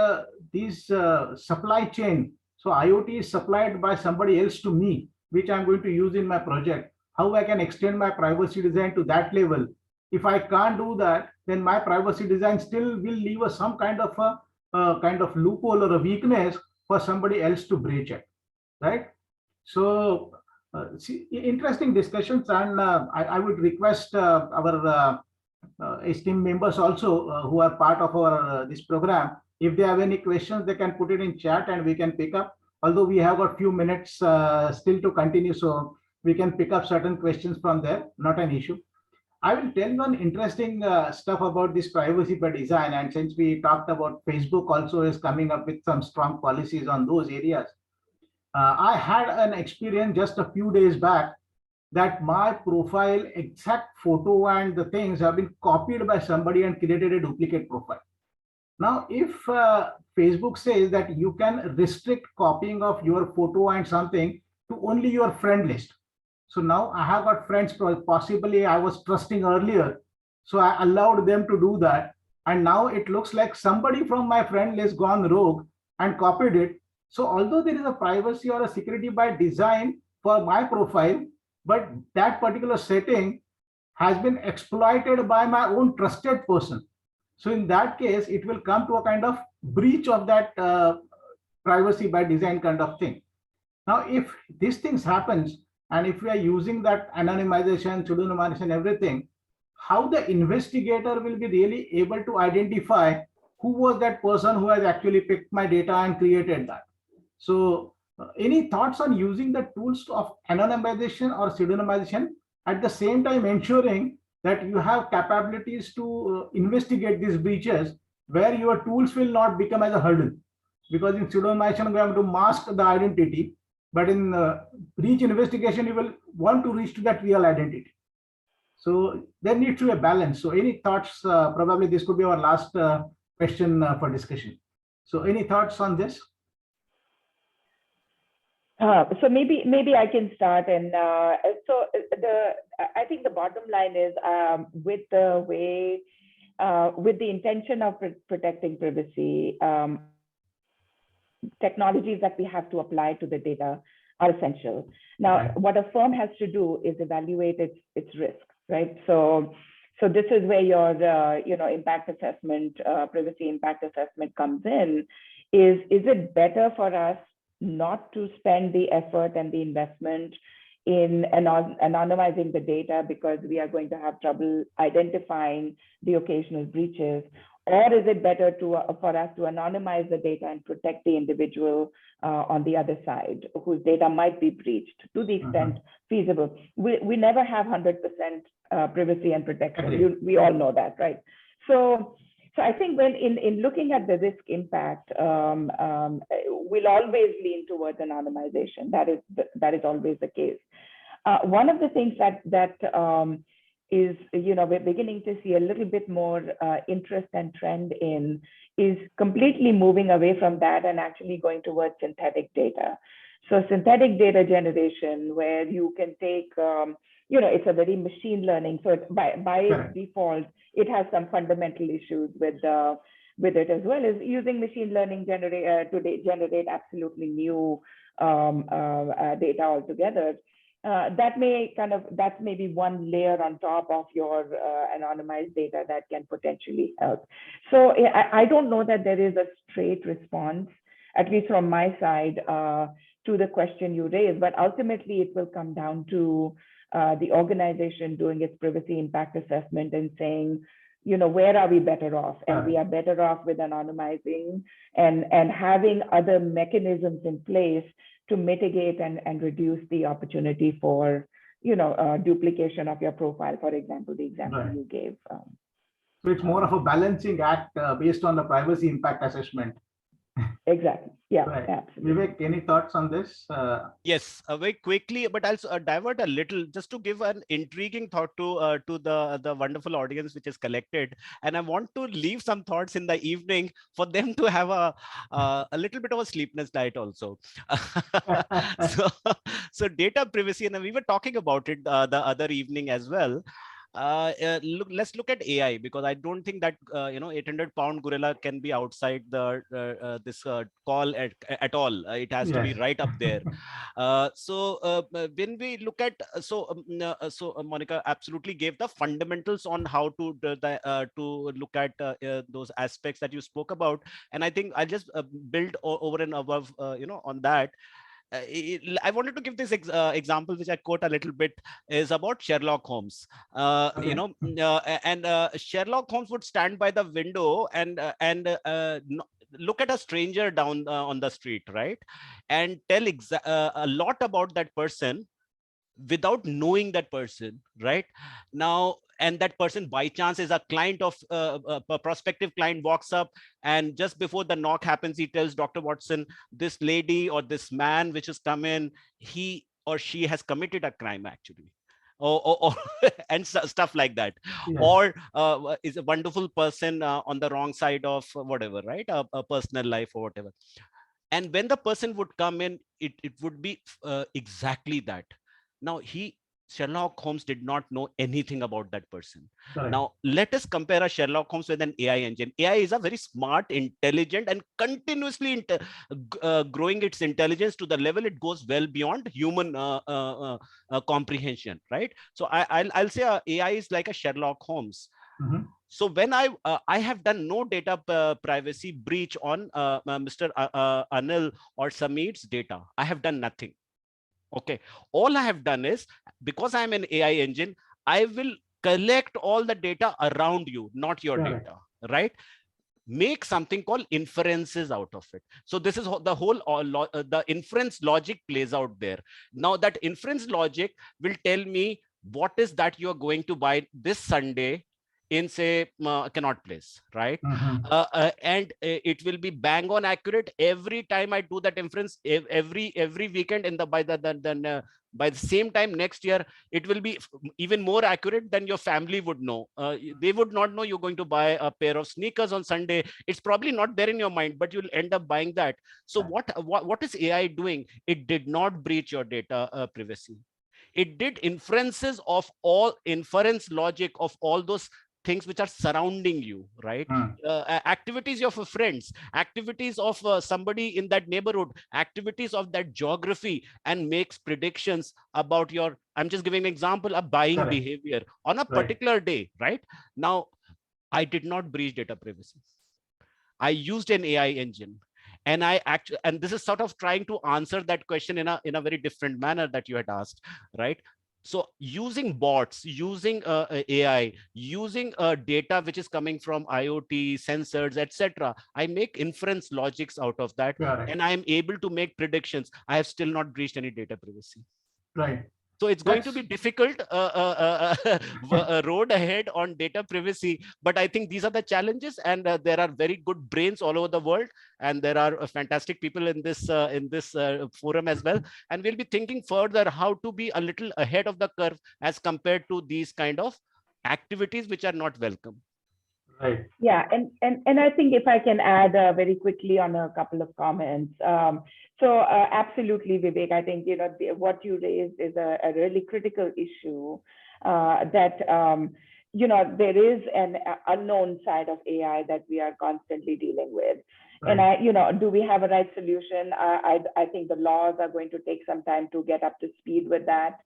these supply chain, so IoT is supplied by somebody else to me, which I'm going to use in my project, how I can extend my privacy design to that level. If I can't do that, then my privacy design still will leave us some kind of a loophole or a weakness for somebody else to breach it, right? So see, interesting discussions, and I would request our esteemed members also who are part of our this program, if they have any questions, they can put it in chat and we can pick up. Although we have got few minutes still to continue, so we can pick up certain questions from there, not an issue. I will tell you one interesting stuff about this privacy by design. And since we talked about Facebook also is coming up with some strong policies on those areas. I had an experience just a few days back that my profile, exact photo and the things have been copied by somebody and created a duplicate profile. Now, if Facebook says that you can restrict copying of your photo and something to only your friend list. So now I have got friends, possibly I was trusting earlier. So I allowed them to do that. And now it looks like somebody from my friend list gone rogue and copied it. So although there is a privacy or a security by design for my profile, but that particular setting has been exploited by my own trusted person. So in that case, it will come to a kind of breach of that privacy by design kind of thing. Now, if these things happens, and if we are using that anonymization, pseudonymization, everything, how the investigator will be really able to identify who was that person who has actually picked my data and created that. So any thoughts on using the tools of anonymization or pseudonymization, at the same time ensuring that you have capabilities to investigate these breaches, where your tools will not become as a hurdle? Because in pseudonymization, we have to mask the identity, but in breach investigation, you will want to reach to that real identity. So there needs to be a balance. So any thoughts? Probably this could be our last question for discussion. So any thoughts on this? So maybe I can start. And so I think the bottom line is with the way, with the intention of protecting privacy, technologies that we have to apply to the data are essential. Now, what a firm has to do is evaluate its risk, right? So this is where your impact assessment, privacy impact assessment comes in. Is it better for us not to spend the effort and the investment in anonymizing the data because we are going to have trouble identifying the occasional breaches? Or is it better for us to anonymize the data and protect the individual on the other side whose data might be breached to the extent feasible? We never have 100% privacy and protection. We all know that, right? So I think when in looking at the risk impact, we'll always lean towards anonymization. That is always the case. One of the things that is, we're beginning to see a little bit more interest and trend in is completely moving away from that and actually going towards synthetic data. So synthetic data generation, where you can take, it's a very machine learning. So by its default, it has some fundamental issues with it, as well as using machine learning to generate absolutely new data altogether. That's maybe one layer on top of your anonymized data that can potentially help. So I don't know that there is a straight response, at least from my side, to the question you raised, but ultimately it will come down to the organization doing its privacy impact assessment and saying, where are we better off? And we are better off with anonymizing and having other mechanisms in place to mitigate and reduce the opportunity for, duplication of your profile, for example, the example you gave. So it's more of a balancing act based on the privacy impact assessment. Exactly. Yeah, right. Absolutely. Vivek, any thoughts on this? Yes, very quickly, but I'll divert a little just to give an intriguing thought to the wonderful audience which is collected, and I want to leave some thoughts in the evening for them to have a little bit of a sleepless night also. so data privacy, and we were talking about it the other evening as well. Let's look at AI, because I don't think that 800-pound gorilla can be outside this call at all. It has to be right up there. When we look at Monica absolutely gave the fundamentals on how to look at those aspects that you spoke about, and I think I'll just build over and above on that. I wanted to give this example, which I quote a little bit, is about Sherlock Holmes. Sherlock Holmes would stand by the window and look at a stranger down on the street, right, and tell a lot about that person without knowing that person, right? Now, and that person by chance is a client of a prospective client, walks up, and just before the knock happens, he tells Dr. Watson, this lady or this man which has come in, he or she has committed a crime actually. Or and stuff like that, or is a wonderful person on the wrong side of whatever, right, a personal life or whatever. And when the person would come in, it would be exactly that. Now, Sherlock Holmes did not know anything about that person. Correct. Now, let us compare a Sherlock Holmes with an AI engine. AI is a very smart, intelligent, and continuously growing its intelligence to the level it goes well beyond human comprehension, right? So I'll say AI is like a Sherlock Holmes. Mm-hmm. So when I have done no data privacy breach on Mr. Anil or Sameer's data, I have done nothing. Okay, all I have done is, because I'm an AI engine, I will collect all the data around you, not your data, right? Make something called inferences out of it. So this is the whole the inference logic plays out there. Now that inference logic will tell me what is that you are going to buy this Sunday in, say, Connaught Place, right? Mm-hmm. And it will be bang on accurate every time I do that inference. Every weekend by the same time next year, it will be even more accurate than your family would know. They would not know you're going to buy a pair of sneakers on Sunday. It's probably not there in your mind, but you'll end up buying that. So what is AI doing? It did not breach your data privacy. It did inferences of all inference logic of all those things which are surrounding you, right? Activities of friends, activities of somebody in that neighborhood, activities of that geography, and makes predictions about your, I'm just giving an example, a buying behavior on a particular day, right? Now, I did not breach data privacy. I used an AI engine. And and this is sort of trying to answer that question in a very different manner that you had asked, right? So using bots, using AI, using data which is coming from IoT, sensors, etc., I make inference logics out of that, and I am able to make predictions. I have still not breached any data privacy. Right. So it's going to be difficult road ahead on data privacy, but I think these are the challenges, and there are very good brains all over the world, and there are fantastic people in this forum as well, and we'll be thinking further how to be a little ahead of the curve as compared to these kind of activities which are not welcome. Right. Yeah, and I think if I can add very quickly on a couple of comments. Absolutely, Vivek, I think what you raised is a really critical issue that there is an unknown side of AI that we are constantly dealing with. Right. And do we have a right solution? I think the laws are going to take some time to get up to speed with that.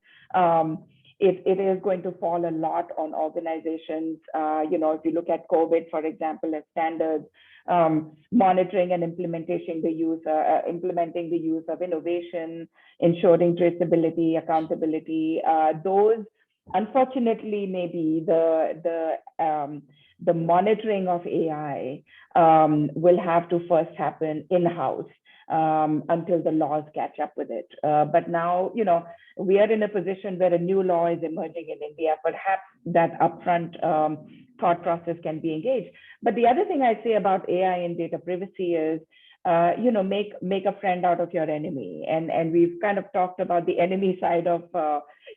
It is going to fall a lot on organizations. If you look at COVID, for example, as standards, monitoring and implementing the use of innovation, ensuring traceability, accountability. Those, unfortunately, maybe the monitoring of AI will have to first happen in-house until the laws catch up with it. But now, we are in a position where a new law is emerging in India. Perhaps that upfront thought process can be engaged. But the other thing I say about AI and data privacy is, make a friend out of your enemy. And we've kind of talked about the enemy side of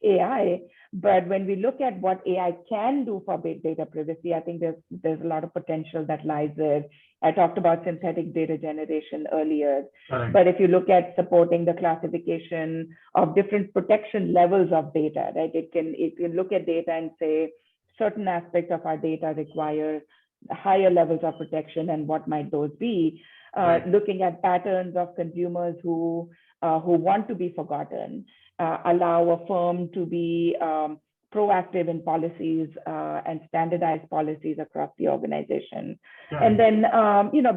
AI. But when we look at what AI can do for big data privacy, I think there's a lot of potential that lies there. I talked about synthetic data generation earlier. Right. But if you look at supporting the classification of different protection levels of data, right? It can look at data and say certain aspects of our data require higher levels of protection, and what might those be? Right. Looking at patterns of consumers who want to be forgotten, allow a firm to be proactive in policies and standardized policies across the organization. Right. And then,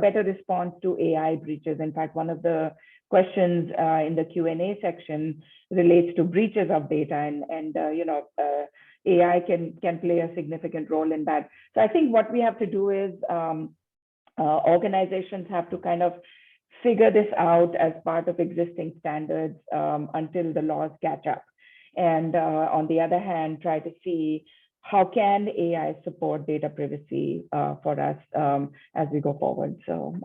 better response to AI breaches. In fact, one of the questions in the Q&A section relates to breaches of data, and AI can play a significant role in that. So I think what we have to do is organizations have to kind of figure this out as part of existing standards until the laws catch up. And on the other hand, try to see how can AI support data privacy for us as we go forward. So,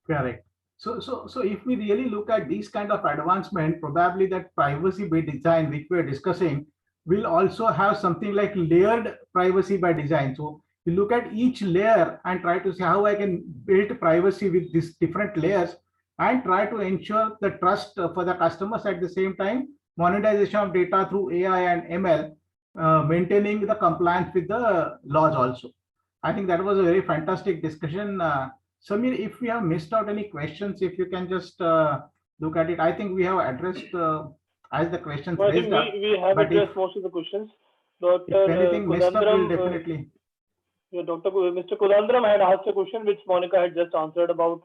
correct. So if we really look at these kind of advancement, probably that privacy by design, which we're discussing, will also have something like layered privacy by design. So you look at each layer and try to see how I can build privacy with these different layers and try to ensure the trust for the customers at the same time, monetization of data through AI and ML, maintaining the compliance with the laws also. I think that was a very fantastic discussion. Samir, if we have missed out any questions, if you can just look at it. I think we have addressed as the questions raised. We have addressed most of the questions. Dr. If anything missed up, we'll definitely. Mr. Kudandram had asked a question which Monica had just answered about,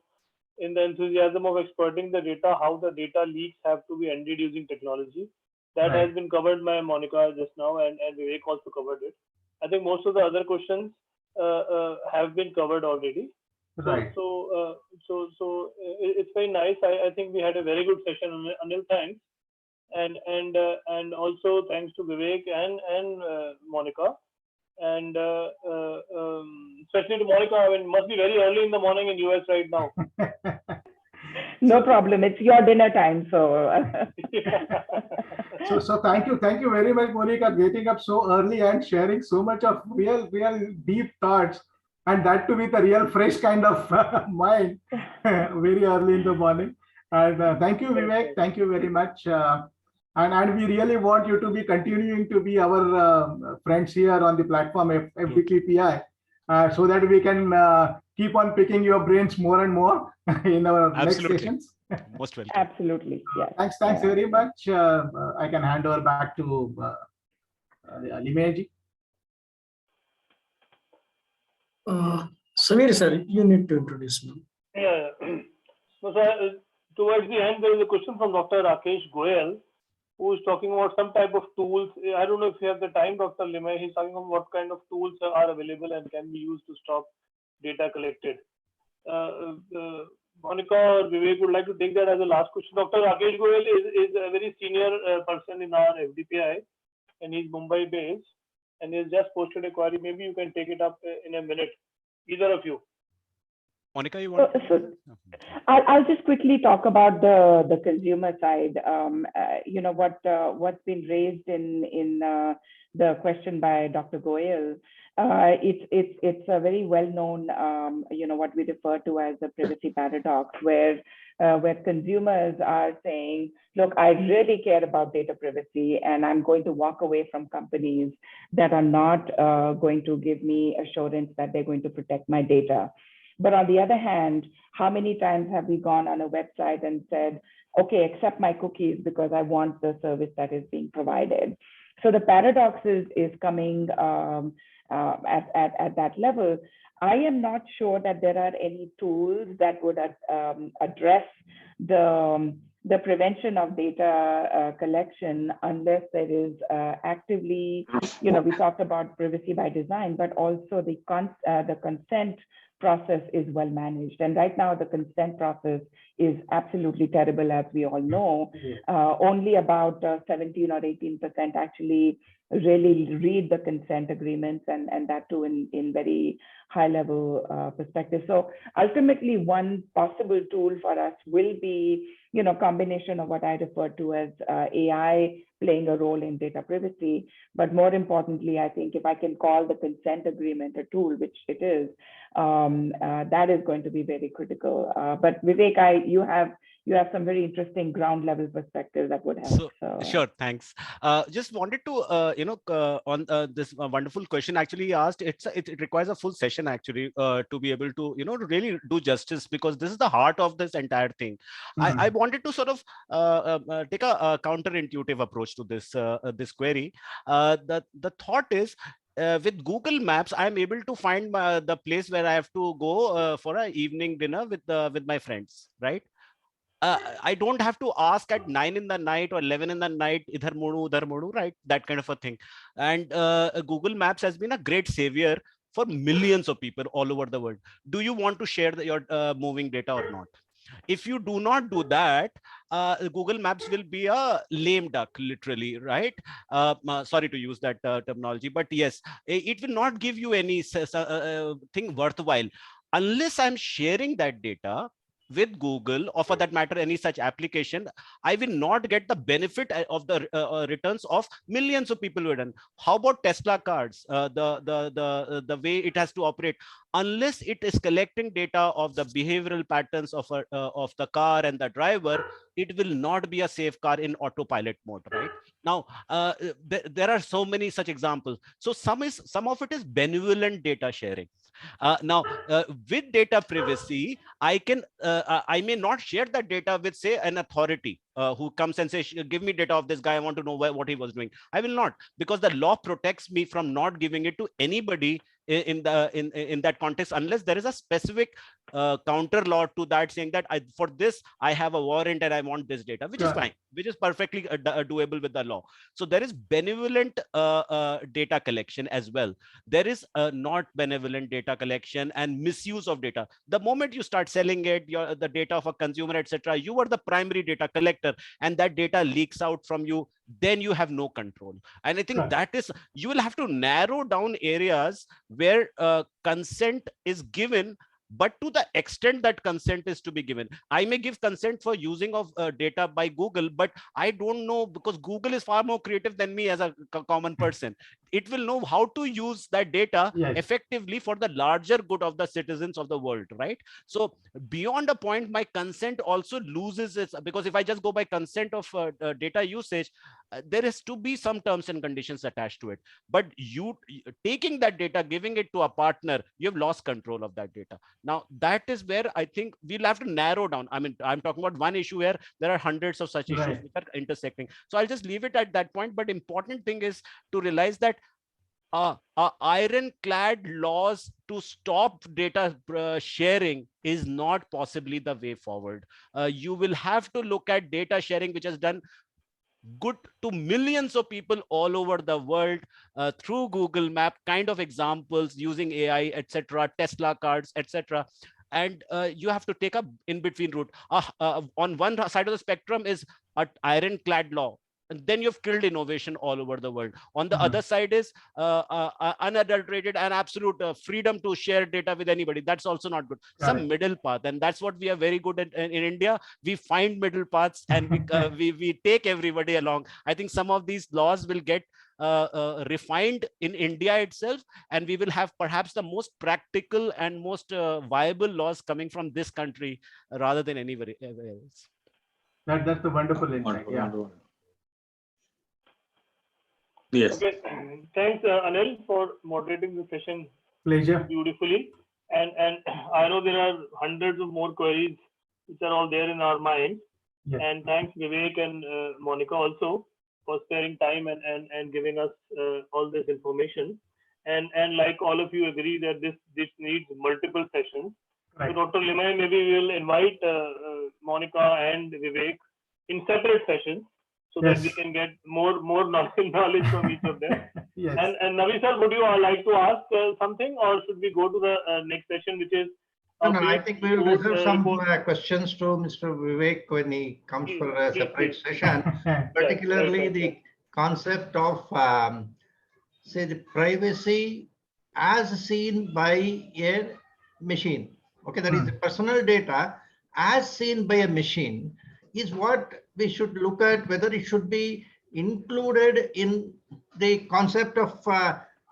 in the enthusiasm of exploiting the data, how the data leaks have to be ended using technology. That has been covered by Monica just now, and Vivek also covered it. I think most of the other questions have been covered already. Right. So it's very nice. I think we had a very good session. Anil, thanks, and also thanks to Vivek and Monica. And especially to Monica, I mean, it must be very early in the morning in US right now. No problem. It's your dinner time, so. So thank you very much, Monica, getting up so early and sharing so much of real deep thoughts, and that to be the real fresh kind of mind very early in the morning. And thank you, Vivek. Thank you very much. And we really want you to be continuing to be our friends here on the platform FDPPI, so that we can keep on picking your brains more and more in our next sessions. Most welcome. Absolutely. Yeah. Thanks very much. I can hand over back to Limeji. Samir sir, you need to introduce me. Yeah. So towards the end, there is a question from Dr. Rakesh Goyal, who is talking about some type of tools. I don't know if you have the time, Dr. Limay. He's talking about what kind of tools are available and can be used to stop data collected. Monica or Vivek would like to take that as a last question. Dr. Rakesh Goyal is a very senior person in our FDPI, and he's Mumbai based, and he has just posted a query. Maybe you can take it up in a minute, either of you. Monica, you want? I'll just quickly talk about the consumer side. What's been raised in the question by Dr. Goyal. It's a very well-known, what we refer to as the privacy paradox, where consumers are saying, look, I really care about data privacy, and I'm going to walk away from companies that are not going to give me assurance that they're going to protect my data. But on the other hand, how many times have we gone on a website and said, okay, accept my cookies because I want the service that is being provided? So the paradox is coming at that level. I am not sure that there are any tools that would address the prevention of data collection unless there is actively, we talked about privacy by design, but also the consent process is well managed. And right now the consent process is absolutely terrible, as we all know. Only about 17 or 18% actually really read the consent agreements, and that too in very high level perspective. So ultimately, one possible tool for us will be, combination of what I refer to as AI playing a role in data privacy. But more importantly, I think if I can call the consent agreement a tool, which it is, that is going to be very critical. But Vivek, you have some very interesting ground level perspective that would help. So, sure, thanks. Just wanted to, on this wonderful question actually asked, it requires a full session actually to be able to, really do justice, because this is the heart of this entire thing. I wanted to sort of take a counterintuitive approach to this query. The thought is, with Google Maps, I'm able to find the place where I have to go for an evening dinner with my friends, right? I don't have to ask at 9 in the night or 11 in the night, idhar modu, right? That kind of a thing. And Google Maps has been a great savior for millions of people all over the world. Do you want to share your moving data or not? If you do not do that, Google Maps will be a lame duck, literally, right? Sorry to use that terminology, but yes, it will not give you any thing worthwhile unless I'm sharing that data with Google, or for that matter, any such application. I will not get the benefit of the returns of millions of people who are done. How about Tesla cars? The way it has to operate, unless it is collecting data of the behavioral patterns of the car and the driver, it will not be a safe car in autopilot mode, right? Now, there are so many such examples. So some of it is benevolent data sharing. Now, with data privacy, I may not share that data with, say, an authority who comes and says, give me data of this guy, I want to know what he was doing. I will not, because the law protects me from not giving it to anybody in that context, unless there is a specific counter law to that saying that for this I have a warrant and I want this data, which is fine, which is perfectly doable with the law. So there is benevolent data collection as well. There is not benevolent data collection and misuse of data. The moment you start selling it, the data of a consumer, etc., you are the primary data collector, and that data leaks out from you, then you have no control. And I think that is, you will have to narrow down areas where consent is given, but to the extent that consent is to be given. I may give consent for using of data by Google, but I don't know, because Google is far more creative than me as a common person. It will know how to use that data effectively for the larger good of the citizens of the world, right? So beyond a point, my consent also loses its, because if I just go by consent of data usage, there is to be some terms and conditions attached to it. But you taking that data, giving it to a partner, you have lost control of that data. Now, that is where I think we'll have to narrow down. I mean, I'm talking about one issue where there are hundreds of such issues which are intersecting. So I'll just leave it at that point. But important thing is to realize that ironclad laws to stop data sharing is not possibly the way forward. You will have to look at data sharing, which has done good to millions of people all over the world through Google Map kind of examples, using AI, etc., Tesla cards, etc. And you have to take a in-between route. On one side of the spectrum is an ironclad law, then you've killed innovation all over the world. On the other side is unadulterated and absolute freedom to share data with anybody. That's also not good. Some middle path, and that's what we are very good at in India. We find middle paths and we take everybody along. I think some of these laws will get refined in India itself, and we will have perhaps the most practical and most viable laws coming from this country rather than anywhere else. That's a wonderful insight. Yeah. Yes. Okay, thanks, Anil, for moderating the session Pleasure. beautifully. And I know there are hundreds of more queries which are all there in our mind. Yes. And thanks, Vivek and Monica, also for sparing time and giving us all this information. And like all of you agree that this needs multiple sessions. Right. So Dr. Limay, maybe we will invite Monica and Vivek in separate sessions, so that we can get more knowledge from each of them. Yes. And Navi sir, would you like to ask something, or should we go to the next session, which is? No, I think we will reserve some questions to Mr. Vivek when he comes for a separate session, particularly the concept of, say, the privacy as seen by a machine. Okay, that is the personal data as seen by a machine is what we should look at, whether it should be included in the concept of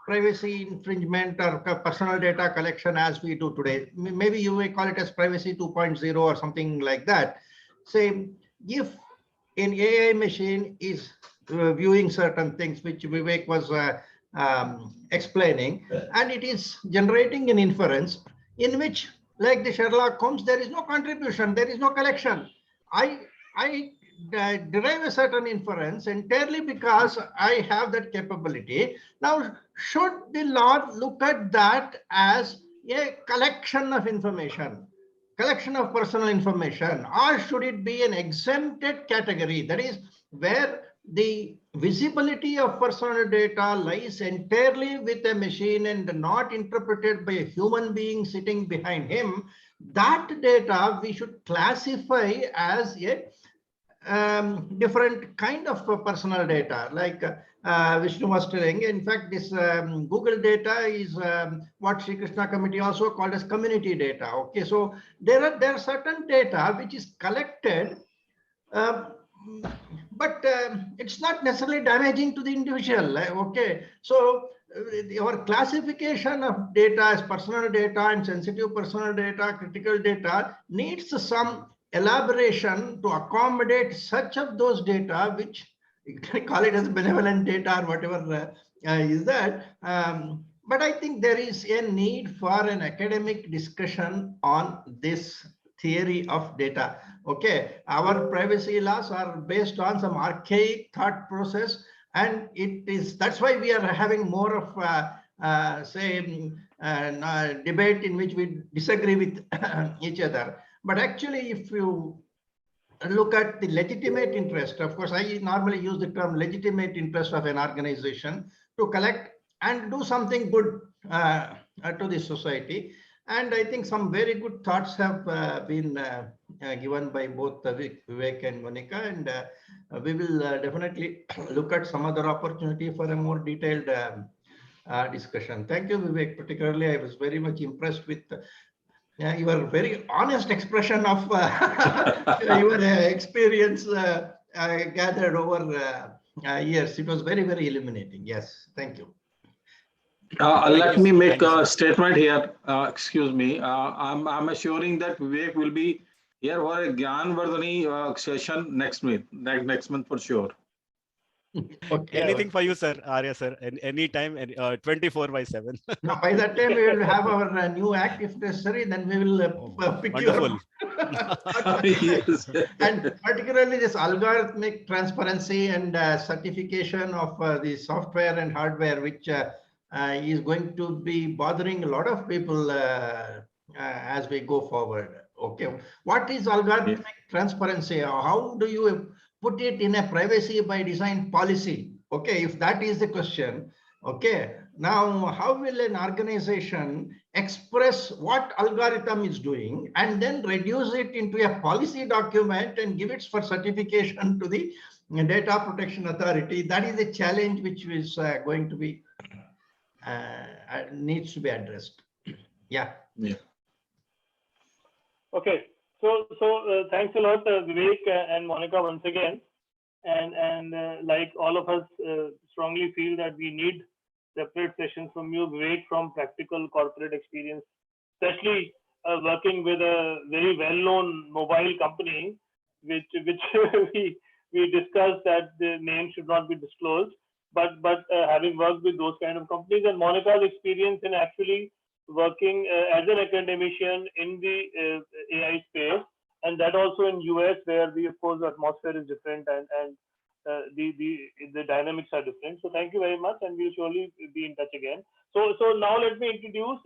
privacy infringement or personal data collection as we do today. Maybe you may call it as privacy 2.0 or something like that. Say, if an AI machine is viewing certain things, which Vivek was explaining, and it is generating an inference in which, like the Sherlock Holmes, there is no contribution, there is no collection. I derive a certain inference entirely because I have that capability. Now, should the law look at that as a collection of information, collection of personal information, or should it be an exempted category? That is where the visibility of personal data lies entirely with a machine and not interpreted by a human being sitting behind him. That data we should classify as a different kind of personal data, like Vishnu was telling. In fact, this Google data is what Sri Krishna Committee also called as community data. Okay, so there are certain data which is collected, but it's not necessarily damaging to the individual. Okay, so our classification of data as personal data and sensitive personal data, critical data, needs some elaboration to accommodate such of those data, which you can call it as benevolent data or whatever is that. But I think there is a need for an academic discussion on this theory of data. Okay, our privacy laws are based on some archaic thought process, and that's why we are having more of debate in which we disagree with each other. But actually, if you look at the legitimate interest, of course, I normally use the term legitimate interest of an organization to collect and do something good to the society. And I think some very good thoughts have been given by both Vivek and Monica, and we will definitely look at some other opportunity for a more detailed discussion. Thank you, Vivek. Particularly, I was very much impressed with your very honest expression of your experience gathered over years. It was very, very illuminating. Yes, thank you. Let me make a statement here. Excuse me. I'm assuring that Vivek will be here for a Gyanvardhani session next month for sure. Okay. Anything for you, sir, Arya sir, anytime, 24/7. Now, by that time, we will have our new act if necessary, then we will pick you up. Yes. And particularly this algorithmic transparency and certification of the software and hardware, which is going to be bothering a lot of people as we go forward. Okay, what is algorithmic transparency? How do you put it in a privacy by design policy? Okay, if that is the question. Okay, now how will an organization express what algorithm is doing and then reduce it into a policy document and give it for certification to the Data Protection Authority. That is a challenge which is going to be needs to be addressed. Yeah. Yeah. Okay. So thanks a lot, Vivek and Monica, once again. And like all of us strongly feel that we need separate sessions from you, Vivek, from practical corporate experience, especially working with a very well-known mobile company, which we discussed that the name should not be disclosed, but having worked with those kind of companies, and Monica's experience in actually working as an academician in the AI space, and that also in US, where of course the atmosphere is different and the dynamics are different. So thank you very much, and we'll surely be in touch again. So now let me introduce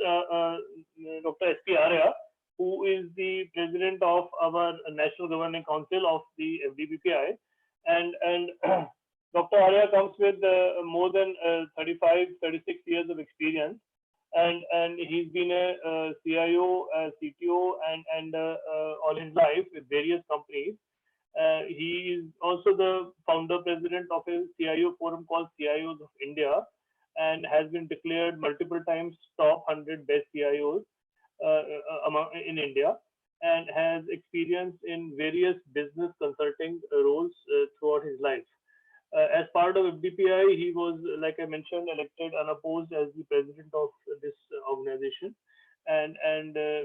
Dr. S.P. Arya, who is the president of our National Governing Council of the FDPPI, and Dr. Adya comes with more than 36 years of experience, and he's been a CIO, CTO, and all his life with various companies. He is also the founder president of a CIO forum called CIOs of India, and has been declared multiple times top 100 best CIOs in India, and has experience in various business consulting roles throughout his life. As part of FDPI, he was, like I mentioned, elected unopposed as the president of this organization, and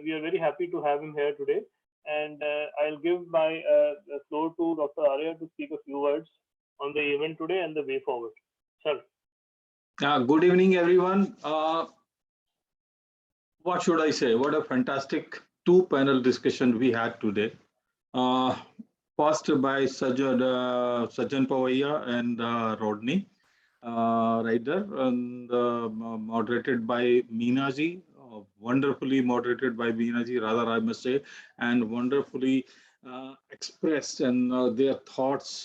we are very happy to have him here today. And I'll give my floor to Dr. Arya to speak a few words on the event today and the way forward. Sir. Good evening, everyone. What should I say? What a fantastic two-panel discussion we had today. First by Sajjan Poovayya and Rodney Ryder, and moderated by Meenaji, wonderfully moderated by Meenaji, rather I must say, and wonderfully expressed, and their thoughts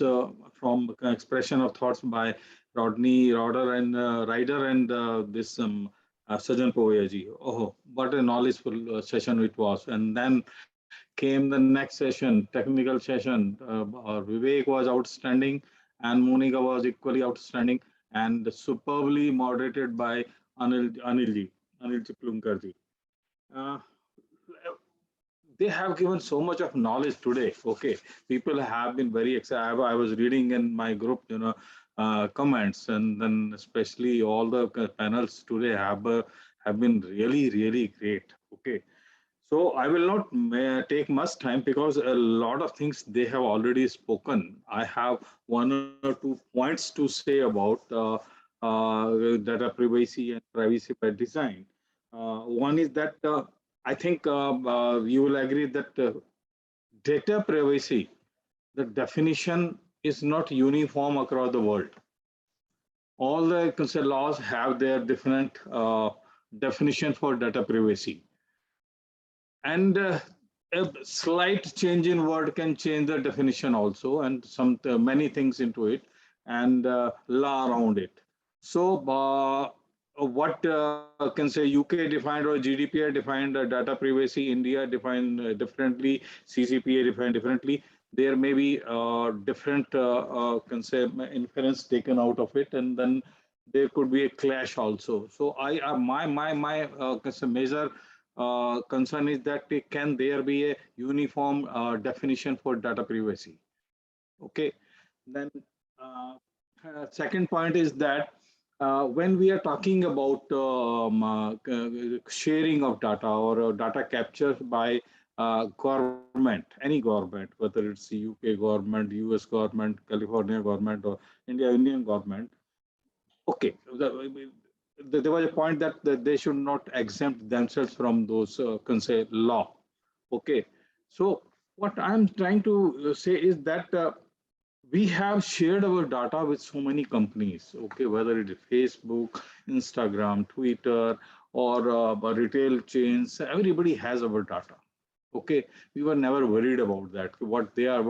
from expression of thoughts by Rodney Ryder and this Sajjan Poovayya ji. Oh, what a knowledgeful session it was. And then came the next session, technical session. Vivek was outstanding, and Monica was equally outstanding, and superbly moderated by Anil Chiplunkar ji. They have given so much of knowledge today. Okay, people have been very excited. I was reading in my group, comments, and then especially all the panels today have been really, really great. Okay. So I will not take much time because a lot of things they have already spoken. I have one or two points to say about data privacy and privacy by design. One is that I think you will agree that data privacy, the definition is not uniform across the world. All the laws have their different definition for data privacy. And a slight change in word can change the definition also, and many things into it, and law around it. So what can say UK defined or Gdpr defined data privacy, India defined differently, CCPA defined differently. There may be different can say inference taken out of it, and then there could be a clash also. So my major concern is that can there be a uniform definition for data privacy? Okay. Then second point is that when we are talking about sharing of data or data capture by government, any government, whether it's the UK government, US government, California government, or Indian government. Okay. There was a point that they should not exempt themselves from those law. Okay. So what I'm trying to say is that we have shared our data with so many companies. Okay, whether it is Facebook, Instagram, Twitter, or retail chains, everybody has our data. Okay, we were never worried about that. What they are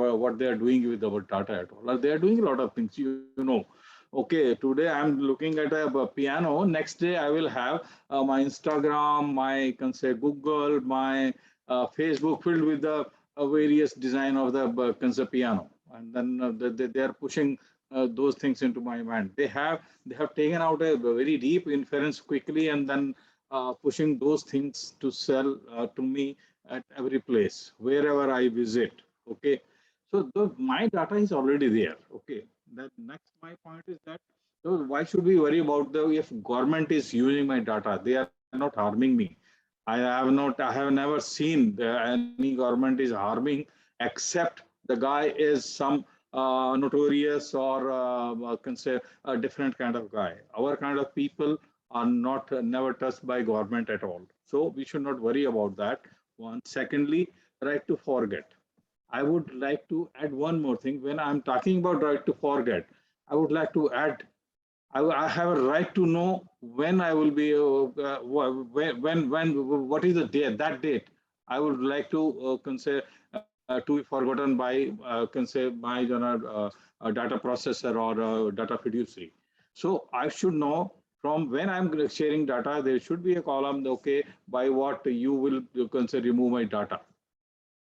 doing with our data at all. They are doing a lot of things. You know. Okay, today I'm looking at a piano. Next day I will have my Instagram, my Google, my Facebook filled with the various design of the piano. and then they are pushing those things into my mind. They have taken out a very deep inference quickly, and then pushing those things to sell to me at every place wherever I visit. Okay, so my data is already there. Okay, that next my point is that, so why should we worry about if government is using my data? They are not harming me. I have never seen any government is harming, except the guy is some notorious or can say a different kind of guy. Our kind of people are not never touched by government at all. So we should not worry about that. One. Secondly, right to forget. I would like to add one more thing. When I'm talking about right to forget, I would like to add I have a right to know when I will be, what is the date, that date. I would like to to be forgotten by, my data processor or data fiduciary. So I should know from when I'm sharing data, there should be a column, okay, by what you will remove my data.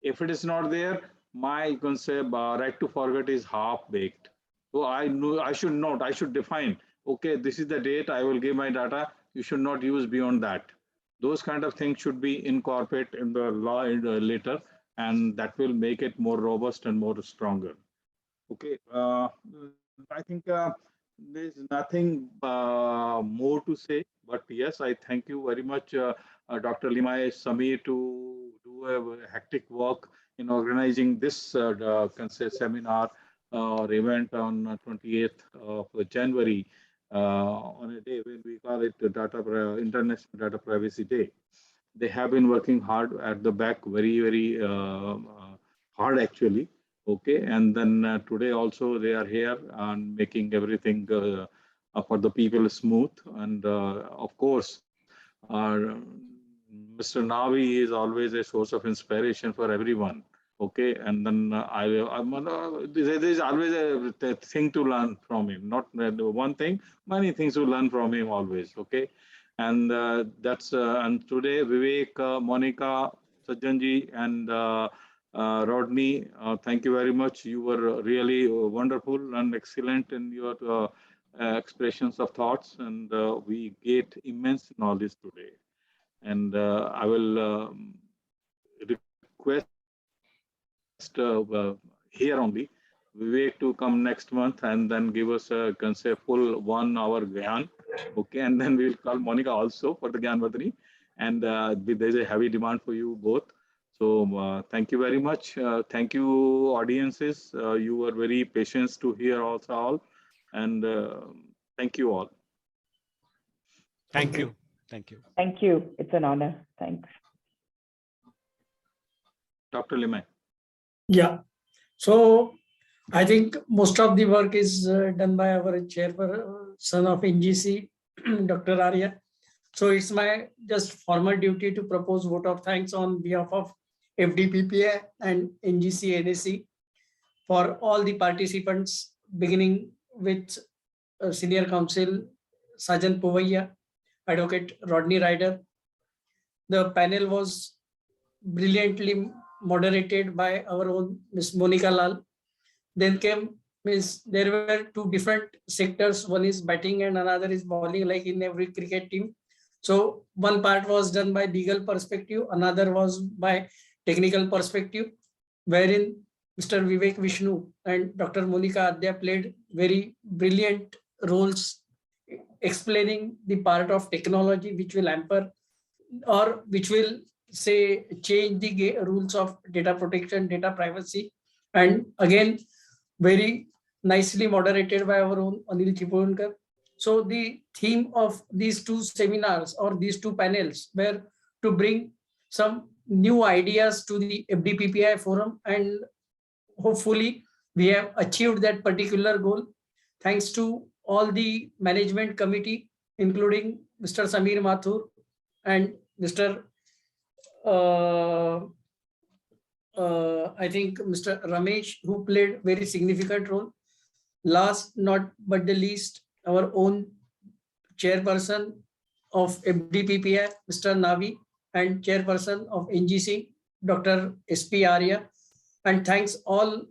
If it is not there, my right to forget is half baked. So I know I should note, I should define, okay, this is the date I will give my data. You should not use beyond that. Those kind of things should be incorporated in the law later, and that will make it more robust and more stronger. Okay, I think there's nothing more to say, but yes, I thank you very much, Dr. Limay Samir, to do a hectic work in organizing this seminar or event on 28th of January on a day when we call it International Data Privacy Day. They have been working hard at the back, very hard actually. Okay, and then today also they are here and making everything for the people smooth. And of course, Mr. Navi is always a source of inspiration for everyone. Okay, and then there is always a thing to learn from him. Not one thing, many things to learn from him always. Okay, and that's and today Vivek, Monica, Sajjanji, and Rodney, thank you very much. You were really wonderful and excellent in your expressions of thoughts, and we get immense knowledge today. And I will request here only Vivek to come next month and then give us a full 1 hour Gyan. Okay, and then we'll call Monica also for the Gyan Vardhani. And there's a heavy demand for you both. So thank you very much. Thank you, audiences. You were very patient to hear also all. And thank you all. Thank you. Thank you. Thank you. It's an honor. Thanks. Dr. Limay. Yeah. So I think most of the work is done by our chairperson of NGC, Dr. Adya. So it's my just formal duty to propose vote of thanks on behalf of FDPPI and NGC NAC for all the participants, beginning with Senior Counsel Sajjan Poovayya, Advocate Rodney Ryder. The panel was brilliantly moderated by our own Ms. Monica Lal. Then came there were two different sectors. One is batting and another is bowling, like in every cricket team. So one part was done by legal perspective, another was by technical perspective, wherein Mr. Vivek Vishnu and Dr. Monica Adya played very brilliant roles explaining the part of technology which will hamper or which will say change the rules of data protection, data privacy, and again very nicely moderated by our own Anil Chiponkar. So the theme of these two seminars or these two panels were to bring some new ideas to the FDPPI forum, and hopefully we have achieved that particular goal. Thanks to all the management committee, including Mr. Samir Mathur and Mr. I think Mr. Ramesh, who played very significant role. Last not but the least, our own chairperson of FDPPI, Mr. Navi, and chairperson of NGC, Dr. SP Adya. And thanks all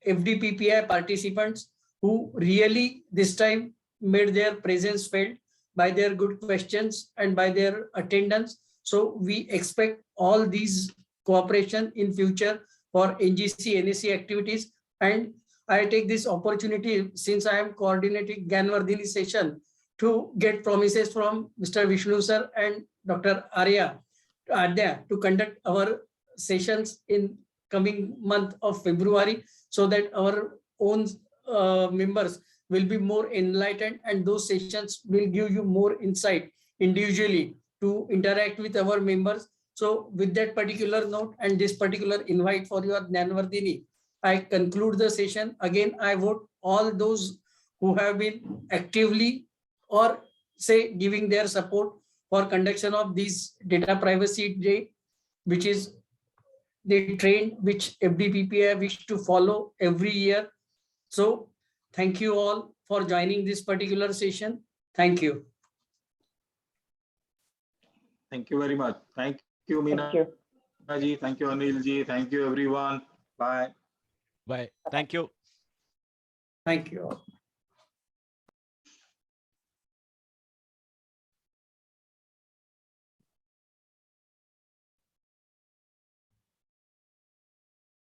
FDPPI participants who really this time made their presence felt by their good questions and by their attendance. So we expect all these cooperation in future for NGC, NSC activities. And I take this opportunity, since I am coordinating Gyanvardhini session, to get promises from Mr. Vishnu sir and Dr. Adya to conduct our sessions in coming month of February, so that our own members will be more enlightened, and those sessions will give you more insight individually to interact with our members. So with that particular note and this particular invite for your Gyanvardhini, I conclude the session. Again, I vote all those who have been actively or say giving their support for conduction of this data privacy day, which is the trend which FDPPI wish to follow every year. So thank you all for joining this particular session. Thank you. Thank you very much. Thank you, Meena ji. Thank you, Anil ji. Thank you, everyone. Bye. Bye. Thank you. Thank you all.